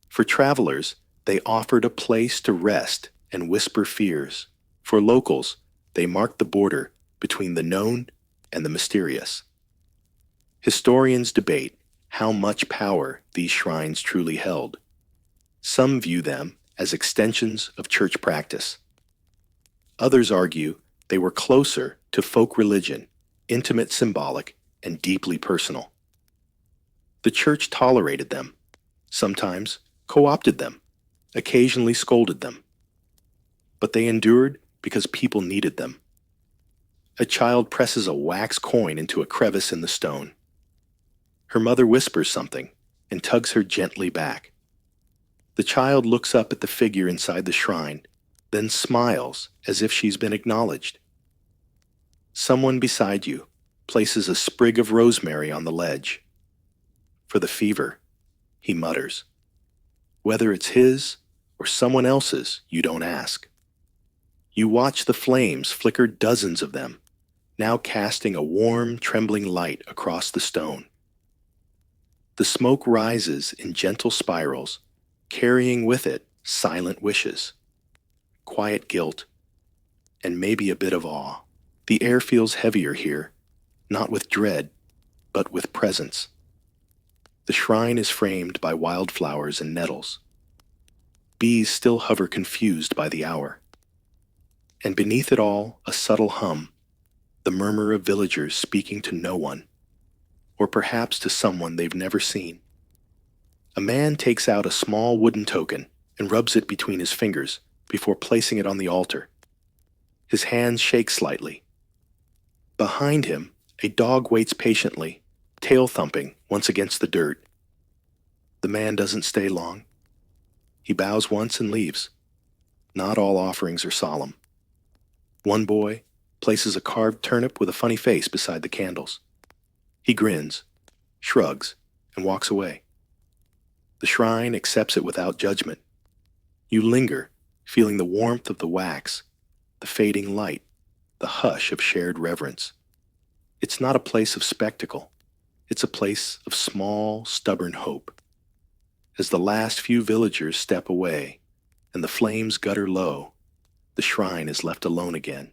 For travelers, they offered a place to rest and whisper fears. For locals, they marked the border between the known and the mysterious. Historians debate how much power these shrines truly held. Some view them as extensions of church practice. Others argue they were closer to folk religion, intimate, symbolic, and deeply personal. The church tolerated them, sometimes co-opted them, occasionally scolded them. But they endured because people needed them. A child presses a wax coin into a crevice in the stone. Her mother whispers something and tugs her gently back. The child looks up at the figure inside the shrine, then smiles as if she's been acknowledged. Someone beside you places a sprig of rosemary on the ledge. For the fever, he mutters. Whether it's his or someone else's, you don't ask. You watch the flames flicker, dozens of them, now casting a warm, trembling light across the stone. The smoke rises in gentle spirals, carrying with it silent wishes, quiet guilt, and maybe a bit of awe. The air feels heavier here, not with dread, but with presence. The shrine is framed by wildflowers and nettles. Bees still hover confused by the hour. And beneath it all, a subtle hum, the murmur of villagers speaking to no one, or perhaps to someone they've never seen. A man takes out a small wooden token and rubs it between his fingers before placing it on the altar. His hands shake slightly. Behind him, a dog waits patiently, tail thumping once against the dirt. The man doesn't stay long. He bows once and leaves. Not all offerings are solemn. One boy places a carved turnip with a funny face beside the candles. He grins, shrugs, and walks away. The shrine accepts it without judgment. You linger, feeling the warmth of the wax, the fading light, the hush of shared reverence. It's not a place of spectacle. It's a place of small, stubborn hope. As the last few villagers step away and the flames gutter low, the shrine is left alone again.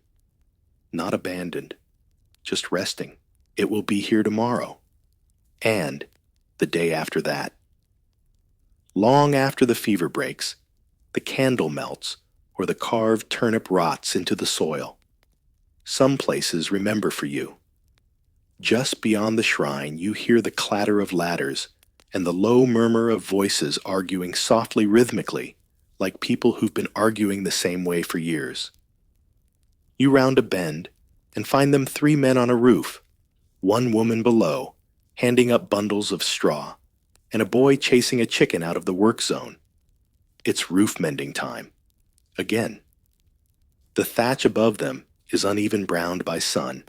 Not abandoned, just resting. It will be here tomorrow, and the day after that. Long after the fever breaks, the candle melts or the carved turnip rots into the soil. Some places remember for you. Just beyond the shrine, you hear the clatter of ladders and the low murmur of voices arguing softly, rhythmically, like people who've been arguing the same way for years. You round a bend and find them 3 men on a roof, one woman below, handing up bundles of straw, and a boy chasing a chicken out of the work zone. It's roof mending time. Again. The thatch above them is uneven browned by sun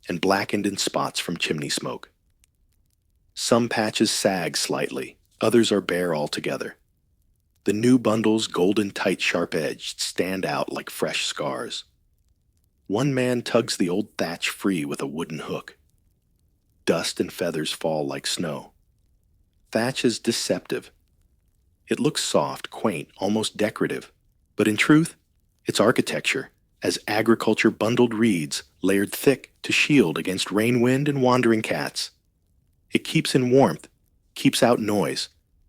and blackened in spots from chimney smoke. Some patches sag slightly, others are bare altogether. The new bundles, golden tight, sharp-edged, stand out like fresh scars. One man tugs the old thatch free with a wooden hook. Dust and feathers fall like snow. Thatch is deceptive. It looks soft, quaint, almost decorative, but in truth, it's architecture, as agriculture bundled reeds layered thick to shield against rain, wind, and wandering cats. It keeps in warmth, keeps out noise,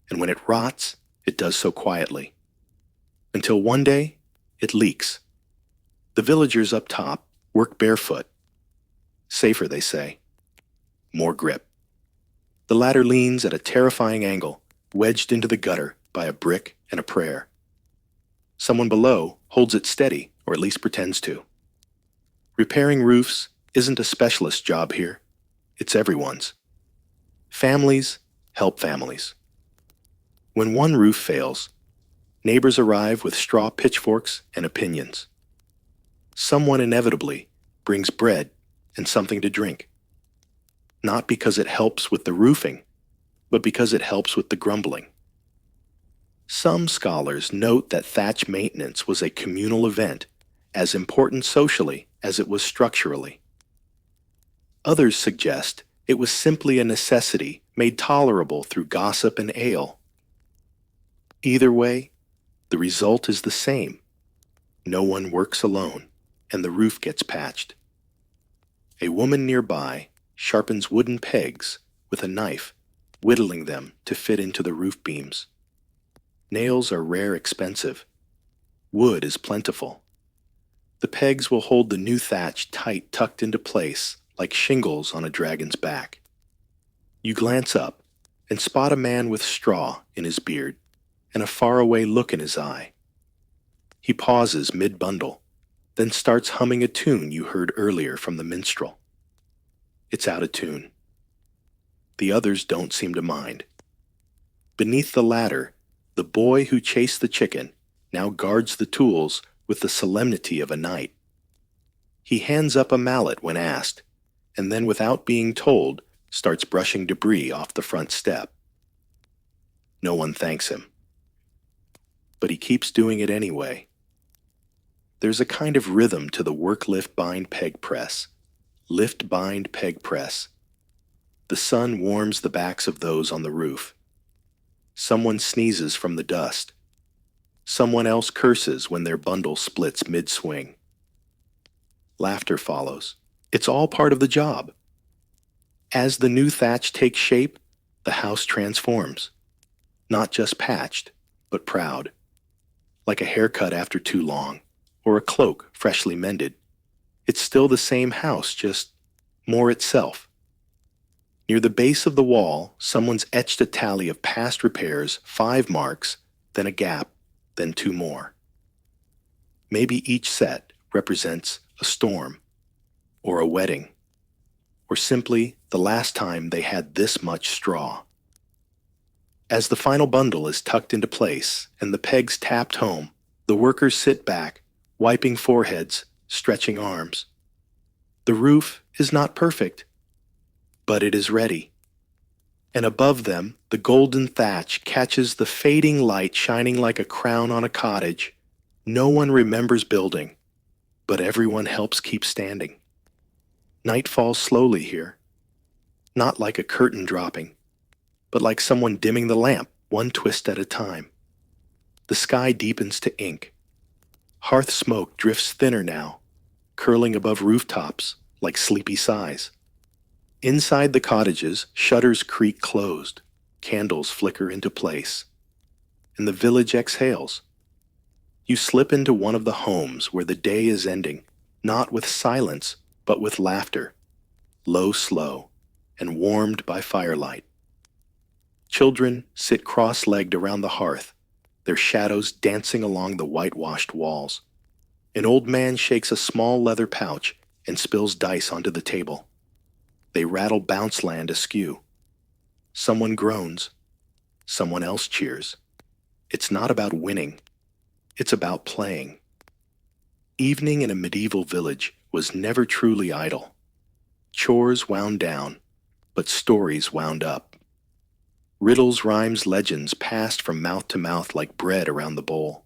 and when it rots, it does so quietly. Until one day, it leaks. The villagers up top work barefoot. Safer, they say. More grip. The ladder leans at a terrifying angle, wedged into the gutter by a brick and a prayer. Someone below holds it steady, or at least pretends to. Repairing roofs isn't a specialist job here. It's everyone's. Families help families. When one roof fails, neighbors arrive with straw pitchforks and opinions. Someone inevitably brings bread and something to drink. Not because it helps with the roofing, but because it helps with the grumbling. Some scholars note that thatch maintenance was a communal event, as important socially as it was structurally. Others suggest it was simply a necessity made tolerable through gossip and ale. Either way, the result is the same. No one works alone, and the roof gets patched. A woman nearby sharpens wooden pegs with a knife, whittling them to fit into the roof beams. Nails are rare expensive. Wood is plentiful. The pegs will hold the new thatch tight tucked into place like shingles on a dragon's back. You glance up and spot a man with straw in his beard and a faraway look in his eye. He pauses mid-bundle, then starts humming a tune you heard earlier from the minstrel. It's out of tune. The others don't seem to mind. Beneath the ladder, the boy who chased the chicken now guards the tools with the solemnity of a knight. He hands up a mallet when asked, and then without being told, starts brushing debris off the front step. No one thanks him. But he keeps doing it anyway. There's a kind of rhythm to the work, lift, bind, peg, press. Lift, bind, peg, press. The sun warms the backs of those on the roof. Someone sneezes from the dust. Someone else curses when their bundle splits mid-swing. Laughter follows. It's all part of the job. As the new thatch takes shape, the house transforms. Not just patched, but proud. Like a haircut after too long, or a cloak freshly mended. It's still the same house, just more itself. Near the base of the wall, someone's etched a tally of past repairs, 5 marks, then a gap, then 2 more. Maybe each set represents a storm, or a wedding, or simply the last time they had this much straw. As the final bundle is tucked into place and the pegs tapped home, the workers sit back, wiping foreheads, stretching arms. The roof is not perfect, but it is ready. And above them, the golden thatch catches the fading light shining like a crown on a cottage. No one remembers building, but everyone helps keep standing. Night falls slowly here, not like a curtain dropping, but like someone dimming the lamp, one twist at a time. The sky deepens to ink. Hearth smoke drifts thinner now, curling above rooftops like sleepy sighs. Inside the cottages, shutters creak closed, candles flicker into place, and the village exhales. You slip into one of the homes where the day is ending, not with silence, but with laughter, low, slow, and warmed by firelight. Children sit cross-legged around the hearth, their shadows dancing along the whitewashed walls. An old man shakes a small leather pouch and spills dice onto the table. They rattle bounce land askew. Someone groans. Someone else cheers. It's not about winning. It's about playing. Evening in a medieval village was never truly idle. Chores wound down, but stories wound up. Riddles, rhymes, legends passed from mouth to mouth like bread around the bowl.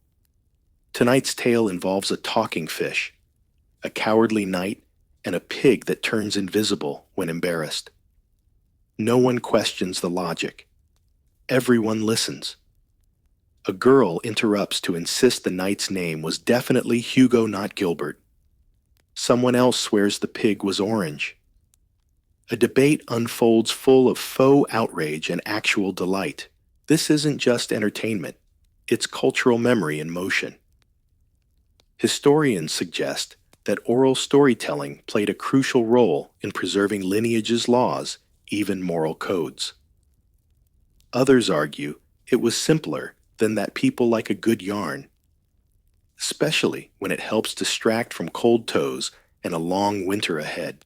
Tonight's tale involves a talking fish, a cowardly knight, and a pig that turns invisible when embarrassed. No one questions the logic. Everyone listens. A girl interrupts to insist the knight's name was definitely Hugo, not Gilbert. Someone else swears the pig was orange. A debate unfolds full of faux outrage and actual delight. This isn't just entertainment, it's cultural memory in motion. Historians suggest that oral storytelling played a crucial role in preserving lineages' laws, even moral codes. Others argue it was simpler than that people like a good yarn, especially when it helps distract from cold toes and a long winter ahead.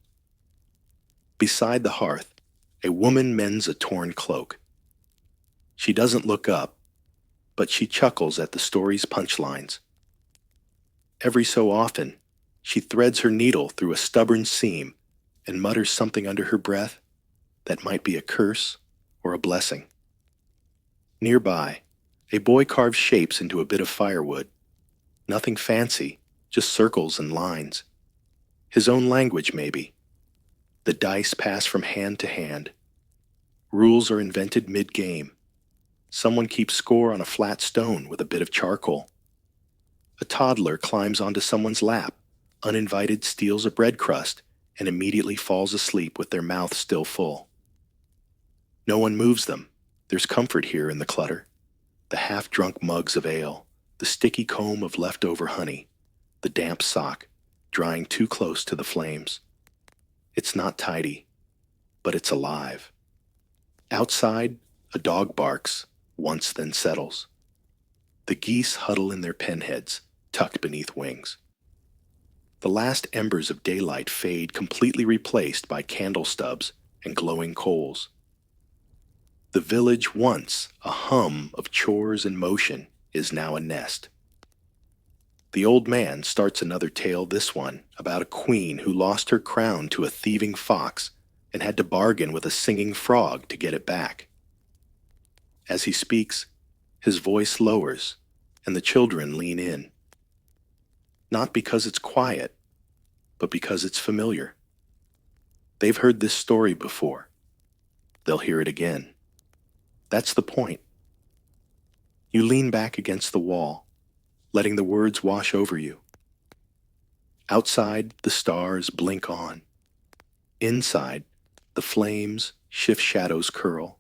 Beside the hearth, a woman mends a torn cloak. She doesn't look up, but she chuckles at the story's punchlines. Every so often, she threads her needle through a stubborn seam and mutters something under her breath that might be a curse or a blessing. Nearby, a boy carves shapes into a bit of firewood. Nothing fancy, just circles and lines. His own language, maybe. The dice pass from hand to hand. Rules are invented mid-game. Someone keeps score on a flat stone with a bit of charcoal. A toddler climbs onto someone's lap, uninvited steals a bread crust, and immediately falls asleep with their mouth still full. No one moves them. There's comfort here in the clutter. The half-drunk mugs of ale, the sticky comb of leftover honey, the damp sock, drying too close to the flames. It's not tidy, but it's alive. Outside, a dog barks, once then settles. The geese huddle in their pen heads, tucked beneath wings. The last embers of daylight fade, completely replaced by candle stubs and glowing coals. The village, once a hum of chores and motion, is now a nest. The old man starts another tale, this one about a queen who lost her crown to a thieving fox and had to bargain with a singing frog to get it back. As he speaks, his voice lowers, and the children lean in. Not because it's quiet, but because it's familiar. They've heard this story before. They'll hear it again. That's the point. You lean back against the wall, letting the words wash over you. Outside, the stars blink on. Inside, the flames shift, shadows curl,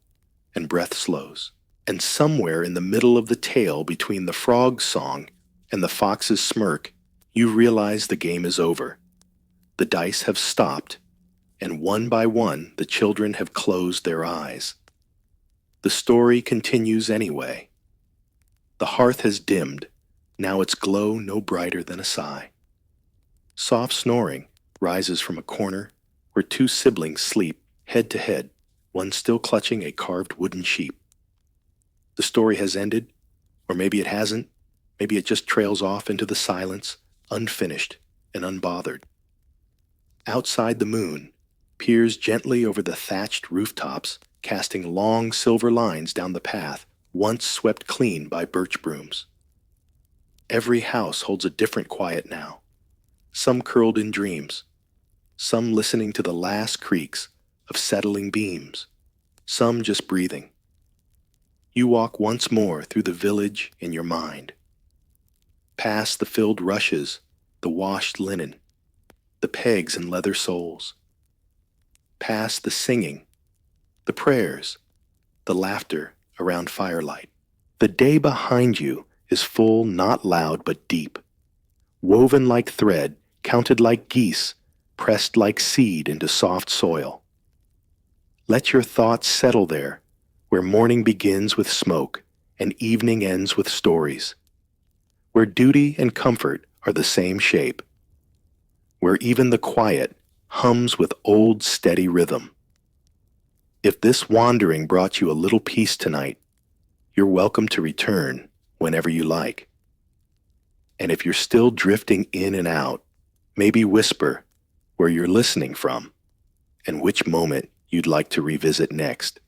and breath slows. And somewhere in the middle of the tale, between the frog's song and the fox's smirk, you realize the game is over. The dice have stopped, and one by one the children have closed their eyes. The story continues anyway. The hearth has dimmed, now its glow no brighter than a sigh. Soft snoring rises from a corner where two siblings sleep head to head, one still clutching a carved wooden sheep. The story has ended, or maybe it hasn't. Maybe it just trails off into the silence, unfinished and unbothered. Outside, the moon peers gently over the thatched rooftops, casting long silver lines down the path once swept clean by birch brooms. Every house holds a different quiet now, some curled in dreams, some listening to the last creaks of settling beams, some just breathing. You walk once more through the village in your mind. Past the filled rushes, the washed linen, the pegs and leather soles. Past the singing, the prayers, the laughter around firelight. The day behind you is full, not loud but deep, woven like thread, counted like geese, pressed like seed into soft soil. Let your thoughts settle there, where morning begins with smoke and evening ends with stories, where duty and comfort are the same shape, where even the quiet hums with old steady rhythm. If this wandering brought you a little peace tonight, you're welcome to return whenever you like. And if you're still drifting in and out, maybe whisper where you're listening from and which moment you'd like to revisit next.